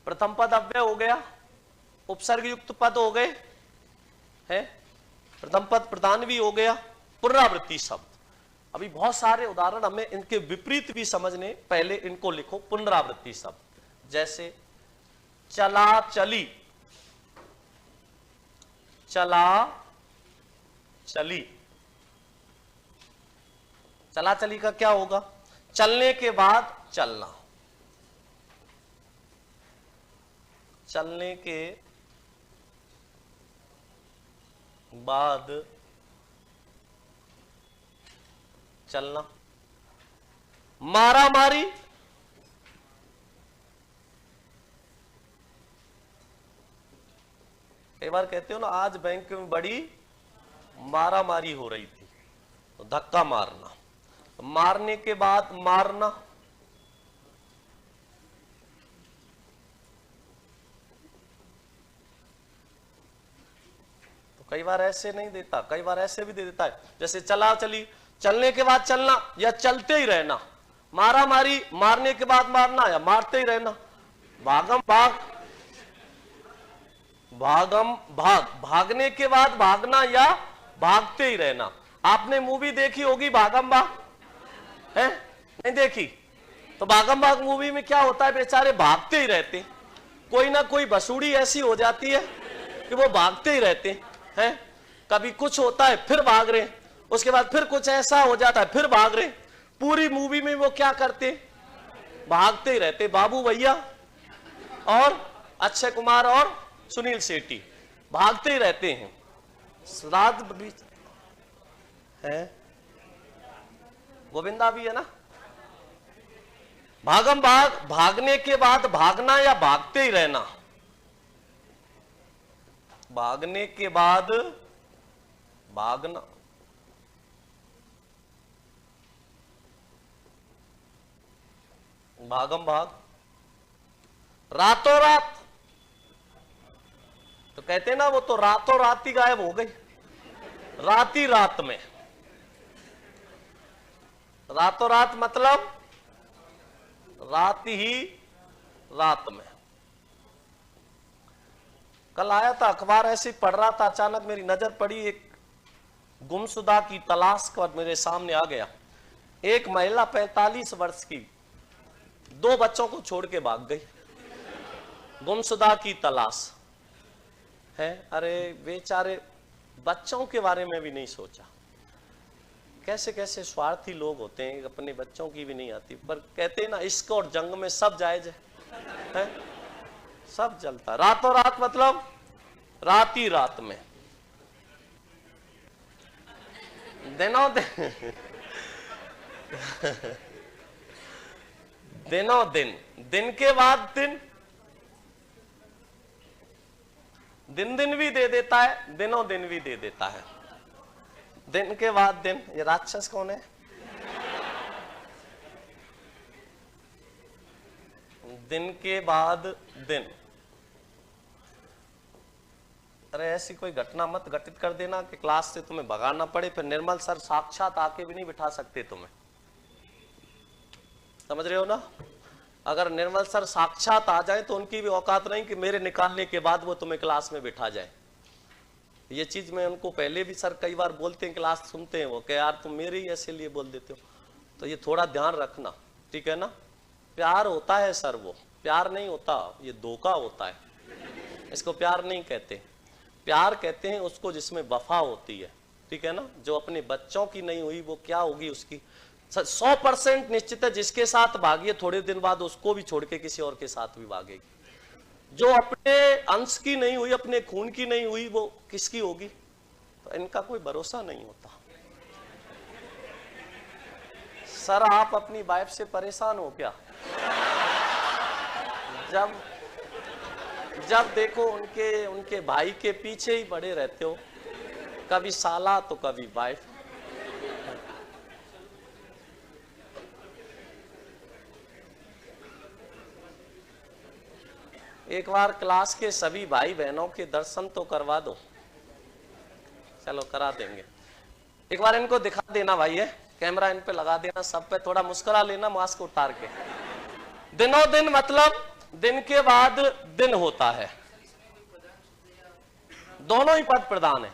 प्रथम पद अव्यय हो गया, उपसर्ग युक्त पद हो गए हैं, प्रथम पद प्रधान भी हो गया, पुनरावृत्ति शब्द। अभी बहुत सारे उदाहरण हमें इनके विपरीत भी समझने, पहले इनको लिखो। पुनरावृत्ति शब्द जैसे चला चली, चला चली। चला चली का क्या होगा? चलने के बाद चलना, चलने के बाद चलना। मारा मारी, कई बार कहते हो ना आज बैंक में बड़ी मारा मारी हो रही थी, तो धक्का मारना। मारने के बाद मारना, कई बार ऐसे नहीं देता, कई बार ऐसे भी दे देता है। जैसे चला चली, चलने के बाद चलना या चलते ही रहना। मारा मारी, मारने के बाद मारना या मारते ही रहना। भागम भाग, भागम भाग, भागने के बाद भागना या भागते ही रहना। आपने मूवी देखी होगी भागम भाग, है नहीं देखी? तो भागम भाग मूवी में क्या होता है, बेचारे भागते ही रहते। कोई ना कोई बसूड़ी ऐसी हो जाती है कि वो भागते ही रहते हैं। कभी कुछ होता है फिर भाग रहे, उसके बाद फिर कुछ ऐसा हो जाता है फिर भाग रहे। पूरी मूवी में वो क्या करते? भागते ही रहते। बाबू भैया और अक्षय कुमार और सुनील शेट्टी भागते ही रहते हैं। रात बीच है, गोविंदा भी है ना। भागम भाग, भागने के बाद भागना या भागते ही रहना। भागने के बाद भागना, भागम भाग। रातों रात, तो कहते ना वो तो रातों रात ही गायब हो गई। रात ही रात में, रातों रात मतलब रात ही रात में। कल आया था अखबार, ऐसे पढ़ रहा था, अचानक मेरी नजर पड़ी, एक गुमशुदा की तलाश कर मेरे सामने आ गया। एक महिला 45 वर्ष की 2 बच्चों को छोड़ के भाग गई। गुमशुदा की तलाश है। अरे बेचारे बच्चों के बारे में भी नहीं सोचा। कैसे कैसे स्वार्थी लोग होते हैं, अपने बच्चों की भी नहीं आती। पर कहते हैं ना इश्क और जंग में सब जायज है, सब चलता। रातों रात मतलब रात ही रात में। दिनों दिन, दिनों दिन, दिन के बाद दिन, दिन दिन भी दे देता है, दिनों दिन भी दे देता है। दिन के बाद दिन, ये राक्षस कौन है? दिन के बाद दिन। अरे ऐसी कोई घटना मत घटित कर देना कि क्लास से तुम्हें भगाना पड़े, फिर निर्मल सर साक्षात आके भी नहीं बिठा सकते तुम्हें। समझ रहे हो ना? अगर निर्मल सर साक्षात आ जाए तो उनकी भी औकात नहीं कि मेरे निकालने के बाद वो तुम्हें क्लास में बिठा जाए। ये चीज मैं उनको पहले भी सर कई बार बोलते हैं, क्लास सुनते हैं वो, कि यार तुम मेरे ही ऐसे लिए बोल देते हो। तो ये थोड़ा ध्यान रखना, ठीक है ना? प्यार होता है सर, वो प्यार नहीं होता, ये धोखा होता है। इसको प्यार नहीं कहते। प्यार कहते हैं उसको जिसमें वफा होती है, ठीक है ना? जो अपने बच्चों की नहीं हुई वो क्या होगी उसकी? 100% निश्चित है जिसके साथ भागी थोड़े दिन बाद उसको भी छोड़ के किसी और के साथ भी भागेगी। जो अपने अंश की नहीं हुई, अपने खून की नहीं हुई, वो किसकी होगी? तो इनका कोई भरोसा नहीं होता। सर आप अपनी वाइफ से परेशान हो क्या? जब देखो उनके भाई के पीछे ही पड़े रहते हो, कभी साला तो कभी वाइफ। एक बार क्लास के सभी भाई बहनों के दर्शन तो करवा दो। चलो करा देंगे। एक बार इनको दिखा देना भाई, है कैमरा इन पे लगा देना, सब पे थोड़ा मुस्कुरा लेना मास्क उतार के। दिनों दिन मतलब दिन के बाद दिन होता है, दोनों ही पद प्रधान है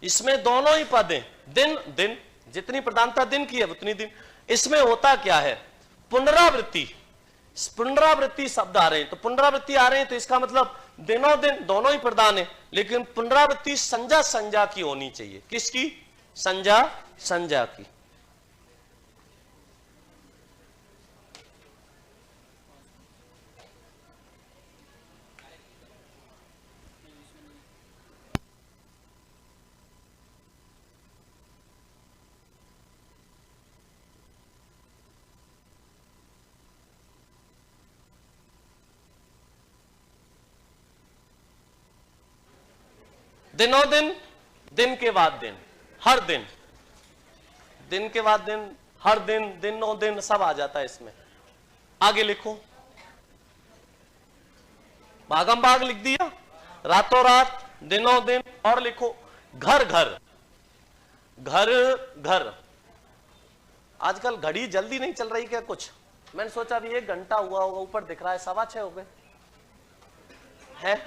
इसमें, दोनों ही पद हैं। दिन दिन जितनी प्रधानता दिन की है उतनी दिन। इसमें होता क्या है, पुनरावृत्ति, पुनरावृत्ति शब्द आ रहे हैं, तो पुनरावृत्ति आ रहे हैं तो इसका मतलब दिनों दिन दोनों ही प्रधान है, लेकिन पुनरावृत्ति संज्ञा संज्ञा की होनी चाहिए। किसकी? संज्ञा संज्ञा की। दिनों दिन, दिन के बाद दिन, हर दिन, दिन के बाद दिन, हर दिन, दिनों दिन सब आ जाता है इसमें। आगे लिखो, भागम भाग लिख दिया, रातों रात, दिनों दिन, और लिखो घर घर, घर घर। आजकल घड़ी जल्दी नहीं चल रही क्या कुछ? मैंने सोचा अभी 1 घंटा हुआ होगा, ऊपर दिख रहा है 6:15 हो गए हैं।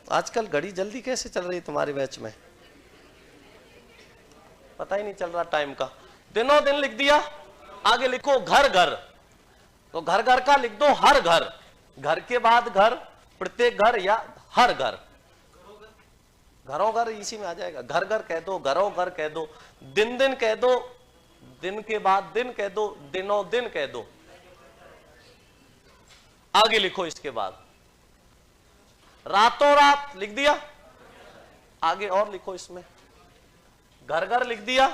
आजकल घड़ी जल्दी कैसे चल रही है तुम्हारे बैच में, पता ही नहीं चल रहा टाइम का। दिनों दिन लिख दिया, आगे लिखो घर घर, तो घर घर का लिख दो हर घर, घर के बाद घर, प्रत्येक घर या हर घर, घरों घर इसी में आ जाएगा। घर घर कह दो, घरों घर कह दो, दिन दिन कह दो, दिन के बाद दिन कह दो, दिनों दिन कह दो। आगे लिखो इसके बाद रातों रात लिख दिया, आगे और लिखो इसमें घर घर लिख दिया,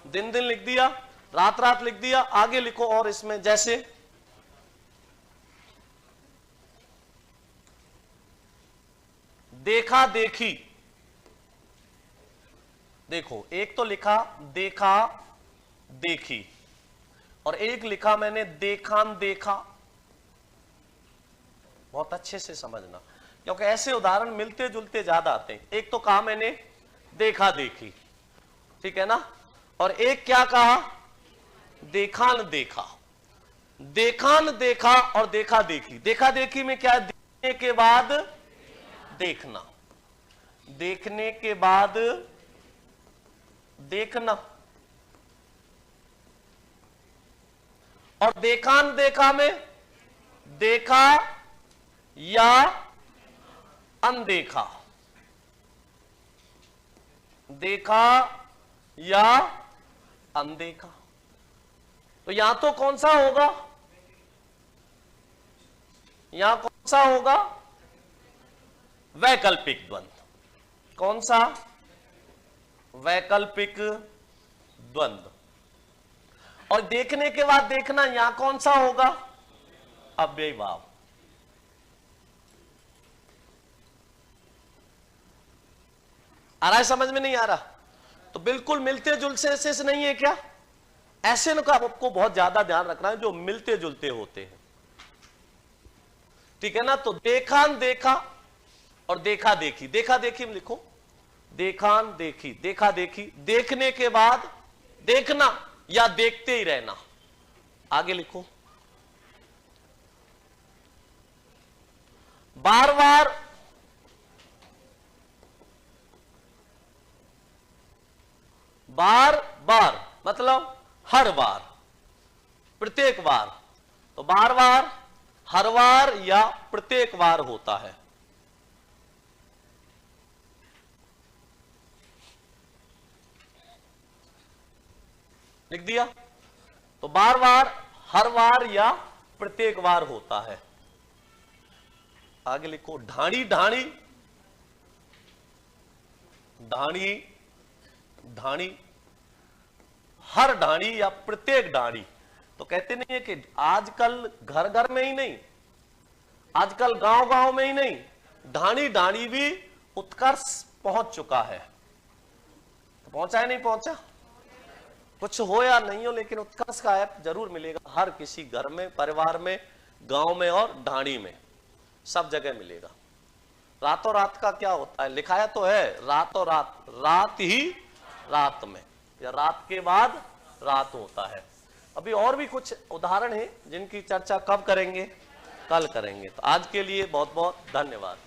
दिन दिन लिख दिया, रात रात लिख दिया, आगे लिखो और इसमें जैसे देखा देखी। देखो एक तो लिखा देखा देखी और एक लिखा मैंने देखान देखा। बहुत अच्छे से समझना क्योंकि ऐसे उदाहरण मिलते जुलते ज्यादा आते हैं। एक तो कहा मैंने देखा देखी, ठीक है ना, और एक क्या कहा देखान देखा। देखान देखा और देखा देखी। देखा देखी में क्या है, देखने के बाद देखना, देखने के बाद देखना। और देखान देखा में देखा या अनदेखा, देखा या अनदेखा। तो यहां तो कौन सा होगा, यहां कौन सा होगा वैकल्पिक द्वंद्व। कौन सा? वैकल्पिक द्वंद्व। और देखने के बाद देखना यहां कौन सा होगा अव्ययीभाव। आ रहा है समझ में? नहीं आ रहा तो बिल्कुल मिलते जुलते से नहीं है क्या? ऐसे का आपको बहुत ज्यादा ध्यान रखना है जो मिलते जुलते होते हैं, ठीक है ना। तो देखान देखा और देखा देखी। देखा देखी में लिखो देखान देखी, देखा देखी, देखने के बाद देखना या देखते ही रहना। आगे लिखो बार बार, बार बार मतलब हर बार, प्रत्येक बार। तो बार बार, हर बार या प्रत्येक बार होता है। लिख दिया। तो बार बार, हर बार या प्रत्येक बार होता है। आगे लिखो ढाणी ढाणी, ढाणी ढाणी, हर ढाणी या प्रत्येक ढाणी। तो कहते नहीं है कि आजकल घर घर में ही नहीं, आजकल गांव गांव में ही नहीं, ढाणी ढाणी भी उत्कर्ष पहुंच चुका है। तो पहुंचा है नहीं पहुंचा? कुछ हो या नहीं हो, लेकिन उत्कर्ष का ऐप जरूर मिलेगा हर किसी घर में, परिवार में, गांव में और ढाणी में, सब जगह मिलेगा। रातों रात का क्या होता है, लिखाया तो है रातों रात, रात ही रात में, या रात के बाद रात होता है। अभी और भी कुछ उदाहरण हैं जिनकी चर्चा कब करेंगे, कल करेंगे। तो आज के लिए बहुत बहुत धन्यवाद।